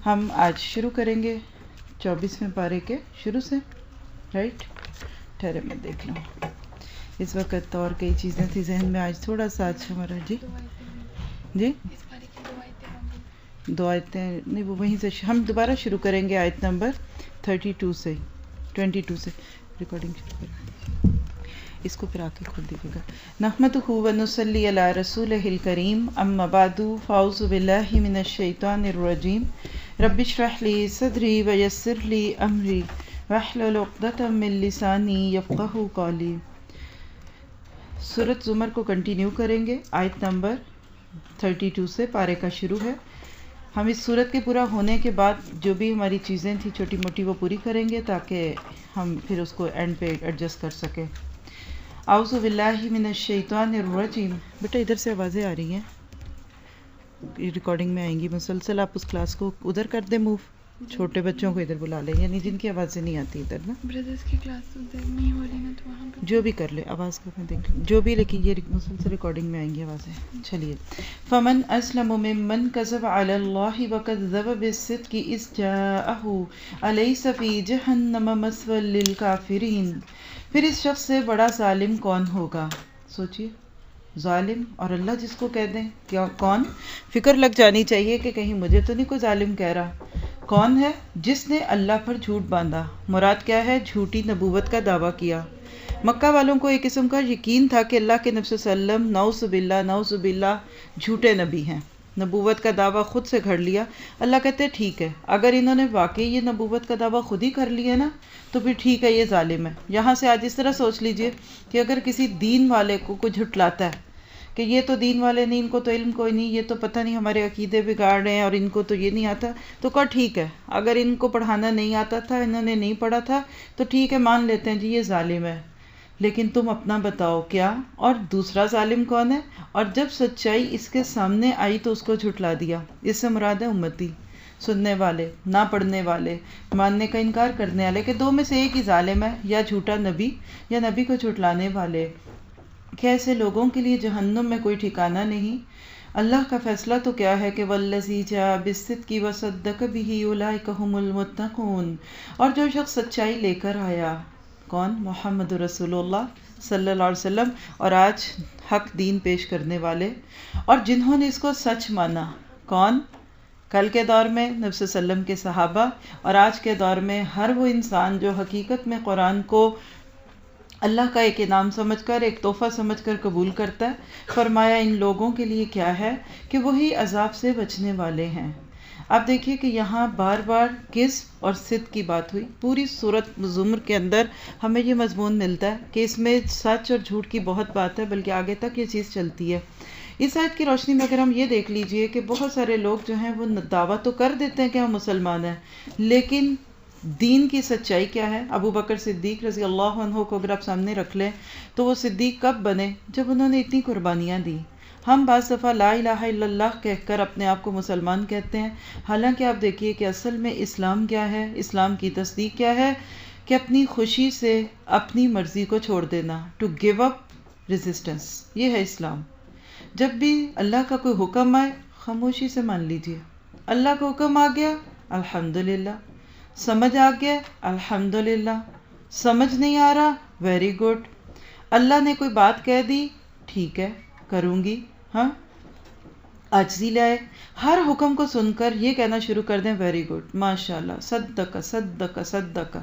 ہم آج شروع کریں گے 24ویں پارے کے شروع سے، رائٹ؟ ٹھہرے میں دیکھ لوں، اس وقت اور کئی چیزیں تھی ذہن میں، آج تھوڑا سا آج ہمارا جی دو آیتیں نہیں، وہ وہیں سے ہم دوبارہ شروع کریں گے آیت نمبر 22 سے ریکارڈنگ شروع کریں گے، اس کو پھر آ کے کھول دیجیے گا۔ نحمدہ ونصلی علی رسولہ الکریم، اما بعد فاعوذ باللہ من الشیطان الرجیم، رب اشرح لی صدری ویسر لی امری واحلل عقدۃ من لسانی یفقہوا قولی۔ سورۃ زمر کو کنٹینیو کریں گے، آیت نمبر 32 سے پارے کا شروع ہے۔ ہم اس سورت کے پورا ہونے کے بعد جو بھی ہماری چیزیں تھیں چھوٹی موٹی وہ پوری کریں گے تاکہ ہم پھر اس کو اینڈ پہ ایڈجسٹ کر سکیں۔ اعوذ باللہ من الشیطان الرجیم۔ بیٹا ادھر سے آوازیں آ رہی ہیں، ریکارڈنگ میں آئیں گی مسلسل، آپ اس کلاس کو ادھر کر دیں موو، چھوٹے بچوں کو ادھر بلا لیں، یعنی جن کی آوازیں نہیں آتی ادھر نا، بردرز کی کلاس ادھر نہیں ہو رہی نا تو وہاں پہ جو بھی کر لے، آواز کا میں دیکھ لوں جو بھی، لیکن یہ مسلسل ریکارڈنگ میں آئیں گی آوازیں۔ چلیے، فمن اسلم ممن کذب علی اللہ وکذب بالصدق اذ جاءہ الیس فی جہنم مثوی للکافرین۔ پھر اس شخص سے بڑا ظالم کون ہوگا؟ سوچئے، ظالم اور اللہ جس کو کہہ دیں کیا کون؟ فکر لگ جانی چاہیے کہ کہیں مجھے تو نہیں کوئی ظالم کہہ رہا۔ کون ہے؟ جس نے اللہ پر جھوٹ باندھا۔ مراد کیا ہے؟ جھوٹی نبوت کا دعویٰ کیا۔ مکہ والوں کو ایک قسم کا یقین تھا کہ اللہ کے نبی صلی اللہ علیہ وسلم نعوذ باللہ جھوٹے نبی ہیں، نبوت کا دعویٰ خود سے گھڑ لیا۔ اللہ کہتے ہیں ٹھیک ہے، اگر انہوں نے واقعی یہ نبوت کا دعویٰ خود ہی کر لیا نا تو پھر ٹھیک ہے، یہ ظالم ہے۔ یہاں سے آج اس طرح سوچ لیجئے کہ اگر کسی دین والے کو کوئی جھٹلاتا ہے کہ یہ تو دین والے نہیں، ان کو تو علم کوئی نہیں، یہ تو پتہ نہیں ہمارے عقیدے بگاڑ رہے ہیں اور ان کو تو یہ نہیں آتا، تو کہا ٹھیک ہے، اگر ان کو پڑھانا نہیں آتا تھا، انہوں نے نہیں پڑھا تھا تو ٹھیک ہے، مان لیتے ہیں جی یہ ظالم ہے، لیکن تم اپنا بتاؤ کیا؟ اور دوسرا ظالم کون ہے؟ اور جب سچائی اس کے سامنے آئی تو اس کو جھٹلا دیا۔ اس سے مراد ہے امتی، سننے والے، نہ پڑھنے والے، ماننے کا انکار کرنے والے، کہ دو میں سے ایک ہی ظالم ہے، یا جھوٹا نبی یا نبی کو جھٹلانے والے۔ کیا ایسے لوگوں کے لیے جہنم میں کوئی ٹھکانہ نہیں؟ اللہ کا فیصلہ تو کیا ہے کہ والذی جاء بالصدق وصدق بہ اولئک ھم المتقون۔ اور جو شخص سچائی لے کر آیا، کون؟ محمد رسول اللہ صلی اللہ علیہ وسلم، اور آج حق دین پیش کرنے والے، اور جنہوں نے اس کو سچ مانا، کون؟ کل کے دور میں نبی صلی اللہ علیہ وسلم کے صحابہ، اور آج کے دور میں ہر وہ انسان جو حقیقت میں قرآن کو اللہ کا ایک انعام سمجھ کر، ایک تحفہ سمجھ کر قبول کرتا ہے۔ فرمایا ان لوگوں کے لیے کیا ہے کہ وہی عذاب سے بچنے والے ہیں۔ آپ دیکھیے کہ یہاں بار بار کذب اور صدق کی بات ہوئی۔ پوری سورۃ زمر کے اندر ہمیں یہ مضمون ملتا ہے کہ اس میں سچ اور جھوٹ کی بہت بات ہے، بلکہ آگے تک یہ چیز چلتی ہے۔ اس آیت کی روشنی میں اگر ہم یہ دیکھ لیجئے کہ بہت سارے لوگ جو ہیں وہ دعویٰ تو کر دیتے ہیں کہ ہم مسلمان ہیں، لیکن دین کی سچائی کیا ہے؟ ابو بکر صدیق رضی اللہ عنہ کو اگر آپ سامنے رکھ لیں تو وہ صدیق کب بنے؟ جب انہوں نے اتنی قربانیاں دی۔ ہم بعض دفعہ لا الہ الا اللہ کہہ کر اپنے آپ کو مسلمان کہتے ہیں، حالانکہ آپ دیکھیے کہ اصل میں اسلام کیا ہے؟ اسلام کی تصدیق کیا ہے؟ کہ اپنی خوشی سے اپنی مرضی کو چھوڑ دینا، ٹو گیو اپ ریزسٹنس، یہ ہے اسلام۔ جب بھی اللہ کا کوئی حکم آئے خاموشی سے مان لیجئے۔ اللہ کا حکم آ گیا الحمدللہ، سمجھ آ گیا الحمدللہ، سمجھ نہیں آ رہا ویری گڈ، اللہ نے کوئی بات کہہ دی ٹھیک ہے کروں گی، ہاں عاجزی لائے، ہر حکم کو سن کر یہ کہنا شروع کر دیں ویری گڈ، ماشاءاللہ، صدق صدق صدق۔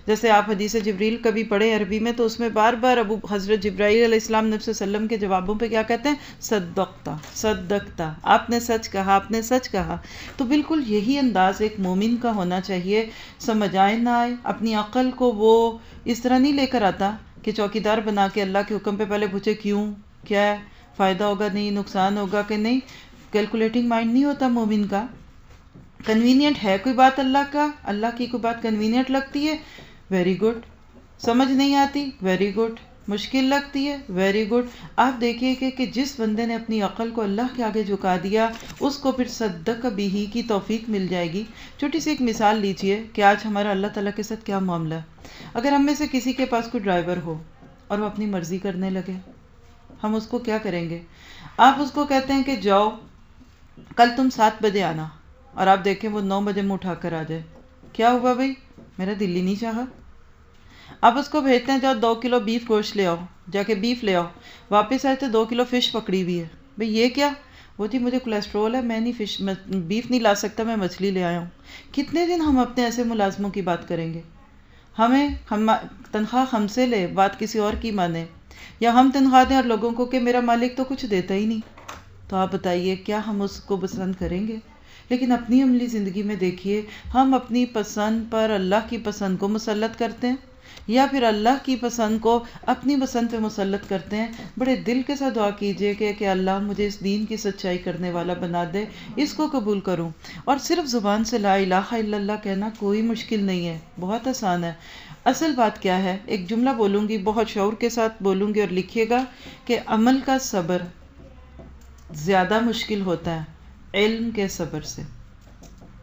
جیسے آپ حدیث جبریل کبھی پڑھے عربی میں تو اس میں بار بار ابو حضرت جبرائیل علیہ السلام نبی صلی اللہ علیہ وسلم کے جوابوں پہ کیا کہتے ہیں؟ صدقتا صدقتا، آپ نے سچ کہا، آپ نے سچ کہا۔ تو بالکل یہی انداز ایک مومن کا ہونا چاہیے۔ سمجھ آئے نہ آئے، اپنی عقل کو وہ اس طرح نہیں لے کر آتا کہ چوکیدار بنا کے اللہ کے حکم پہ پہلے پوچھے کیوں، کیا ہے، فائدہ ہوگا نہیں، نقصان ہوگا کہ نہیں، کیلکولیٹنگ مائنڈ نہیں ہوتا مومن کا۔ کنوینئنٹ ہے کوئی بات اللہ کا، اللہ کی کوئی بات کنوینئنٹ لگتی ہے ویری گڈ، سمجھ نہیں آتی ویری گڈ، مشکل لگتی ہے ویری گڈ۔ آپ دیکھیے کہ جس بندے نے اپنی عقل کو اللہ کے آگے جھکا دیا اس کو پھر صدق بھی کی توفیق مل جائے گی۔ چھوٹی سی ایک مثال لیجئے کہ آج ہمارا اللہ تعالیٰ کے ساتھ کیا معاملہ ہے۔ اگر ہم میں سے کسی کے پاس کوئی ڈرائیور ہو اور وہ اپنی مرضی کرنے لگے، ہم اس کو کیا کریں گے؟ آپ اس کو کہتے ہیں کہ جاؤ کل تم 7 بجے آنا، اور آپ دیکھیں وہ 9 بجے منہ اٹھا کر آ جائے، کیا ہوا بھائی؟ میرا دل ہی نہیں چاہا۔ آپ اس کو بھیجتے ہیں جاؤ 2 کلو بیف گوشت لے آؤ، جا کے بیف لے آؤ، واپس آئے تو 2 کلو فش پکڑی ہوئی ہے۔ بھئی یہ کیا؟ وہ جی مجھے کولیسٹرول ہے، میں نہیں بیف نہیں لا سکتا، میں مچھلی لے آیا ہوں۔ کتنے دن ہم اپنے ایسے ملازموں کی بات کریں گے؟ ہم تنخواہ ہم سے لے، بات کسی اور کی مانے، یا ہم تنخواہ دیں اور لوگوں کو کہ میرا مالک تو کچھ دیتا ہی نہیں، تو آپ بتائیے کیا ہم اس کو پسند کریں گے؟ لیکن اپنی عملی زندگی میں دیکھیے، ہم اپنی پسند پر اللہ کی پسند کو مسلط کرتے ہیں یا پھر اللہ کی پسند کو اپنی پسند پہ مسلط کرتے ہیں۔ بڑے دل کے ساتھ دعا کیجئے کہ اللہ مجھے اس دین کی سچائی کرنے والا بنا دے، اس کو قبول کروں۔ اور صرف زبان سے لا الہ الا اللہ کہنا کوئی مشکل نہیں ہے، بہت آسان ہے۔ اصل بات کیا ہے؟ ایک جملہ بولوں گی، بہت شعور کے ساتھ بولوں گی، اور لکھیے گا کہ عمل کا صبر زیادہ مشکل ہوتا ہے علم کے صبر سے۔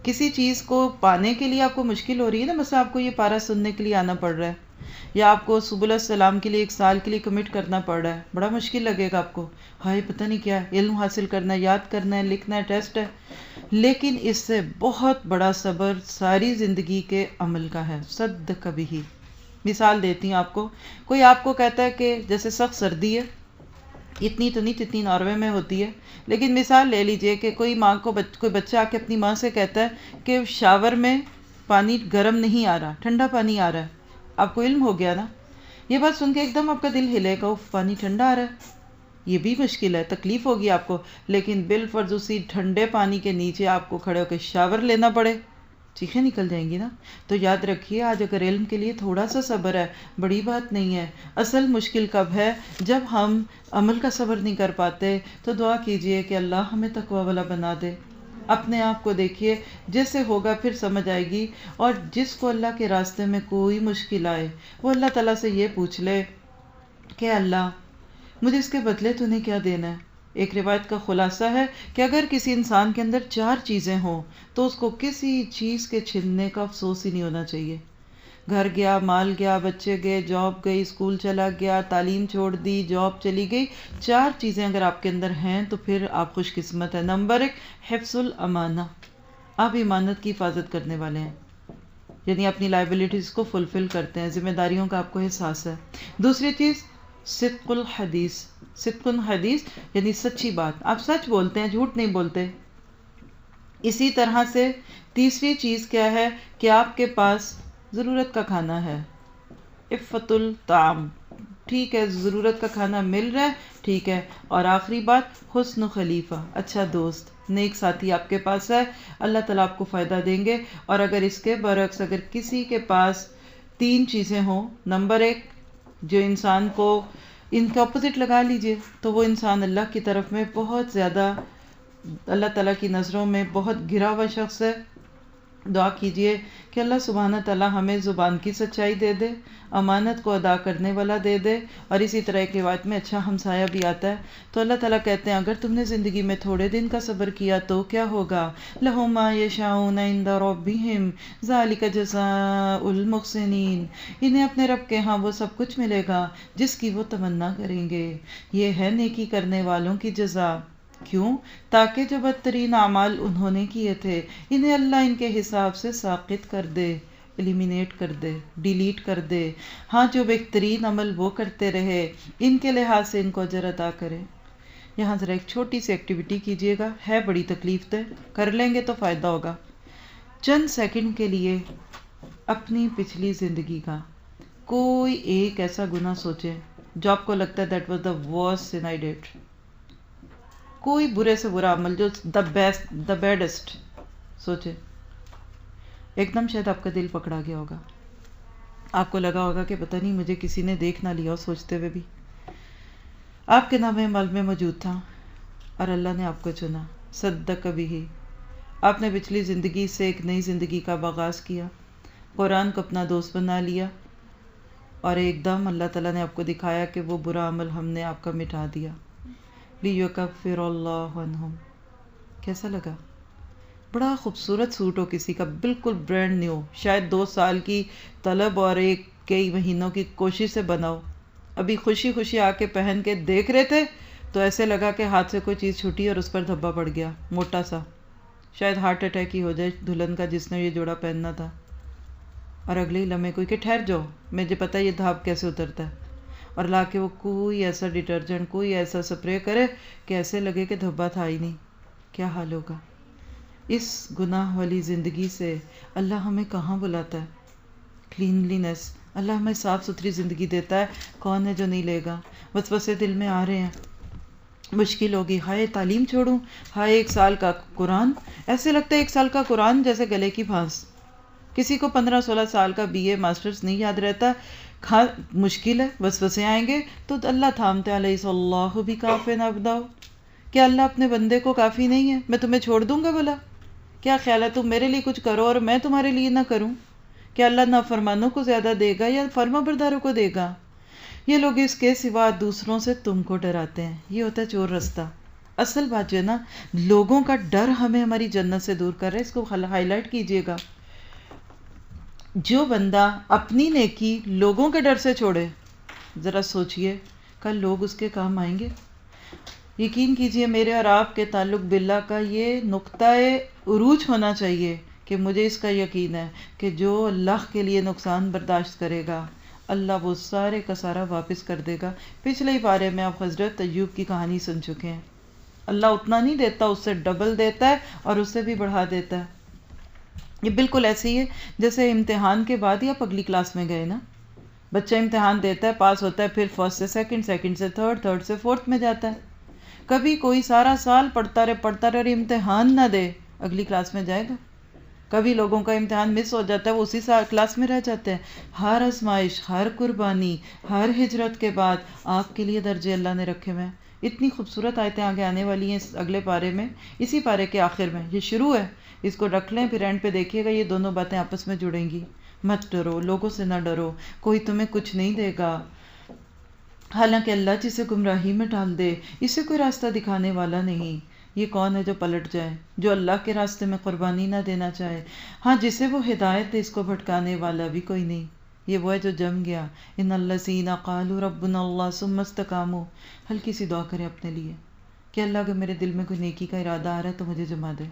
کسی چیز کو پانے کے لیے آپ کو مشکل ہو رہی ہے نا، مثلا آپ کو یہ پارہ سننے کے لیے آنا پڑ رہا ہے، یا آپ کو سبل السلام کے لیے 1 سال کے لیے کمٹ کرنا پڑ رہا ہے، بڑا مشکل لگے گا آپ کو، ہائے پتہ نہیں کیا ہے، علم حاصل کرنا ہے، یاد کرنا ہے، لکھنا ہے، ٹیسٹ ہے۔ لیکن اس سے بہت بڑا صبر ساری زندگی کے عمل کا ہے، صدق بھی۔ مثال دیتی ہوں آپ کو، کوئی آپ کو کہتا ہے کہ جیسے سخت سردی ہے، اتنی تو نہیں جتنی ناروے میں ہوتی ہے، لیکن مثال لے لیجئے کہ کوئی ماں کو کوئی بچہ آ کے اپنی ماں سے کہتا ہے کہ شاور میں پانی گرم نہیں آ رہا، ٹھنڈا پانی آ رہا ہے، آپ کو علم ہو گیا نا؟ یہ بات سن کے ایک دم آپ کا دل ہلے گا، پانی ٹھنڈا آ رہا ہے، یہ بھی مشکل ہے، تکلیف ہوگی آپ کو، لیکن بالفرض اسی ٹھنڈے پانی کے نیچے آپ کو کھڑے ہو کے شاور لینا پڑے، چیخیں نکل جائیں گی نا؟ تو یاد رکھیے، آج اگر علم کے لیے تھوڑا سا صبر ہے، بڑی بات نہیں ہے۔ اصل مشکل کب ہے؟ جب ہم عمل کا صبر نہیں کر پاتے، تو دعا کیجئے کہ اللہ ہمیں تقوی والا بنا دے۔ اپنے آپ کو دیکھیے، جس سے ہوگا پھر سمجھ آئے گی، اور جس کو اللہ کے راستے میں کوئی مشکل آئے، وہ اللہ تعالیٰ سے یہ پوچھ لے کہ اللہ مجھے اس کے بدلے تو نے کیا دینا ہے؟ ایک روایت کا خلاصہ ہے کہ اگر کسی انسان کے اندر 4 چیزیں ہوں تو اس کو کسی چیز کے چھننے کا افسوس ہی نہیں ہونا چاہیے۔ گھر گیا، مال گیا، بچے گئے، جاب گئی، اسکول چلا گیا، تعلیم چھوڑ دی، جاب چلی گئی، 4 چیزیں اگر آپ کے اندر ہیں تو پھر آپ خوش قسمت ہیں۔ نمبر 1، حفظ الامانہ، آپ امانت کی حفاظت کرنے والے ہیں، یعنی اپنی لائبلٹیز کو فلفل کرتے ہیں، ذمہ داریوں کا آپ کو احساس ہے۔ دوسری چیز صدق الحدیث، صدق الحدیث یعنی سچی بات، آپ سچ بولتے ہیں، جھوٹ نہیں بولتے۔ اسی طرح سے تیسری چیز کیا ہے کہ آپ کے پاس ضرورت کا کھانا ہے، عفت الطعام، ٹھیک ہے، ضرورت کا کھانا مل رہا ہے، ٹھیک ہے۔ اور آخری بات حسن خلیفہ، اچھا دوست، نیک ساتھی آپ کے پاس ہے، اللہ تعالیٰ آپ کو فائدہ دیں گے۔ اور اگر اس کے برعکس اگر کسی کے پاس 3 چیزیں ہوں، نمبر 1 جو انسان کو ان کا اپوزٹ لگا لیجئے، تو وہ انسان اللہ کی طرف میں بہت زیادہ، اللہ تعالیٰ کی نظروں میں بہت گرا ہوا شخص ہے۔ دعا کیجئے کہ اللہ سبحانہ تعالیٰ ہمیں زبان کی سچائی دے دے، امانت کو ادا کرنے والا دے دے، اور اسی طرح ایک روایت میں اچھا ہمسایہ بھی آتا ہے۔ تو اللہ تعالیٰ کہتے ہیں اگر تم نے زندگی میں تھوڑے دن کا صبر کیا تو کیا ہوگا؟ لَهُم مَا يَشَاءُونَ عِندَ رَبِّهِمْ ذَلِكَ جَزَاءُ الْمُحْسِنِينَ، انہیں اپنے رب کے ہاں وہ سب کچھ ملے گا جس کی وہ تمنا کریں گے، یہ ہے نیکی کرنے والوں کی جزا۔ کیوں؟ تاکہ جو بدترین اعمال انہوں نے کیے تھے انہیں اللہ ان کے حساب سے ساقط کر دے، ایلیمینیٹ کر دے، ڈیلیٹ کر دے۔ ہاں جو بہترین عمل وہ کرتے رہے ان کے لحاظ سے ان کو اجر عطا کرے۔ یہاں ذرا ایک چھوٹی سی ایکٹیویٹی کیجئے گا، ہے بڑی تکلیف دہ، کر لیں گے تو فائدہ ہوگا۔ چند سیکنڈ کے لیے اپنی پچھلی زندگی کا کوئی ایک ایسا گناہ سوچیں جو آپ کو لگتا ہے that was the worst sin I did, کوئی برے سے برا عمل جو دا بیڈسٹ سوچے۔ ایک دم شاید آپ کا دل پکڑا گیا ہوگا، آپ کو لگا ہوگا کہ پتہ نہیں مجھے کسی نے دیکھ نہ لیا ہو، سوچتے ہوئے بھی آپ کے نام عمل میں موجود تھا اور اللہ نے آپ کو چنا۔ صدق بھی، آپ نے پچھلی زندگی سے ایک نئی زندگی کا آغاز کیا، قرآن کو اپنا دوست بنا لیا، اور ایک دم اللہ تعالیٰ نے آپ کو دکھایا کہ وہ برا عمل ہم نے آپ کا مٹا دیا۔ لِيُكَفِّرَ اللَّهُ عَنْهُمْ، کیسا لگا؟ بڑا خوبصورت سوٹ ہو کسی کا، بالکل برینڈ نیو، شاید 2 سال کی طلب اور کئی مہینوں کی کوشش سے بنا ہو، ابھی خوشی خوشی آ کے پہن کے دیکھ رہے تھے تو ایسے لگا کہ ہاتھ سے کوئی چیز چھوٹی اور اس پر دھبا پڑ گیا موٹا سا، شاید ہارٹ اٹیک ہی ہو جائے دلہن کا جس نے یہ جوڑا پہننا تھا، اور اگلے ہی لمحے کوئی کہ ٹھہر جاؤ، مجھے پتہ ہے یہ دھاپ کیسے اترتا ہے، اور لا کے وہ کوئی ایسا ڈٹرجنٹ کوئی ایسا سپرے کرے کہ ایسے لگے کہ دھبا تھا ہی نہیں. کیا حال ہوگا؟ اس گناہ والی زندگی سے اللہ ہمیں کہاں بلاتا ہے؟ کلینلینس، اللہ ہمیں صاف ستھری زندگی دیتا ہے، کون ہے جو نہیں لے گا؟ وسوسے دل میں آ رہے ہیں، مشکل ہوگی، ہائے تعلیم چھوڑوں، ہائے 1 سال کا قرآن، ایسے لگتا ہے 1 سال کا قرآن جیسے گلے کی پھانس. کسی کو 15-16 سال کا BA ماسٹرز نہیں یاد رہتا. مشکل ہے، وسوسے آئیں گے تو اللہ تھامتے علیہ اللہ بھی کافی نبدا. کیا اللہ اپنے بندے کو کافی نہیں ہے؟ میں تمہیں چھوڑ دوں گا بھلا؟ کیا خیال ہے تم میرے لیے کچھ کرو اور میں تمہارے لیے نہ کروں؟ کیا اللہ نافرمانوں کو زیادہ دے گا یا فرما برداروں کو دے گا؟ یہ لوگ اس کے سوا دوسروں سے تم کو ڈراتے ہیں. یہ ہوتا ہے چور رستہ. اصل بات جو ہے نا، لوگوں کا ڈر ہمیں ہماری جنت سے دور کر رہا ہے. اس کو ہائی لائٹ کیجئے گا. جو بندہ اپنی نیکی لوگوں کے ڈر سے چھوڑے، ذرا سوچئے کل لوگ اس کے کام آئیں گے. یقین کیجئے میرے اور آپ کے تعلق باللہ کا یہ نقطۂ عروج ہونا چاہیے کہ مجھے اس کا یقین ہے کہ جو اللہ کے لیے نقصان برداشت کرے گا اللہ وہ سارے کا سارا واپس کر دے گا. پچھلے ہی پارے میں آپ حضرت ایوب کی کہانی سن چکے ہیں. اللہ اتنا نہیں دیتا، اس سے ڈبل دیتا ہے اور اس سے بھی بڑھا دیتا ہے. یہ بالکل ایسے ہی ہے جیسے امتحان کے بعد ہی آپ اگلی کلاس میں گئے نا. بچہ امتحان دیتا ہے، پاس ہوتا ہے، پھر فرسٹ سے سیکنڈ، سیکنڈ سے تھرڈ، تھرڈ سے فورتھ میں جاتا ہے. کبھی کوئی سارا سال پڑھتا رہے اور امتحان نہ دے، اگلی کلاس میں جائے گا؟ کبھی لوگوں کا امتحان مس ہو جاتا ہے، وہ اسی کلاس میں رہ جاتے ہیں. ہر آزمائش، ہر قربانی، ہر ہجرت کے بعد آپ کے لیے درجے اللہ نے رکھے ہوئے ہیں. اتنی خوبصورت آیتیں آگے آنے والی ہیں اس اگلے پارے میں، اسی پارے کے آخر میں. یہ شروع ہے، اس کو رکھ لیں، پھر اینڈ پہ دیکھیے گا یہ دونوں باتیں آپس میں جڑیں گی. مت ڈرو، لوگوں سے نہ ڈرو، کوئی تمہیں کچھ نہیں دے گا. حالانکہ اللہ جسے گمراہی میں ڈال دے اسے کوئی راستہ دکھانے والا نہیں. یہ کون ہے جو پلٹ جائے، جو اللہ کے راستے میں قربانی نہ دینا چاہے؟ ہاں، جسے وہ ہدایت دے اس کو بھٹکانے والا بھی کوئی نہیں. یہ وہ ہے جو جم گیا. ان الذین قالوا ربنا اللہ ثم استقاموا. ہلکی سی دعا کرے اپنے لیے کہ اللہ اگر میرے دل میں کوئی نیکی کا ارادہ آ رہا ہے تو مجھے جما دے،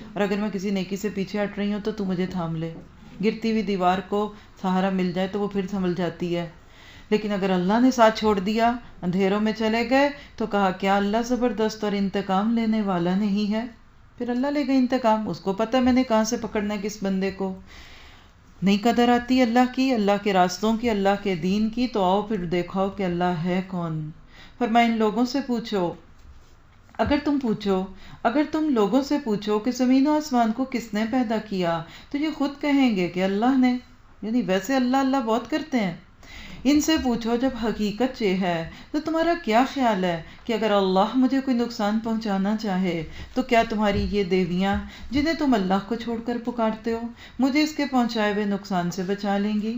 اور اگر میں کسی نیکی سے پیچھے ہٹ رہی ہوں تو تو مجھے تھام لے. گرتی ہوئی دیوار کو سہارا مل جائے تو وہ پھر سنبھل جاتی ہے، لیکن اگر اللہ نے ساتھ چھوڑ دیا، اندھیروں میں چلے گئے تو کہا کیا اللہ زبردست اور انتقام لینے والا نہیں ہے؟ پھر اللہ لے گئے انتقام. اس کو پتہ میں نے کہاں سے پکڑنا ہے کس بندے کو. نہیں قدر آتی اللہ کی، اللہ کے راستوں کی، اللہ کے دین کی، تو آؤ پھر دیکھو کہ اللہ ہے کون. فرمایا ان لوگوں سے پوچھو، اگر تم لوگوں سے پوچھو کہ زمین و آسمان کو کس نے پیدا کیا تو یہ خود کہیں گے کہ اللہ نے. یعنی ویسے اللہ بہت کرتے ہیں. ان سے پوچھو جب حقیقت یہ ہے تو تمہارا کیا خیال ہے کہ اگر اللہ مجھے کوئی نقصان پہنچانا چاہے تو کیا تمہاری یہ دیویاں جنہیں تم اللہ کو چھوڑ کر پکارتے ہو مجھے اس کے پہنچائے ہوئے نقصان سے بچا لیں گی؟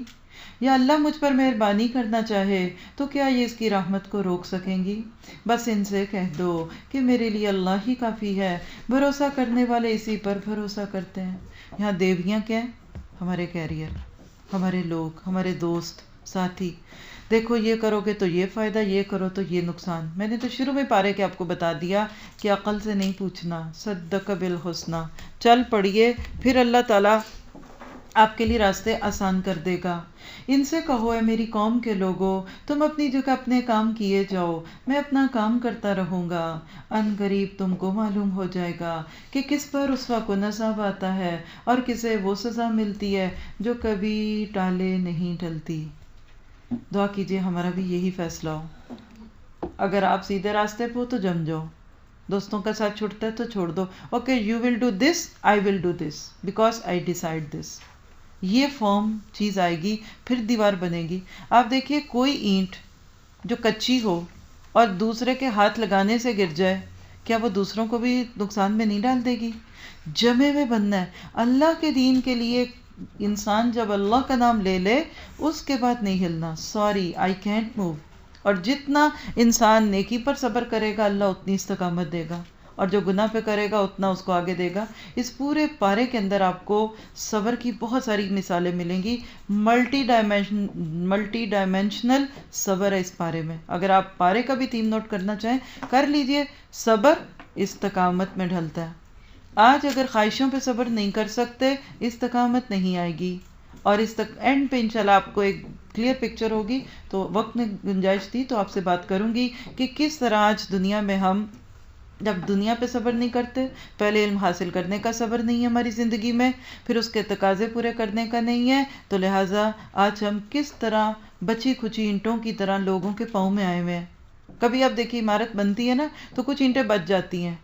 یا اللہ مجھ پر مہربانی کرنا چاہے تو کیا یہ اس کی رحمت کو روک سکیں گی؟ بس ان سے کہہ دو کہ میرے لیے اللہ ہی کافی ہے، بھروسہ کرنے والے اسی پر بھروسہ کرتے ہیں. یہاں دیویاں کیا ہیں؟ ہمارے کیریئر، ہمارے لوگ، ہمارے دوست، ساتھی. دیکھو یہ کرو گے تو یہ فائدہ، یہ کرو تو یہ نقصان. میں نے تو شروع میں پارے کے آپ کو بتا دیا کہ عقل سے نہیں پوچھنا. صدق بالحسنی. چل پڑیے، پھر اللہ تعالیٰ آپ کے لیے راستے آسان کر دے گا. ان سے کہو اے میری قوم کے لوگوں، تم اپنی جگہ اپنے کام کیے جاؤ، میں اپنا کام کرتا رہوں گا. ان قریب تم کو معلوم ہو جائے گا کہ کس پر رسوا کن عذاب آتا ہے اور کسے وہ سزا ملتی ہے جو کبھی ٹالے نہیں ٹلتی. دعا کیجئے ہمارا بھی یہی فیصلہ ہو. اگر آپ سیدھے راستے پہ ہو تو جم جاؤ، دوستوں کا ساتھ چھوڑتا ہے تو چھوڑ دو. Okay you will do this, I will do this because I decide this. یہ فارم چیز آئے گی، پھر دیوار بنے گی. آپ دیکھیے کوئی اینٹ جو کچی ہو اور دوسرے کے ہاتھ لگانے سے گر جائے، کیا وہ دوسروں کو بھی نقصان میں نہیں ڈال دے گی؟ جمے ہوئے بننا ہے اللہ کے دین کے لیے. انسان جب اللہ کا نام لے لے اس کے بعد نہیں ہلنا. Sorry I can't move. اور جتنا انسان نیکی پر صبر کرے گا اللہ اتنی استقامت دے گا، اور جو گناہ پہ کرے گا اتنا اس کو آگے دے گا. اس پورے پارے کے اندر آپ کو صبر کی بہت ساری مثالیں ملیں گی. ملٹی ڈائمینشنل صبر ہے اس پارے میں. اگر آپ پارے کا بھی تھیم نوٹ کرنا چاہیں کر لیجئے. صبر استقامت میں ڈھلتا ہے. آج اگر خواہشوں پہ صبر نہیں کر سکتے استقامت نہیں آئے گی، اور اینڈ پہ انشاءاللہ آپ کو ایک کلیئر پکچر ہوگی. تو وقت میں گنجائش تھی تو آپ سے بات کروں گی کہ کس طرح آج دنیا میں ہم جب دنیا پہ صبر نہیں کرتے، پہلے علم حاصل کرنے کا صبر نہیں ہے ہماری زندگی میں، پھر اس کے تقاضے پورے کرنے کا نہیں ہے، تو لہٰذا آج ہم کس طرح بچی کھچی اینٹوں کی طرح لوگوں کے پاؤں میں آئے ہوئے ہیں. کبھی آپ دیکھیے عمارت بنتی ہے نا تو کچھ اینٹیں بچ جاتی ہیں،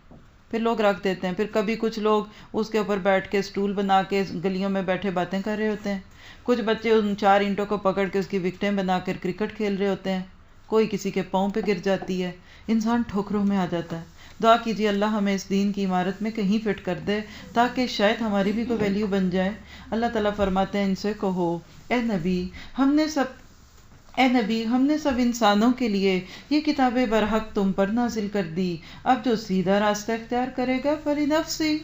پھر لوگ رکھ دیتے ہیں، پھر کبھی کچھ لوگ اس کے اوپر بیٹھ کے اسٹول بنا کے گلیوں میں بیٹھے باتیں کر رہے ہوتے ہیں، کچھ بچے ان 4 اینٹوں کو پکڑ کے اس کی وکٹیں بنا کر کرکٹ کھیل رہے ہوتے ہیں، کوئی کسی کے پاؤں پہ گر جاتی ہے، انسان ٹھوکروں میں آ جاتا ہے. دعا کیجیے اللہ ہمیں اس دین کی عمارت میں کہیں فٹ کر دے تاکہ شاید ہماری بھی کوئی ویلیو بن جائے. اللہ تعالیٰ فرماتے ہیں ان سے کہو اے نبی ہم نے سب انسانوں کے لیے یہ کتاب برحق تم پر نازل کر دی. اب جو سیدھا راستہ اختیار کرے گا فلنفسی،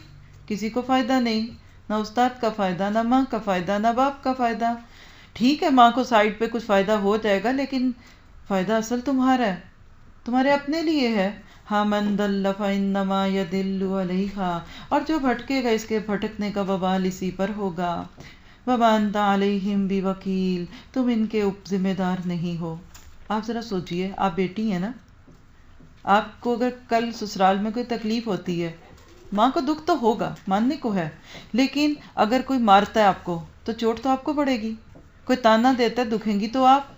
کسی کو فائدہ نہیں، نہ استاد کا فائدہ، نہ ماں کا فائدہ، نہ باپ کا فائدہ. ٹھیک ہے ماں کو سائڈ پہ کچھ فائدہ ہو جائے گا لیکن فائدہ اصل تمہارا ہے، تمہارے اپنے لیے ہے. ہاں من ضل فانما یضل علیہا، اور جو بھٹکے گا اس کے بھٹکنے کا وبال اسی پر ہوگا. وما انت علیہم بوکیل، تم ان کے ذمہ دار نہیں ہو. آپ ذرا سوچئے، آپ بیٹی ہیں نا، آپ کو اگر کل سسرال میں کوئی تکلیف ہوتی ہے، ماں کو دکھ تو ہوگا، ماننے کو ہے، لیکن اگر کوئی مارتا ہے آپ کو تو چوٹ تو آپ کو پڑے گی. کوئی تانا دیتا ہے دکھیں گی تو آپ،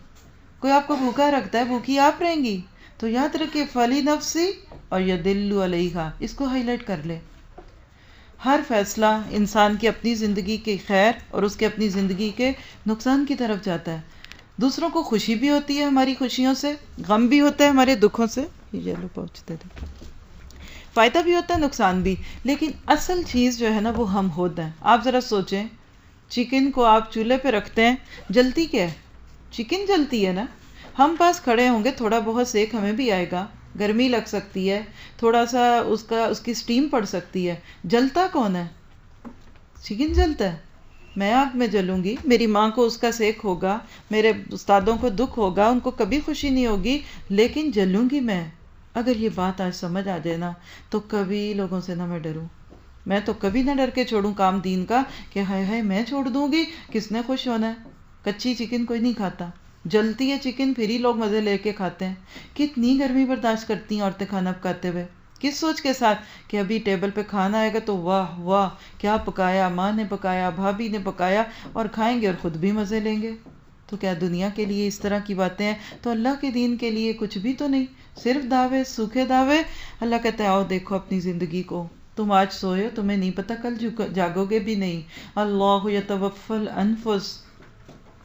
کوئی آپ کو بھوکا رکھتا ہے بھوکی آپ رہیں گی. تو یاد رکھیے فلی نفسی اور یدل علیہا، اس کو ہائی لائٹ کر لے. ہر فیصلہ انسان کی اپنی زندگی کے خیر اور اس کے اپنی زندگی کے نقصان کی طرف جاتا ہے. دوسروں کو خوشی بھی ہوتی ہے ہماری خوشیوں سے، غم بھی ہوتا ہے ہمارے دکھوں سے، یہ لو پہنچتے تھے، فائدہ بھی ہوتا ہے نقصان بھی، لیکن اصل چیز جو ہے نا وہ ہم ہوتا ہے. آپ ذرا سوچیں، چکن کو آپ چولہے پہ رکھتے ہیں، جلتی کیا ہے؟ چکن جلتی ہے نا. ہم پاس کھڑے ہوں گے، تھوڑا بہت سیک ہمیں بھی آئے گا، گرمی لگ سکتی ہے، تھوڑا سا اس کی سٹیم پڑ سکتی ہے. جلتا کون ہے؟ چکن جلتا ہے. میں آگ میں جلوں گی، میری ماں کو اس کا سیک ہوگا، میرے استادوں کو دکھ ہوگا، ان کو کبھی خوشی نہیں ہوگی، لیکن جلوں گی میں. اگر یہ بات آج سمجھ آ جائے نا تو کبھی لوگوں سے نہ میں ڈروں. میں تو کبھی نہ ڈر کے چھوڑوں کام دین کا کہ ہائے ہائے میں چھوڑ دوں گی، کس نے خوش ہونا ہے. کچی چکن کوئی نہیں کھاتا، جلتی ہے چکن پھر ہی لوگ مزے لے کے کھاتے ہیں. کتنی گرمی برداشت کرتی ہیں عورتیں کھانا پکاتے ہوئے، کس سوچ کے ساتھ کہ ابھی ٹیبل پہ کھانا آئے گا تو واہ واہ کیا پکایا، ماں نے پکایا، بھابھی نے پکایا، اور کھائیں گے اور خود بھی مزے لیں گے. تو کیا دنیا کے لیے اس طرح کی باتیں ہیں؟ تو اللہ کے دین کے لیے کچھ بھی تو نہیں، صرف دعوے، سوکھے دعوے. اللہ کہتا ہے آؤ دیکھو اپنی زندگی کو، تم آج سوئے ہو، تمہیں نہیں پتا کل جاگو گے بھی نہیں. اللہ یتوفی الانفس،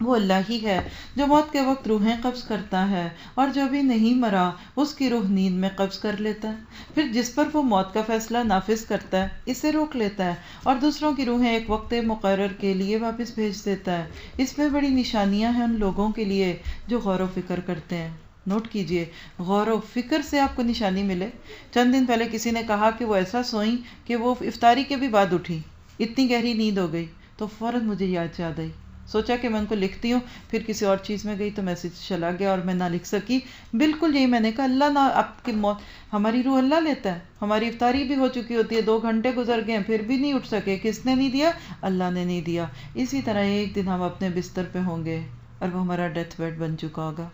وہ اللہ ہی ہے جو موت کے وقت روحیں قبض کرتا ہے، اور جو بھی نہیں مرا اس کی روح نیند میں قبض کر لیتا ہے، پھر جس پر وہ موت کا فیصلہ نافذ کرتا ہے اسے روک لیتا ہے، اور دوسروں کی روحیں ایک وقت مقرر کے لیے واپس بھیج دیتا ہے. اس میں بڑی نشانیاں ہیں ان لوگوں کے لیے جو غور و فکر کرتے ہیں. نوٹ کیجئے، غور و فکر سے آپ کو نشانی ملے. چند دن پہلے کسی نے کہا کہ وہ ایسا سوئیں کہ وہ افطاری کے بھی بعد اٹھی، اتنی گہری نیند ہو گئی. تو فوراً مجھے یاد آئی، سوچا کہ میں ان کو لکھتی ہوں، پھر کسی اور چیز میں گئی تو میسج چلا گیا اور میں نہ لکھ سکی. بالکل یہی میں نے کہا، اللہ نہ آپ کی موت، ہماری روح اللہ لیتا ہے. ہماری افطاری بھی ہو چکی ہوتی ہے، 2 گھنٹے گزر گئے پھر بھی نہیں اٹھ سکے. کس نے نہیں دیا؟ اللہ نے نہیں دیا. اسی طرح ایک دن ہم اپنے بستر پہ ہوں گے اور وہ ہمارا ڈیتھ بیڈ بن چکا ہوگا،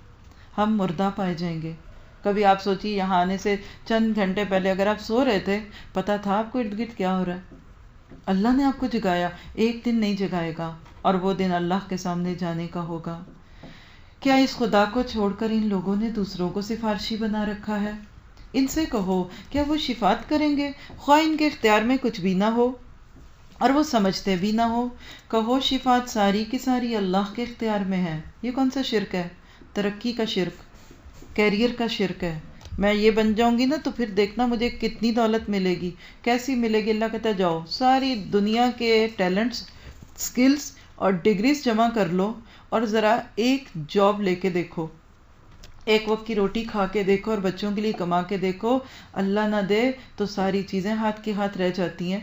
ہم مردہ پائے جائیں گے. کبھی آپ سوچیے یہاں آنے سے چند گھنٹے پہلے اگر آپ سو رہے تھے، پتا تھا آپ کو ارد گرد کیا ہو رہا ہے؟ اللہ نے آپ کو جگایا، ایک دن نہیں جگائے گا، اور وہ دن اللہ کے سامنے جانے کا ہوگا. کیا اس خدا کو چھوڑ کر ان لوگوں نے دوسروں کو سفارشی بنا رکھا ہے؟ ان سے کہو کیا وہ شفاعت کریں گے خواہ ان کے اختیار میں کچھ بھی نہ ہو اور وہ سمجھتے بھی نہ ہو. کہو شفاعت ساری کی ساری اللہ کے اختیار میں ہے. یہ کون سا شرک ہے؟ ترقی کا شرک، کیریئر کا شرک ہے. میں یہ بن جاؤں گی نا تو پھر دیکھنا مجھے کتنی دولت ملے گی. کیسی ملے گی؟ اللہ کہتا ہے جاؤ ساری دنیا کے ٹیلنٹس، سکلز اور ڈگریز جمع کر لو اور ذرا ایک جاب لے کے دیکھو، ایک وقت کی روٹی کھا کے دیکھو اور بچوں کے لیے کما کے دیکھو. اللہ نہ دے تو ساری چیزیں ہاتھ کے ہاتھ رہ جاتی ہیں.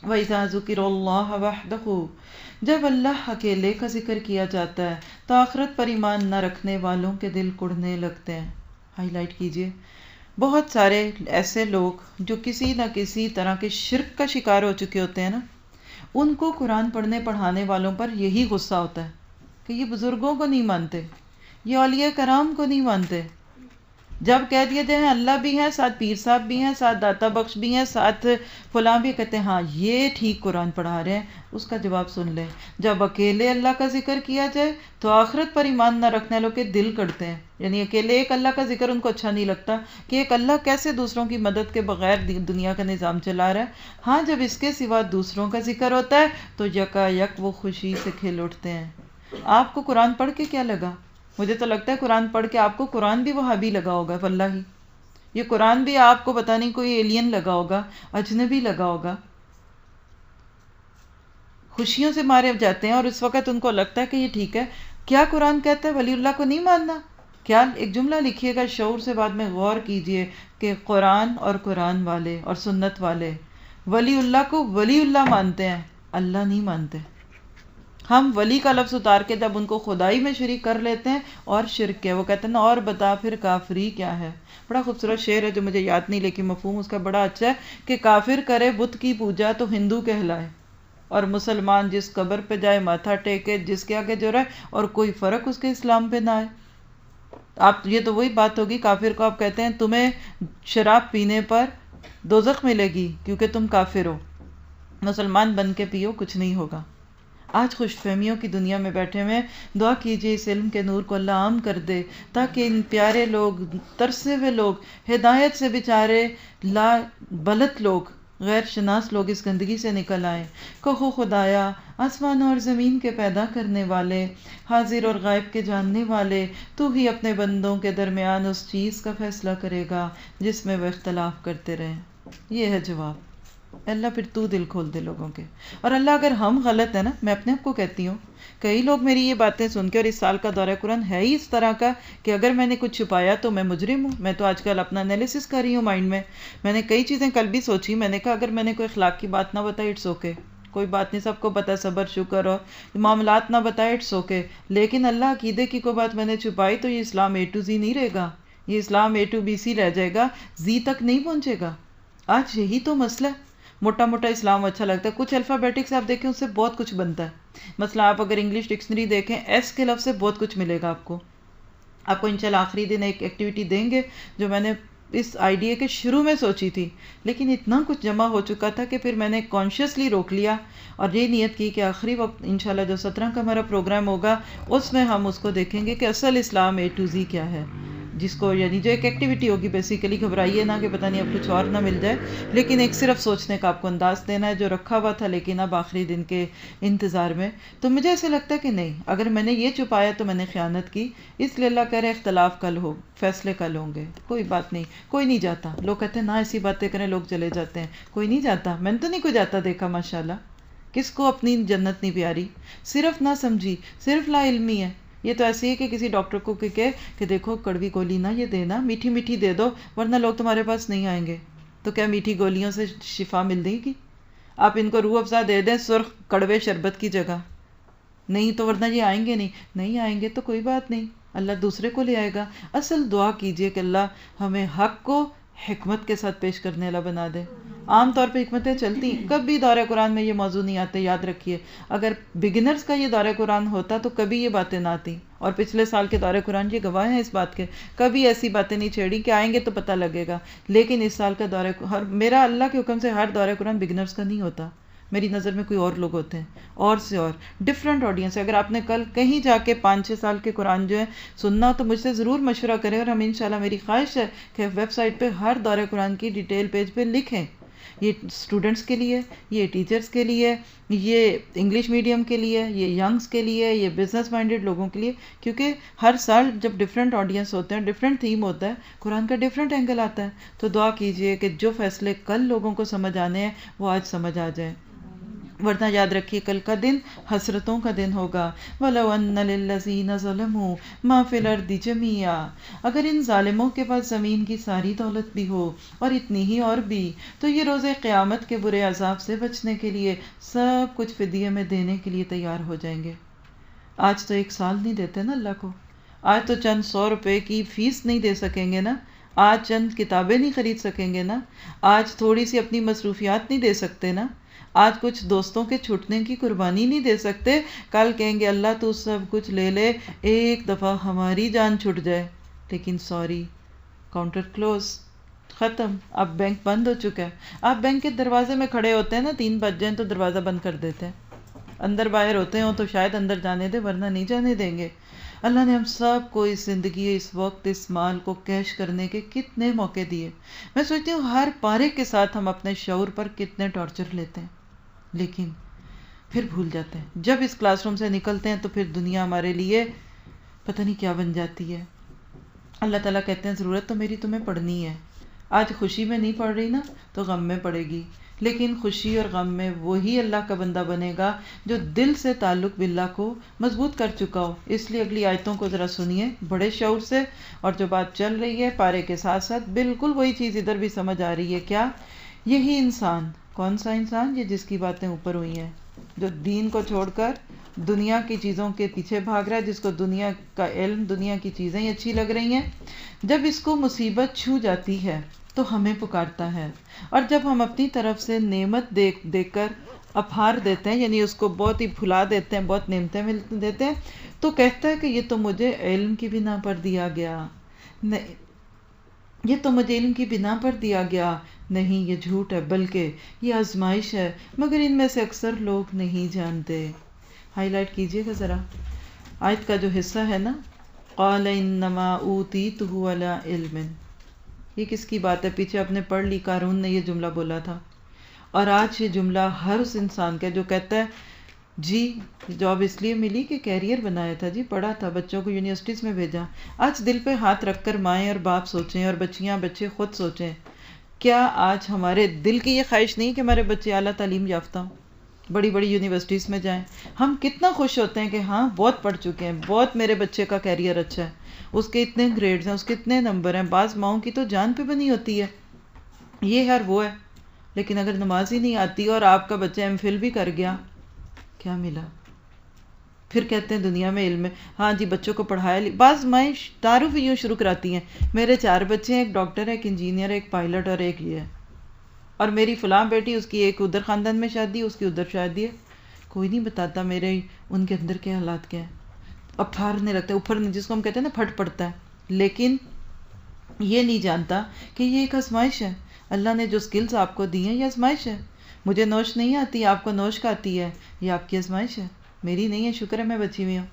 وَإِذَا ذُكِرَ اللَّهُ وَحْدَهُ، جب اللہ اکیلے کا ذکر کیا جاتا ہے تو آخرت پر ایمان نہ رکھنے والوں کے دل کڑنے لگتے ہیں. ہائی لائٹ کیجئے، بہت سارے ایسے لوگ جو کسی نہ کسی طرح کے شرک کا شکار ہو چکے ہوتے ہیں نا، ان کو قرآن پڑھنے پڑھانے والوں پر یہی غصہ ہوتا ہے کہ یہ بزرگوں کو نہیں مانتے، یہ اولیاء کرام کو نہیں مانتے. جب کہہ دیا جائے اللہ بھی ہیں، ساتھ پیر صاحب بھی ہیں، ساتھ داتا بخش بھی ہیں، ساتھ فلاں بھی، کہتے ہیں ہاں یہ ٹھیک قرآن پڑھا رہے ہیں. اس کا جواب سن لیں. جب اکیلے اللہ کا ذکر کیا جائے تو آخرت پر ایمان نہ رکھنے والوں کے دل کڑتے ہیں. یعنی اکیلے ایک اللہ کا ذکر ان کو اچھا نہیں لگتا کہ ایک اللہ کیسے دوسروں کی مدد کے بغیر دنیا کا نظام چلا رہا ہے. ہاں جب اس کے سوا دوسروں کا ذکر ہوتا ہے تو یکا یک وہ خوشی سے کھل اٹھتے ہیں. آپ کو قرآن پڑھ کے کیا لگا؟ مجھے تو لگتا ہے قرآن پڑھ کے آپ کو قرآن بھی وہابی لگا ہوگا. واللہ یہ قرآن بھی آپ کو پتہ نہیں کوئی ایلین لگا ہوگا، اجنبی لگا ہوگا. خوشیوں سے مارے جاتے ہیں اور اس وقت ان کو لگتا ہے کہ یہ ٹھیک ہے. کیا قرآن کہتا ہے ولی اللہ کو نہیں ماننا؟ کیا ایک جملہ لکھیے گا شعور سے، بعد میں غور کیجئے کہ قرآن اور قرآن والے اور سنت والے ولی اللہ کو ولی اللہ مانتے ہیں، اللہ نہیں مانتے. ہم ولی کا لفظ اتار کے جب ان کو خدائی میں شریک کر لیتے ہیں اور شرک ہے. وہ کہتے ہیں نا اور بتا پھر کافری کیا ہے. بڑا خوبصورت شعر ہے جو مجھے یاد نہیں، لیکن مفہوم اس کا بڑا اچھا ہے کہ کافر کرے بت کی پوجا تو ہندو کہلائے، اور مسلمان جس قبر پہ جائے ماتھا ٹیکے جس کے آگے جو رہے اور کوئی فرق اس کے اسلام پہ نہ آئے. آپ یہ تو وہی بات ہوگی، کافر کو آپ کہتے ہیں تمہیں شراب پینے پر دوزخ ملے گی کیونکہ تم کافر ہو، مسلمان بن کے پیو کچھ نہیں ہوگا. آج خوش فہمیوں کی دنیا میں بیٹھے ہوئے، دعا کیجئے اس علم کے نور کو اللہ عام کر دے تاکہ ان پیارے لوگ، ترسے ہوئے لوگ، ہدایت سے بیچارے لا بلد لوگ، غیر شناس لوگ اس گندگی سے نکل آئیں. کہو خدایا آسمانوں اور زمین کے پیدا کرنے والے، حاضر اور غائب کے جاننے والے، تو ہی اپنے بندوں کے درمیان اس چیز کا فیصلہ کرے گا جس میں وہ اختلاف کرتے رہیں. یہ ہے جواب. اللہ پھر تو دل کھول دے لوگوں کے. اور اللہ اگر ہم غلط ہیں نا، میں اپنے آپ کو کہتی ہوں، کئی لوگ میری یہ باتیں سن کے، اور اس سال کا دورہ قرآن ہے ہی اس طرح کا کہ اگر میں نے کچھ چھپایا تو میں مجرم ہوں. میں تو آج کل اپنا انالیسس کر رہی ہوں مائنڈ میں نے کئی چیزیں کل بھی سوچی. میں نے کہا اگر میں نے کوئی اخلاق کی بات نہ بتائی اٹس اوکے، کوئی بات نہیں، سب کو پتہ، صبر شکر اور معاملات نہ بتائے اٹس اوکے. لیکن اللہ عقیدے کی کوئی بات میں نے چھپائی تو یہ اسلام A to Z نہیں رہے گا، یہ اسلام A to BC رہ جائے گا، Z تک نہیں پہنچے گا. آج یہی تو مسئلہ ہے. موٹا موٹا اسلام اچھا لگتا ہے، کچھ الفابیٹکس آپ دیکھیں اس سے بہت کچھ بنتا ہے. مثلا آپ اگر انگلش ڈکشنری دیکھیں ایس کے لفظ سے بہت کچھ ملے گا آپ کو انشاءاللہ آخری دن ایک ایکٹیویٹی دیں گے جو میں نے اس آئیڈیا کے شروع میں سوچی تھی، لیکن اتنا کچھ جمع ہو چکا تھا کہ پھر میں نے کانشیسلی روک لیا اور یہ نیت کی کہ آخری وقت انشاءاللہ جو 17 کا ہمارا پروگرام ہوگا اس میں ہم اس کو دیکھیں گے کہ اصل اسلام A to Z کیا ہے، جس کو یعنی جو ایک ایکٹیویٹی ہوگی. بیسیکلی گھبرائیے نہ کہ پتہ نہیں اب کچھ اور نہ مل جائے، لیکن ایک صرف سوچنے کا آپ کو انداز دینا ہے جو رکھا ہوا تھا لیکن اب آخری دن کے انتظار میں. تو مجھے ایسے لگتا ہے کہ نہیں، اگر میں نے یہ چھپایا تو میں نے خیانت کی. اس لیے اللہ کہہ رہے اختلاف کل ہو، فیصلے کل ہوں گے. کوئی بات نہیں، کوئی نہیں جاتا. لوگ کہتے ہیں نہ ایسی باتیں کریں، لوگ چلے جاتے ہیں. کوئی نہیں جاتا، میں نے تو نہیں کوئی جاتا دیکھا ماشاءاللہ. کس کو اپنی جنت نہیں پیاری؟ صرف نہ سمجھی، صرف لا علمی ہے. یہ تو ایسے ہی کہ کسی ڈاکٹر کو کہ دیکھو کڑوی گولی نہ یہ دینا، میٹھی میٹھی دے دو ورنہ لوگ تمہارے پاس نہیں آئیں گے. تو کیا میٹھی گولیوں سے شفا مل دے گی؟ آپ ان کو روح افزا دے دیں سرخ کڑوے شربت کی جگہ، نہیں تو ورنہ یہ آئیں گے نہیں آئیں گے تو کوئی بات نہیں، اللہ دوسرے کو لے آئے گا. اصل دعا کیجئے کہ اللہ ہمیں حق کو حکمت کے ساتھ پیش کرنے والا بنا دے. عام طور پہ حکمتیں چلتی، کبھی دورہ قرآن میں یہ موضوع نہیں آتے. یاد رکھیے اگر بگنرز کا یہ دورہ قرآن ہوتا تو کبھی یہ باتیں نہ آتی. اور پچھلے سال کے دورہ قرآن یہ گواہ ہیں اس بات کے، کبھی ایسی باتیں نہیں چھیڑی کہ آئیں گے تو پتہ لگے گا. لیکن اس سال کا دورہ میرا اللہ کے حکم سے ہر دورہ قرآن بگنرز کا نہیں ہوتا. میری نظر میں کوئی اور لوگ ہوتے ہیں اور سے اور ڈفرینٹ آڈینس ہے. اگر آپ نے کل کہیں جا کے 5-6 سال کے قرآن جو ہے سننا تو مجھ سے ضرور مشورہ کریں، اور ہم انشاءاللہ میری خواہش ہے کہ ویب سائٹ پہ ہر دورہ قرآن کی ڈیٹیل پیج پہ لکھیں. یہ اسٹوڈنٹس کے لیے، یہ ٹیچرز کے لیے، یہ انگلش میڈیم کے لیے، یہ ینگز کے لیے، یہ بزنس مائنڈیڈ لوگوں کے لیے، کیونکہ ہر سال جب ڈفرینٹ آڈینس ہوتے ہیں، ڈفرینٹ تھیم ہوتا ہے، قرآن کا ڈفرینٹ اینگل آتا ہے. تو دعا کیجئے کہ جو فیصلے کل لوگوں کو سمجھ آنے ہیں وہ آج سمجھ آ جائیں، ورنہ یاد رکھیے کل کا دن حسرتوں کا دن ہوگا. وَلَوْ أَنَّ لِلَّذِينَ ظَلَمُوا مَا فِي الْأَرْضِ جَمِيعًا، اگر ان ظالموں کے پاس زمین کی ساری دولت بھی ہو اور اتنی ہی اور بھی، تو یہ روز قیامت کے برے عذاب سے بچنے کے لیے سب کچھ فدیے میں دینے کے لیے تیار ہو جائیں گے. آج تو 1 سال نہیں دیتے نا اللہ کو، آج تو چند 100 روپے کی فیس نہیں دے سکیں گے نا. آج چند کتابیں نہیں خرید سکیں گے نا، آج تھوڑی سی اپنی مصروفیات نہیں دے سکتے نا، آج کچھ دوستوں کے چھوٹنے کی قربانی نہیں دے سکتے، کل کہیں گے اللہ تو سب کچھ لے لے، ایک دفعہ ہماری جان چھٹ جائے، لیکن سوری، کاؤنٹر کلوز، ختم، اب بینک بند ہو چکا ہے۔ آپ بینک کے دروازے میں کھڑے ہوتے ہیں نا، 3 بج جائیں تو دروازہ بند کر دیتے ہیں، اندر باہر ہوتے ہوں تو شاید اندر جانے دے ورنہ نہیں جانے دیں گے۔ اللہ نے ہم سب کو اس زندگی، اس وقت، اس مال کو کیش کرنے کے کتنے موقع دیے۔ میں سوچتی ہوں ہر پارے کے ساتھ ہم اپنے شعور پر کتنے ٹارچر لیتے ہیں، لیکن پھر بھول جاتے ہیں۔ جب اس کلاس روم سے نکلتے ہیں تو پھر دنیا ہمارے لیے پتہ نہیں کیا بن جاتی ہے۔ اللہ تعالیٰ کہتے ہیں ضرورت تو میری تمہیں پڑھنی ہے، آج خوشی میں نہیں پڑھ رہی نا تو غم میں پڑے گی، لیکن خوشی اور غم میں وہی اللہ کا بندہ بنے گا جو دل سے تعلق باللہ کو مضبوط کر چکا ہو۔ اس لیے اگلی آیتوں کو ذرا سنیے بڑے شعور سے، اور جو بات چل رہی ہے پارے کے ساتھ ساتھ بالکل وہی چیز ادھر بھی سمجھ آ رہی ہے۔ کیا؟ یہی انسان، کون سا انسان؟ یہ جس کی باتیں اوپر ہوئی ہیں، جو دین کو چھوڑ کر دنیا کی چیزوں کے پیچھے بھاگ رہا ہے، جس کو دنیا کا علم، دنیا کی چیزیں ہی اچھی لگ رہی ہیں۔ جب اس کو مصیبت چھو جاتی ہے تو ہمیں پکارتا ہے، اور جب ہم اپنی طرف سے نعمت دیکھ کر اپہار دیتے ہیں، یعنی اس کو بہت ہی بھلا دیتے ہیں، بہت نعمتیں دیتے ہیں، تو کہتا ہے کہ یہ تو مجھے علم کی بنا پر دیا گیا، یہ تو مجھے علم کی بنا پر دیا گیا، نہیں یہ جھوٹ ہے، بلکہ یہ آزمائش ہے، مگر ان میں سے اکثر لوگ نہیں جانتے۔ ہائی لائٹ کیجئے گا ذرا آیت کا جو حصہ ہے نا، قال انما اوتیتہ علی علم، یہ کس کی بات ہے؟ پیچھے آپ نے پڑھ لی، قارون نے یہ جملہ بولا تھا، اور آج یہ جملہ ہر اس انسان کا جو کہتا ہے جی جاب اس لیے ملی کہ کیریئر بنایا تھا، جی پڑھا تھا، بچوں کو یونیورسٹیز میں بھیجا۔ آج دل پہ ہاتھ رکھ کر مائیں اور باپ سوچیں، اور بچیاں بچے خود سوچیں، کیا آج ہمارے دل کی یہ خواہش نہیں کہ ہمارے بچے اعلیٰ تعلیم یافتہ ہوں، بڑی بڑی یونیورسٹیز میں جائیں؟ ہم کتنا خوش ہوتے ہیں کہ ہاں بہت پڑھ چکے ہیں، بہت میرے بچے کا کیریئر اچھا ہے، اس کے اتنے گریڈز ہیں، اس کے اتنے نمبر ہیں۔ بعض ماؤں کی تو جان پہ بنی ہوتی ہے، یہ ہے اور وہ ہے، لیکن اگر نماز ہی نہیں آتی اور آپ کا بچہ ایم فل بھی کر گیا، کیا ملا؟ پھر کہتے ہیں دنیا میں علم ہے، ہاں جی بچوں کو پڑھایا۔ بعض مائیں تعارف یوں شروع کراتی ہیں، میرے 4 بچے ہیں، ایک ڈاکٹر ہے، ایک انجینئر ہے، ایک پائلٹ اور ایک یہ ہے، اور میری فلاں بیٹی، اس کی ایک ادھر خاندان میں شادی، اس کی ادھر شادی ہے۔ کوئی نہیں بتاتا میرے ان کے اندر کے حالات کیا ہیں، اب پھارنے لگتا ہے اوپر، جس کو ہم کہتے ہیں نا پھٹ پڑتا ہے، لیکن یہ نہیں جانتا کہ یہ ایک آزمائش ہے۔ اللہ نے جو سکلز آپ کو دی ہیں یہ آزمائش ہے۔ مجھے نوش نہیں آتی، آپ کو نوش آتی ہے، یہ آپ کی آزمائش ہے، میری نہیں ہے، شکر ہے میں بچی ہوئی ہوں۔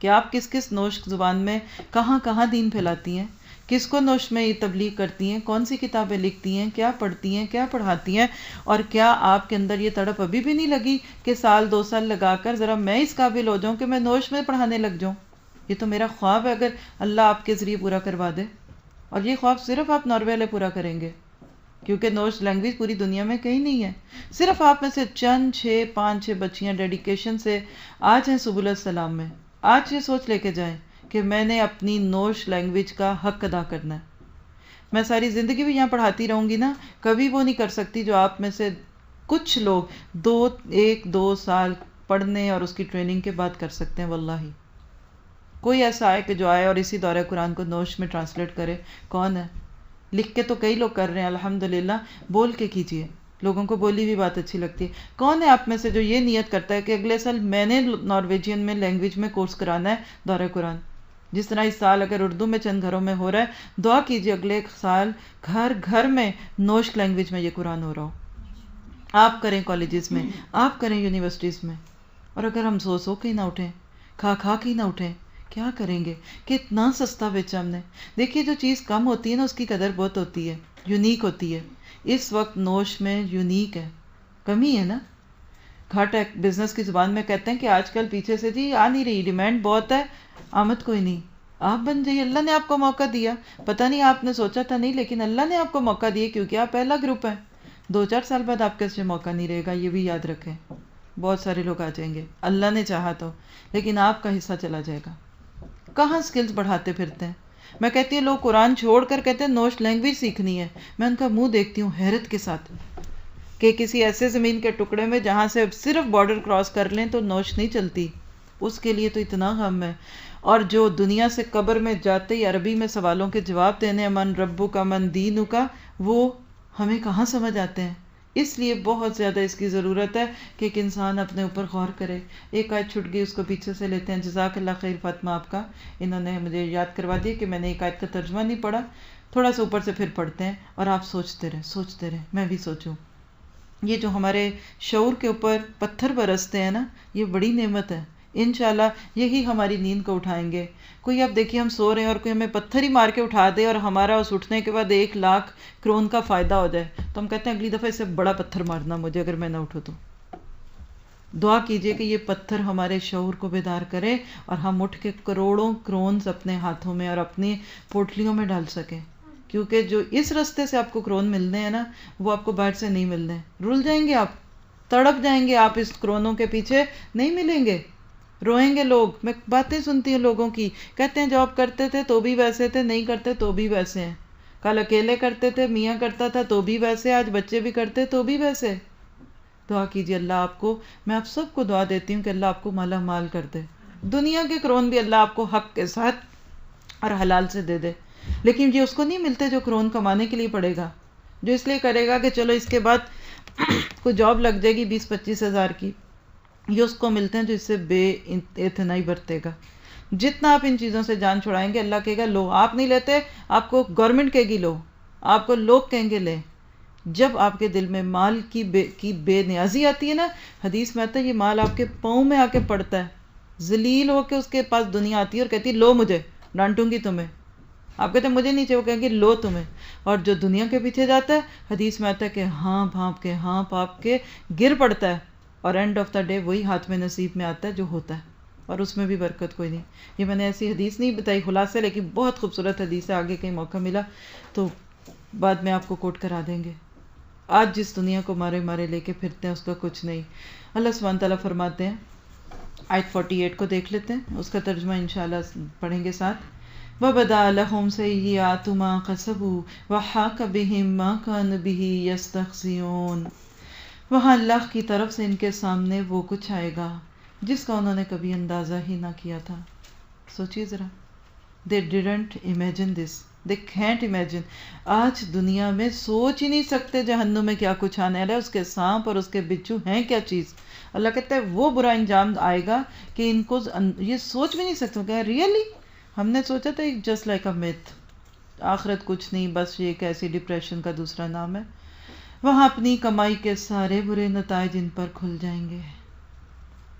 کہ آپ کس کس نوش زبان میں کہاں کہاں دین پھیلاتی ہیں، کس کو نوش میں یہ تبلیغ کرتی ہیں، کون سی کتابیں لکھتی ہیں، کیا پڑھتی ہیں، کیا پڑھاتی ہیں، اور کیا آپ کے اندر یہ تڑپ ابھی بھی نہیں لگی کہ 1-2 سال لگا کر ذرا میں اس قابل ہو جاؤں کہ میں نوش میں پڑھانے لگ جاؤں؟ یہ تو میرا خواب ہے، اگر اللہ آپ کے ذریعے پورا کروا دے، اور یہ خواب صرف آپ ناروے والے پورا کریں گے، کیونکہ نوش لینگویج پوری دنیا میں کہیں نہیں ہے، صرف آپ میں سے چند 5-6 بچیاں ڈیڈیکیشن سے آج ہیں سبل السلام میں۔ آج یہ سوچ لے کے جائیں کہ میں نے اپنی نوش لینگویج کا حق ادا کرنا ہے۔ میں ساری زندگی بھی یہاں پڑھاتی رہوں گی نا، کبھی وہ نہیں کر سکتی جو آپ میں سے کچھ لوگ 1-2 سال پڑھنے اور اس کی ٹریننگ کے بعد کر سکتے ہیں۔ واللہ کوئی ایسا آئے کہ جو آئے اور اسی دورہ قرآن کو نوش میں ٹرانسلیٹ کرے؟ کون ہے؟ لکھ کے تو کئی لوگ کر رہے ہیں الحمدللہ، بول کے کیجئے، لوگوں کو بولی بھی بات اچھی لگتی ہے۔ کون ہے آپ میں سے جو یہ نیت کرتا ہے کہ اگلے سال میں نے نارویجین میں لینگویج میں کورس کرانا ہے دورہ قرآن؟ جس طرح اس سال اگر اردو میں چند گھروں میں ہو رہا ہے، دعا کیجئے اگلے سال گھر گھر میں نوش لینگویج میں یہ قرآن ہو رہا ہو۔ آپ کریں کالجز میں، آپ کریں یونیورسٹیز میں، اور اگر ہم سو کے ہی نہ اٹھیں، کھا کے ہی نہ اٹھیں، کیا کریں گے؟ کہ اتنا سستا بیچا ہم نے۔ دیکھیے جو چیز کم ہوتی ہے نا اس کی قدر بہت ہوتی ہے، یونیک ہوتی ہے۔ اس وقت نوش میں یونیک ہے، کمی ہے نا، گھٹ ہے۔ بزنس کی زبان میں کہتے ہیں کہ آج کل پیچھے سے جی آ نہیں رہی، ڈیمانڈ بہت ہے، آمد کوئی نہیں۔ آپ بن جائیے، اللہ نے آپ کو موقع دیا، پتہ نہیں آپ نے سوچا تھا نہیں، لیکن اللہ نے آپ کو موقع دیا کیونکہ آپ پہلا گروپ ہے۔ 2-4 سال بعد آپ کے سے موقع نہیں رہے گا، یہ بھی یاد رکھیں۔ بہت سارے لوگ آ جائیں گے اللہ نے چاہا تو، لیکن آپ کا حصہ چلا جائے گا۔ کہاں سکلز بڑھاتے پھرتے ہیں؟ میں کہتی ہوں لوگ قرآن چھوڑ کر کہتے ہیں نوش لینگویج سیکھنی ہے، میں ان کا منہ دیکھتی ہوں حیرت کے ساتھ کہ کسی ایسے زمین کے ٹکڑے میں جہاں سے صرف بارڈر کراس کر لیں تو نوش نہیں چلتی، اس کے لیے تو اتنا غم ہے. اور جو دنیا سے قبر میں جاتے ہی عربی میں سوالوں کے جواب دینے من ربو کا من دینو کا، وہ ہمیں کہاں سمجھ آتے ہیں. اس لیے بہت زیادہ اس کی ضرورت ہے کہ ایک انسان اپنے اوپر غور کرے. ایک آیت چھٹ گئی، اس کو پیچھے سے لیتے ہیں. جزاک اللہ خیر فاطمہ آپ کا، انہوں نے مجھے یاد کروا دیا کہ میں نے ایک آیت کا ترجمہ نہیں پڑھا. تھوڑا سا اوپر سے پھر پڑھتے ہیں اور آپ سوچتے رہیں میں بھی سوچوں. یہ جو ہمارے شعور کے اوپر پتھر برستے ہیں نا، یہ بڑی نعمت ہے. انشاءاللہ یہی ہماری نیند کو اٹھائیں گے. کوئی اب دیکھیے ہم سو رہے ہیں اور کوئی ہمیں پتھر ہی مار کے اٹھا دے اور ہمارا اس اٹھنے کے بعد 1,00,000 کرون کا فائدہ ہو جائے، تو ہم کہتے ہیں اگلی دفعہ اس سے بڑا پتھر مارنا مجھے اگر میں نہ اٹھوں تو. دعا کیجئے کہ یہ پتھر ہمارے شعور کو بیدار کرے اور ہم اٹھ کے کروڑوں کرونز اپنے ہاتھوں میں اور اپنی پوٹلیوں میں ڈال سکیں. کیونکہ جو اس رستے سے آپ کو کرون ملنے ہیں نا، وہ آپ کو باہر سے نہیں ملنے. رول جائیں گے آپ، تڑپ جائیں گے آپ، اس کرونوں کے پیچھے نہیں ملیں گے. روئیں گے لوگ. میں باتیں سنتی ہوں لوگوں کی، کہتے ہیں جاب کرتے تھے تو بھی ویسے تھے، نہیں کرتے تو بھی ویسے ہیں. کل اکیلے کرتے تھے، میاں کرتا تھا تو بھی ویسے، آج بچے بھی کرتے تو بھی ویسے. دعا کیجیے اللہ آپ کو، میں آپ سب کو دعا دیتی ہوں کہ اللہ آپ کو مالا مال کر دے. دنیا کے کرون بھی اللہ آپ کو حق کے ساتھ اور حلال سے دے دے. لیکن یہ اس کو نہیں ملتے جو کرون کمانے کے لیے پڑے گا، جو اس لیے کرے گا کہ چلو اس کے بعد کوئی جاب لگ جائے گی 20-25 ہزار کی. یہ اس کو ملتے ہیں جو اس سے بے اعتنائی برتے گا. جتنا آپ ان چیزوں سے جان چھڑائیں گے، اللہ کہے گا لو. آپ نہیں لیتے، آپ کو گورنمنٹ کہے گی لو، آپ کو لوگ کہیں گے لیں. جب آپ کے دل میں مال کی بے نیازی آتی ہے نا، حدیث میں آتا ہے یہ مال آپ کے پاؤں میں آ کے پڑتا ہے، ذلیل ہو کے اس کے پاس دنیا آتی ہے اور کہتی ہے لو مجھے، ڈانٹوں گی تمہیں. آپ کہتے ہیں مجھے نہیں چاہیے، وہ کہیں گے لو تمہیں. اور جو دنیا کے پیچھے جاتا ہے، حدیث میں آتا ہے کہ ہاں بھانپ کے ہاں پاپ کے گر پڑتا ہے، اور اینڈ آف دا ڈے وہی ہاتھ میں نصیب میں آتا ہے جو ہوتا ہے، اور اس میں بھی برکت کوئی نہیں. یہ میں نے ایسی حدیث نہیں بتائی خلاصے، لیکن بہت خوبصورت حدیث ہے. آگے کہیں موقع ملا تو بعد میں آپ کو کوٹ کرا دیں گے. آج جس دنیا کو مارے لے کے پھرتے ہیں اس کا کچھ نہیں. اللہ سبحانہ تعالیٰ فرماتے ہیں، آیت 48 کو دیکھ لیتے ہیں، اس کا ترجمہ انشاءاللہ پڑھیں گے ساتھ. وَبَدَا لَهُمْ سَيِّئَاتُ مَا كَسَبُوا وَحَاقَ بِهِمْ مَا كَانُوا بِهِ يَسْتَهْزِئُونَ. وہاں اللہ کی طرف سے ان کے سامنے وہ کچھ آئے گا جس کا انہوں نے کبھی اندازہ ہی نہ کیا تھا. سوچیے ذرا. They didn't imagine this. They can't imagine. آج دنیا میں سوچ ہی نہیں سکتے جہنم میں کیا کچھ آنے والا ہے، اس کے سانپ اور اس کے بچھو ہیں کیا چیز. اللہ کہتا ہے وہ برا انجام آئے گا کہ ان کو یہ سوچ بھی نہیں سکتے. کہ ریئلی ہم نے سوچا تھا جسٹ لائک اے میتھ، آخرت کچھ نہیں، بس یہ ایک ایسی ڈپریشن کا دوسرا نام ہے. وہاں اپنی کمائی کے سارے برے نتائج ان پر کھل جائیں گے.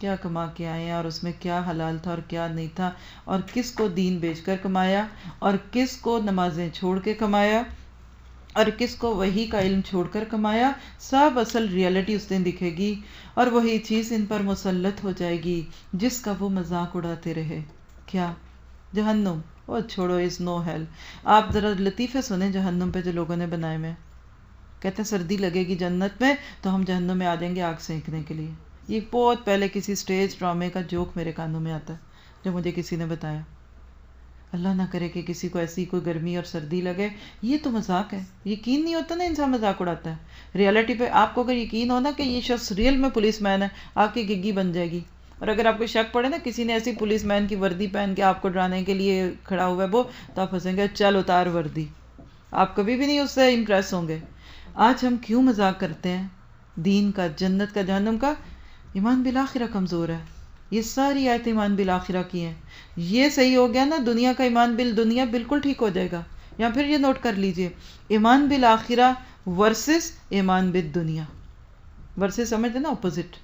کیا کما کے آئے ہیں اور اس میں کیا حلال تھا اور کیا نہیں تھا، اور کس کو دین بیچ کر کمایا اور کس کو نمازیں چھوڑ کے کمایا اور کس کو وحی کا علم چھوڑ کر کمایا. سب اصل ریالٹی اس دن دکھے گی، اور وہی چیز ان پر مسلط ہو جائے گی جس کا وہ مذاق اڑاتے رہے. کیا؟ جہنم. وہ چھوڑو، از نو ہیل. آپ ذرا لطیفے سنیں جہنم پہ جو لوگوں نے بنائے میں. کہتے ہیں سردی لگے گی جنت میں تو ہم جہنم میں آ جائیں گے آگ سینکنے کے لیے. یہ بہت پہلے کسی سٹیج ڈرامے کا جوک میرے کانوں میں آتا ہے جو مجھے کسی نے بتایا. اللہ نہ کرے کہ کسی کو ایسی کوئی گرمی اور سردی لگے. یہ تو مذاق ہے. یقین نہیں ہوتا نا، انسان مذاق اڑاتا ہے. ریالٹی پہ آپ کو اگر یقین ہونا کہ یہ شخص ریئل میں پولیس مین ہے، آپ کی گگی بن جائے گی. اور اگر آپ کو شک پڑے نا کسی نے ایسی پولیس مین کی وردی پہن کے آپ کو ڈرانے کے لیے کھڑا ہوا ہے وہ، تو آپ ہنسیں گے چل اتار وردی. آپ کبھی بھی نہیں اس سے امپریس ہوں گے. آج ہم کیوں مذاق کرتے ہیں دین کا، جنت کا، جہنم کا؟ ایمان بالآخرہ کمزور ہے. یہ ساری آیت ایمان بالآخرہ کی ہیں. یہ صحیح ہو گیا نا، دنیا کا ایمان بالدنیا بالکل ٹھیک ہو جائے گا. یا پھر یہ نوٹ کر لیجئے، ایمان بالآخرہ ورسز ایمان بالدنیا. ورسز سمجھتے نا، اپوزٹ.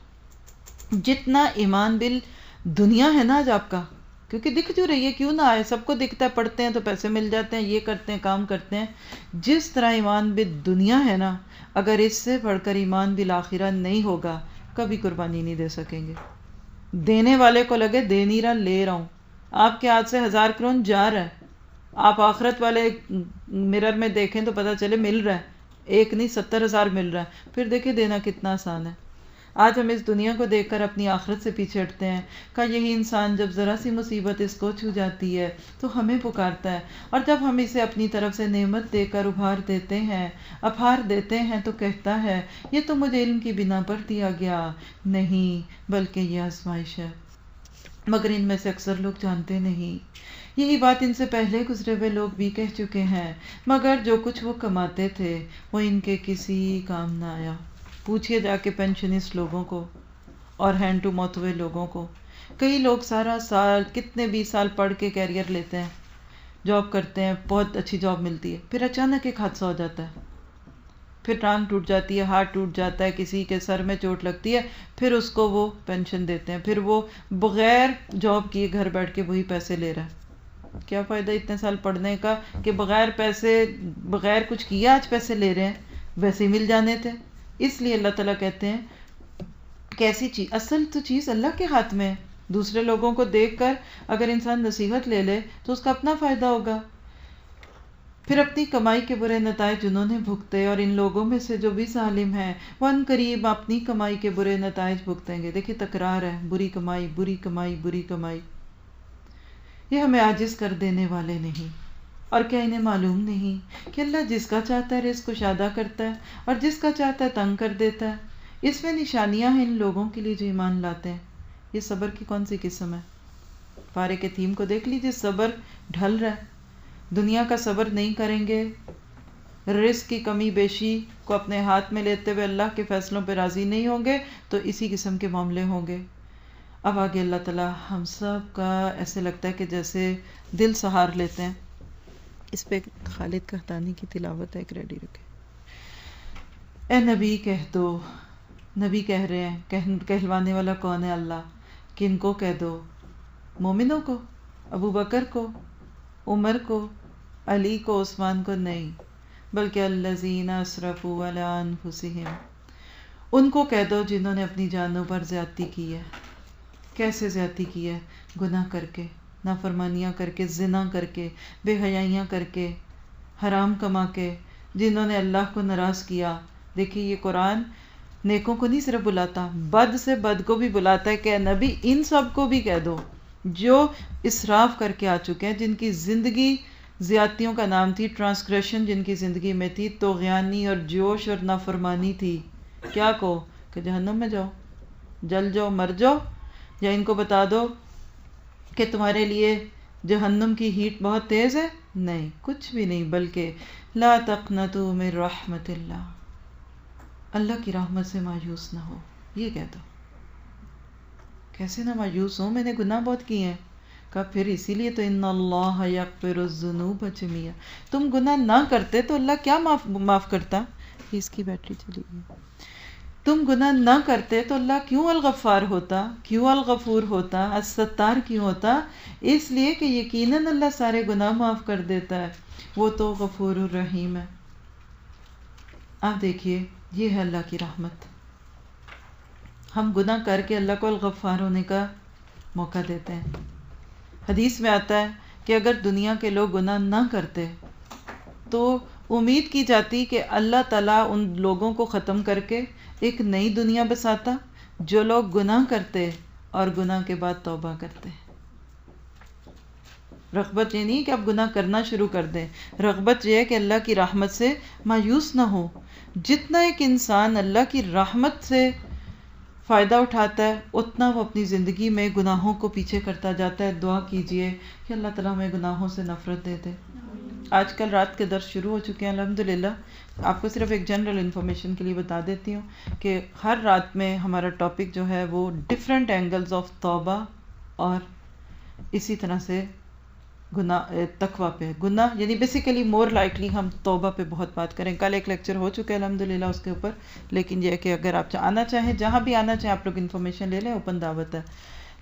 جتنا ایمان بالدنیا ہے نا آج آپ کا، کیونکہ دکھ جو رہی ہے، کیوں نہ آئے، سب کو دکھتا ہے، پڑھتے ہیں تو پیسے مل جاتے ہیں، یہ کرتے ہیں، کام کرتے ہیں. جس طرح ایمان بالدنیا ہے نا، اگر اس سے بڑھ کر ایمان بالآخرہ نہیں ہوگا کبھی قربانی نہیں دے سکیں گے. دینے والے کو لگے دے نہیں رہا، لے رہا ہوں. آپ کے ہاتھ سے 1000 کرون جا رہا ہے، آپ آخرت والے مرر میں دیکھیں تو پتہ چلے مل رہا ہے، ایک نہیں 70,000 مل رہا ہے. پھر دیکھیں دینا کتنا آسان ہے. آج ہم اس دنیا کو دیکھ کر اپنی آخرت سے پیچھے ہٹتے ہیں. کہ یہی انسان جب ذرا سی مصیبت اس کو چھو جاتی ہے تو ہمیں پکارتا ہے، اور جب ہم اسے اپنی طرف سے نعمت دے کر ابھار دیتے ہیں تو کہتا ہے یہ تو مجھے علم کی بنا پر دیا گیا. نہیں، بلکہ یہ آزمائش ہے. مگر ان میں سے اکثر لوگ جانتے نہیں۔ یہی بات ان سے پہلے گزرے ہوئے لوگ بھی کہہ چکے ہیں، مگر جو کچھ وہ کماتے تھے وہ ان کے کسی کام نہ آیا۔ پوچھئے جا کے پینشنسٹ لوگوں کو اور ہینڈ ٹو موت ہوئے لوگوں کو۔ کئی لوگ سارا سال کتنے 20 سال پڑھ کے کیریئر لیتے ہیں، جاب کرتے ہیں، بہت اچھی جاب ملتی ہے، پھر اچانک ایک حادثہ ہو جاتا ہے، پھر ٹانگ ٹوٹ جاتی ہے، ہاتھ ٹوٹ جاتا ہے، کسی کے سر میں چوٹ لگتی ہے، پھر اس کو وہ پینشن دیتے ہیں، پھر وہ بغیر جاب کیے گھر بیٹھ کے وہی پیسے لے رہا ہے۔ کیا فائدہ اتنے سال پڑھنے کا کہ بغیر پیسے، بغیر کچھ کیا آج پیسے لے رہے ہیں، ویسے ہی مل جانے تھے۔ اس لیے اللہ تعالیٰ کہتے ہیں کیسی چیز، اصل تو چیز اللہ کے ہاتھ میں ہے۔ دوسرے لوگوں کو دیکھ کر اگر انسان نصیحت لے لے تو اس کا اپنا فائدہ ہوگا۔ پھر اپنی کمائی کے برے نتائج جنہوں نے بھگتے، اور ان لوگوں میں سے جو بھی ظالم ہیں وہ ان قریب اپنی کمائی کے برے نتائج بھگتیں گے۔ دیکھیں تکرار ہے، بری کمائی، بری کمائی، بری کمائی۔ یہ ہمیں عاجز کر دینے والے نہیں، اور کیا انہیں معلوم نہیں کہ اللہ جس کا چاہتا ہے رزق کشادہ کرتا ہے اور جس کا چاہتا ہے تنگ کر دیتا ہے۔ اس میں نشانیاں ہیں ان لوگوں کے لیے جو ایمان لاتے ہیں۔ یہ صبر کی کون سی قسم ہے؟ پارے کے تھیم کو دیکھ لیجیے، صبر ڈھل رہا ہے۔ دنیا کا صبر نہیں کریں گے، رزق کی کمی بیشی کو اپنے ہاتھ میں لیتے ہوئے اللہ کے فیصلوں پہ راضی نہیں ہوں گے تو اسی قسم کے معاملے ہوں گے۔ اب آگے اللہ تعالیٰ ہم سب کا ایسے لگتا ہے کہ جیسے دل سہار لیتے ہیں۔ اس پہ خالد قحطانی کی تلاوت ہے، ایک ریڈی رکھے۔ اے نبی کہہ دو، نبی کہہ رہے ہیں، کہلوانے والا کون ہے؟ اللہ۔ کن کو کہہ دو؟ مومنوں کو، ابو بکر کو، عمر کو، علی کو، عثمان کو نہیں، بلکہ الذین اسرفوا علی انفسہم، ان کو کہہ دو جنہوں نے اپنی جانوں پر زیادتی کی ہے۔ کیسے زیادتی کی ہے؟ گناہ کر کے، نافرمانیاں کر کے، زنا کر کے، بے حیائیاں کر کے، حرام کما کے، جنہوں نے اللہ کو ناراض کیا۔ دیکھیے یہ قرآن نیکوں کو نہیں صرف بلاتا، بد سے بد کو بھی بلاتا ہے کہ اے نبی ان سب کو بھی کہہ دو جو اسراف کر کے آ چکے ہیں، جن کی زندگی زیادتیوں کا نام تھی، ٹرانسگریشن جن کی زندگی میں تھی، طغیانی اور جوش اور نافرمانی تھی۔ کیا کہو کہ جہنم میں جاؤ، جل جاؤ، مر جاؤ، یا ان کو بتا دو کہ تمہارے لیے جہنم کی ہیٹ بہت تیز ہے؟ نہیں، کچھ بھی نہیں، بلکہ لا تقنطوا من رحمت اللہ، اللہ کی رحمت سے مایوس نہ ہو، یہ کہہ دو۔ کیسے نہ مایوس ہوں، میں نے گناہ بہت کیے ہیں۔ کہا پھر اسی لیے تو ان اللہ یغفر الذنوب جميعا، تم گناہ نہ کرتے تو اللہ کیا معاف کرتا؟ اس کی بیٹری چلی گئی۔ تم گناہ نہ کرتے تو اللہ کیوں الغفار ہوتا، کیوں الغفور ہوتا، الستار کیوں ہوتا؟ اس لیے کہ یقیناً اللہ سارے گناہ معاف کر دیتا ہے، وہ تو غفور الرحیم ہے۔ آپ دیکھیے یہ ہے اللہ کی رحمت۔ ہم گناہ کر کے اللہ کو الغفار ہونے کا موقع دیتے ہیں۔ حدیث میں آتا ہے کہ اگر دنیا کے لوگ گناہ نہ کرتے تو امید کی جاتی کہ اللہ تعالیٰ ان لوگوں کو ختم کر کے ایک نئی دنیا بساتا جو لوگ گناہ کرتے اور گناہ کے بعد توبہ کرتے۔ رغبت یہ نہیں کہ آپ گناہ کرنا شروع کر دیں، رغبت یہ ہے کہ اللہ کی رحمت سے مایوس نہ ہو۔ جتنا ایک انسان اللہ کی رحمت سے فائدہ اٹھاتا ہے اتنا وہ اپنی زندگی میں گناہوں کو پیچھے کرتا جاتا ہے۔ دعا کیجئے کہ اللہ تعالیٰ ہمیں گناہوں سے نفرت دے دے۔ آج کل رات کے درس شروع ہو چکے ہیں الحمدللہ۔ آپ کو صرف ایک جنرل انفارمیشن کے لیے بتا دیتی ہوں کہ ہر رات میں ہمارا ٹاپک جو ہے وہ ڈفرینٹ اینگلز آف توبہ اور اسی طرح سے گناہ تقویٰ پہ، گناہ یعنی بیسیکلی مور لائٹلی ہم توبہ پہ بہت بات کریں۔ کل ایک لیکچر ہو چکا ہے الحمدللہ اس کے اوپر، لیکن یہ ہے کہ اگر آپ آنا چاہیں، جہاں بھی آنا چاہیں آپ لوگ انفارمیشن لے لیں، اوپن دعوت ہے۔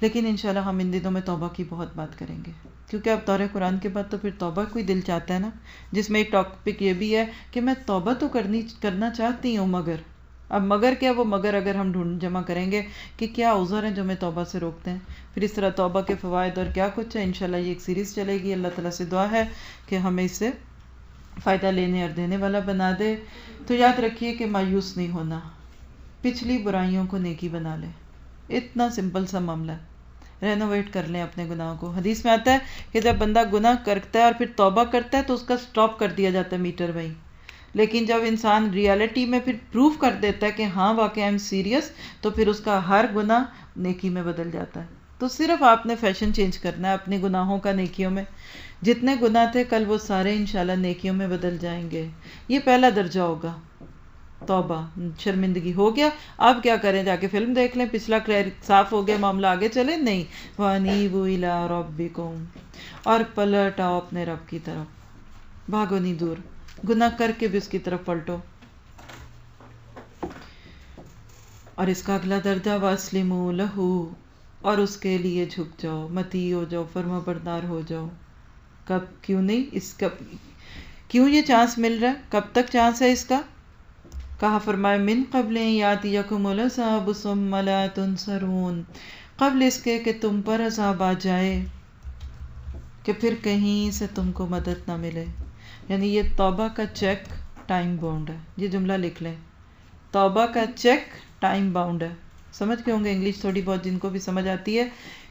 لیکن انشاءاللہ ہم ان دنوں میں توبہ کی بہت بات کریں گے، کیونکہ اب دور قرآن کے بعد تو پھر توبہ کوئی دل چاہتا ہے نا، جس میں ایک ٹاپک یہ بھی ہے کہ میں توبہ تو کرنا چاہتی ہوں، مگر اب مگر کیا، وہ مگر اگر ہم ڈھونڈ جمع کریں گے کہ کیا عذر ہیں جو ہمیں توبہ سے روکتے ہیں، پھر اس طرح توبہ کے فوائد اور کیا کچھ ہے، انشاءاللہ یہ ایک سیریز چلے گی۔ اللہ تعالیٰ سے دعا ہے کہ ہمیں اس سے فائدہ لینے اور دینے والا بنا دے۔ تو یاد رکھیے کہ مایوس نہیں ہونا، پچھلی برائیوں کو نیکی بنا لے، اتنا سمپل سا معاملہ ہے۔ رینوویٹ کر لیں اپنے گناہوں کو۔ حدیث میں آتا ہے کہ جب بندہ گناہ کرتا ہے اور پھر توبہ کرتا ہے تو اس کا سٹاپ کر دیا جاتا ہے میٹر وہیں، لیکن جب انسان ریالٹی میں پھر پروف کر دیتا ہے کہ ہاں واقعی ایم سیریس، تو پھر اس کا ہر گناہ نیکی میں بدل جاتا ہے۔ تو صرف آپ نے فیشن چینج کرنا ہے اپنے گناہوں کا نیکیوں میں. جتنے گناہ تھے کل وہ سارے انشاءاللہ نیکیوں میں بدل جائیں گے. یہ پہلا درجہ ہوگا توبہ. شرمندگی ہو گیا، اب کیا کریں؟ جا کے فلم دیکھ لیں، پچھلا کلیئر صاف ہو گیا، معاملہ آگے چلے؟ نہیں. وَأَنِيبُوا إِلَىٰ رَبِّكُمْ، اور پلٹ آؤ اپنے رب کی طرف، بھاگو نہیں دور، گناہ کر کے بھی اس کی طرف پلٹو. اور اس کا اگلا درجہ وَأَسْلِمُوا لَهُ، اور اس کے لیے جھک جاؤ، مطیع ہو جاؤ، فرما بردار ہو جاؤ. کب؟ کیوں نہیں؟ کیوں یہ چانس مل رہا ہے؟ کب تک چانس ہے اس کا؟ کہا فرمائے من قبل ان یاتیکم العذاب ثم لا تنصرون، قبل اس کے کہ تم پر عذاب آ جائے کہ پھر کہیں سے تم کو مدد نہ ملے. یعنی یہ توبہ کا چیک ٹائم باؤنڈ ہے. یہ جملہ لکھ لیں، توبہ کا چیک ٹائم باؤنڈ ہے. سمجھ کے ہوں گے انگلش تھوڑی بہت جن کو بھی سمجھ آتی ہے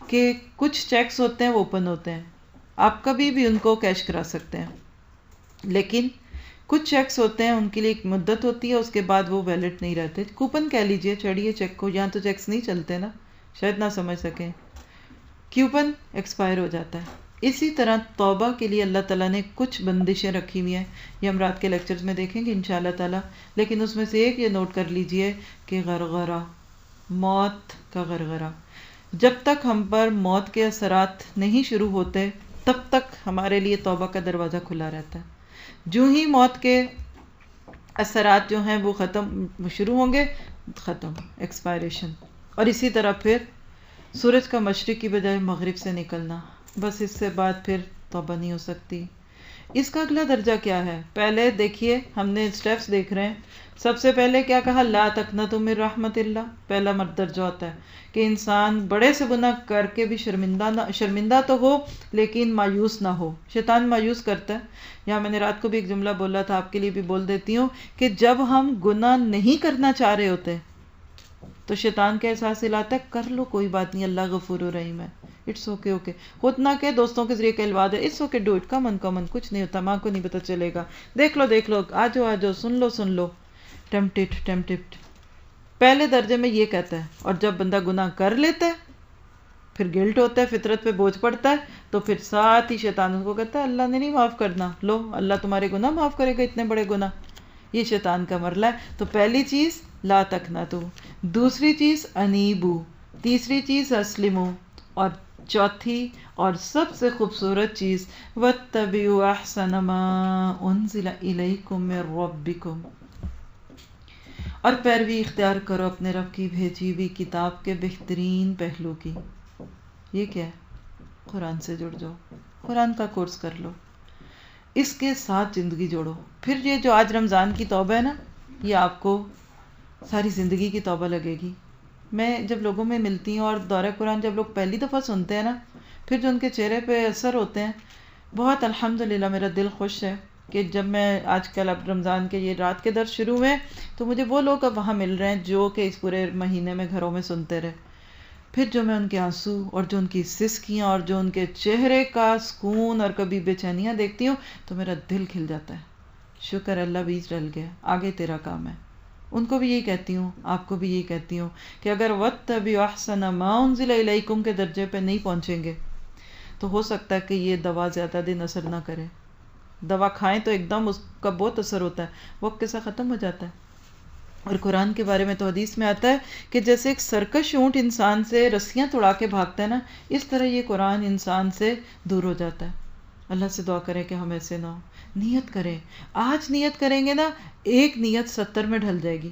کہ کچھ چیکس ہوتے ہیں وہ اوپن ہوتے ہیں، آپ کبھی بھی ان کو کیش کرا سکتے ہیں، لیکن کچھ چیکس ہوتے ہیں ان کے لیے ایک مدت ہوتی ہے، اس کے بعد وہ ویلڈ نہیں رہتے. کوپن کہہ لیجئے، چڑھیے چیک کو. یہاں تو چیکس نہیں چلتے نا، شاید نہ سمجھ سکیں. کوپن ایکسپائر ہو جاتا ہے. اسی طرح توبہ کے لیے اللہ تعالیٰ نے کچھ بندشیں رکھی ہوئی ہیں، یہ ہم رات کے لیکچرز میں دیکھیں گے انشاءاللہ تعالیٰ. لیکن اس میں سے ایک یہ نوٹ کر لیجئے کہ غرغرہ، موت کا غرغرہ. جب تک ہم پر موت کے اثرات نہیں شروع ہوتے تب تک ہمارے لیے توبہ کا دروازہ کھلا رہتا ہے. جو ہی موت کے اثرات جو ہیں وہ شروع ہوں گے، ختم، ایکسپائریشن. اور اسی طرح پھر سورج کا مشرق کی بجائے مغرب سے نکلنا، بس اس سے بعد پھر توبہ نہیں ہو سکتی. اس کا اگلا درجہ کیا ہے؟ پہلے دیکھیے، ہم نے اسٹیپس دیکھ رہے ہیں. سب سے پہلے کیا کہا؟ لا تقنطوا من رحمت اللہ. پہلا درجہ ہوتا ہے کہ انسان بڑے سے گناہ کر کے بھی شرمندہ تو ہو لیکن مایوس نہ ہو. شیطان مایوس کرتا ہے. یہاں میں نے رات کو بھی ایک جملہ بولا تھا، آپ کے لیے بھی بول دیتی ہوں کہ جب ہم گناہ نہیں کرنا چاہ رہے ہوتے تو شیطان کا احساس دلاتا ہے کر لو، کوئی بات نہیں، اللہ غفور و رحیم ہے، اٹس اوکے. اوکے خود نہ کہ دوستوں کے ذریعے کہلوا دے it's okay, do it, come on کچھ نہیں ہوتا، ماں کو نہیں پتہ چلے گا، دیکھ لو، آ جاؤ، سن لو. ٹیمپٹڈ پہلے درجے میں یہ کہتا ہے. اور جب بندہ گناہ کر لیتا ہے پھر گلٹ ہوتا ہے، فطرت پہ بوجھ پڑتا ہے، تو پھر ساتھ ہی شیطان اس کو کہتا ہے اللہ نے نہیں معاف کرنا، لو اللہ تمہارے گناہ معاف کرے گا، اتنے بڑے گناہ. یہ شیطان کا مرلہ ہے. تو پہلی چیز لا تقنطوا، دوسری چیز انیبو، تیسری چیز اسلمو، اور چوتھی اور سب سے خوبصورت چیز واتبعوا احسن ما انزل الیکم من ربکم، اور پیروی اختیار کرو اپنے رب کی بھیجی ہوئی کتاب کے بہترین پہلو کی. یہ کیا ہے؟ قرآن سے جڑ جاؤ، قرآن کا کورس کر لو، اس کے ساتھ زندگی جوڑو. پھر یہ جو آج رمضان کی توبہ ہے نا، یہ آپ کو ساری زندگی کی توبہ لگے گی. میں جب لوگوں میں ملتی ہوں اور دورہ قرآن جب لوگ پہلی دفعہ سنتے ہیں نا، پھر جو ان کے چہرے پہ اثر ہوتے ہیں، بہت الحمدللہ میرا دل خوش ہے کہ جب میں آج کل اب رمضان کے یہ رات کے درس شروع ہوئے تو مجھے وہ لوگ اب وہاں مل رہے ہیں جو کہ اس پورے مہینے میں گھروں میں سنتے رہے. پھر جو میں ان کے آنسو اور جو ان کی سسکیاں اور جو ان کے چہرے کا سکون اور کبھی بے چینیاں دیکھتی ہوں تو میرا دل کھل جاتا ہے. شکر اللہ بیچ ڈل گیا، آگے تیرا کام ہے. ان کو بھی یہی کہتی ہوں، آپ کو بھی یہی کہتی ہوں کہ اگر واتبعوا احسن ما انزل الیکم کے درجے پہ نہیں پہنچیں گے تو ہو سکتا ہے کہ یہ دوا زیادہ دن اثر نہ کرے. دوا کھائیں تو ایک دم اس کا بہت اثر ہوتا ہے، وقت کے ساتھ ختم ہو جاتا ہے. اور قرآن کے بارے میں تو حدیث میں آتا ہے کہ جیسے ایک سرکش اونٹ انسان سے رسیاں توڑا کے بھاگتا ہے نا، اس طرح یہ قرآن انسان سے دور ہو جاتا ہے. اللہ سے دعا کریں کہ ہم ایسے نہ ہوں. نیت کریں، آج نیت کریں گے نا، ایک نیت 70 میں ڈھل جائے گی.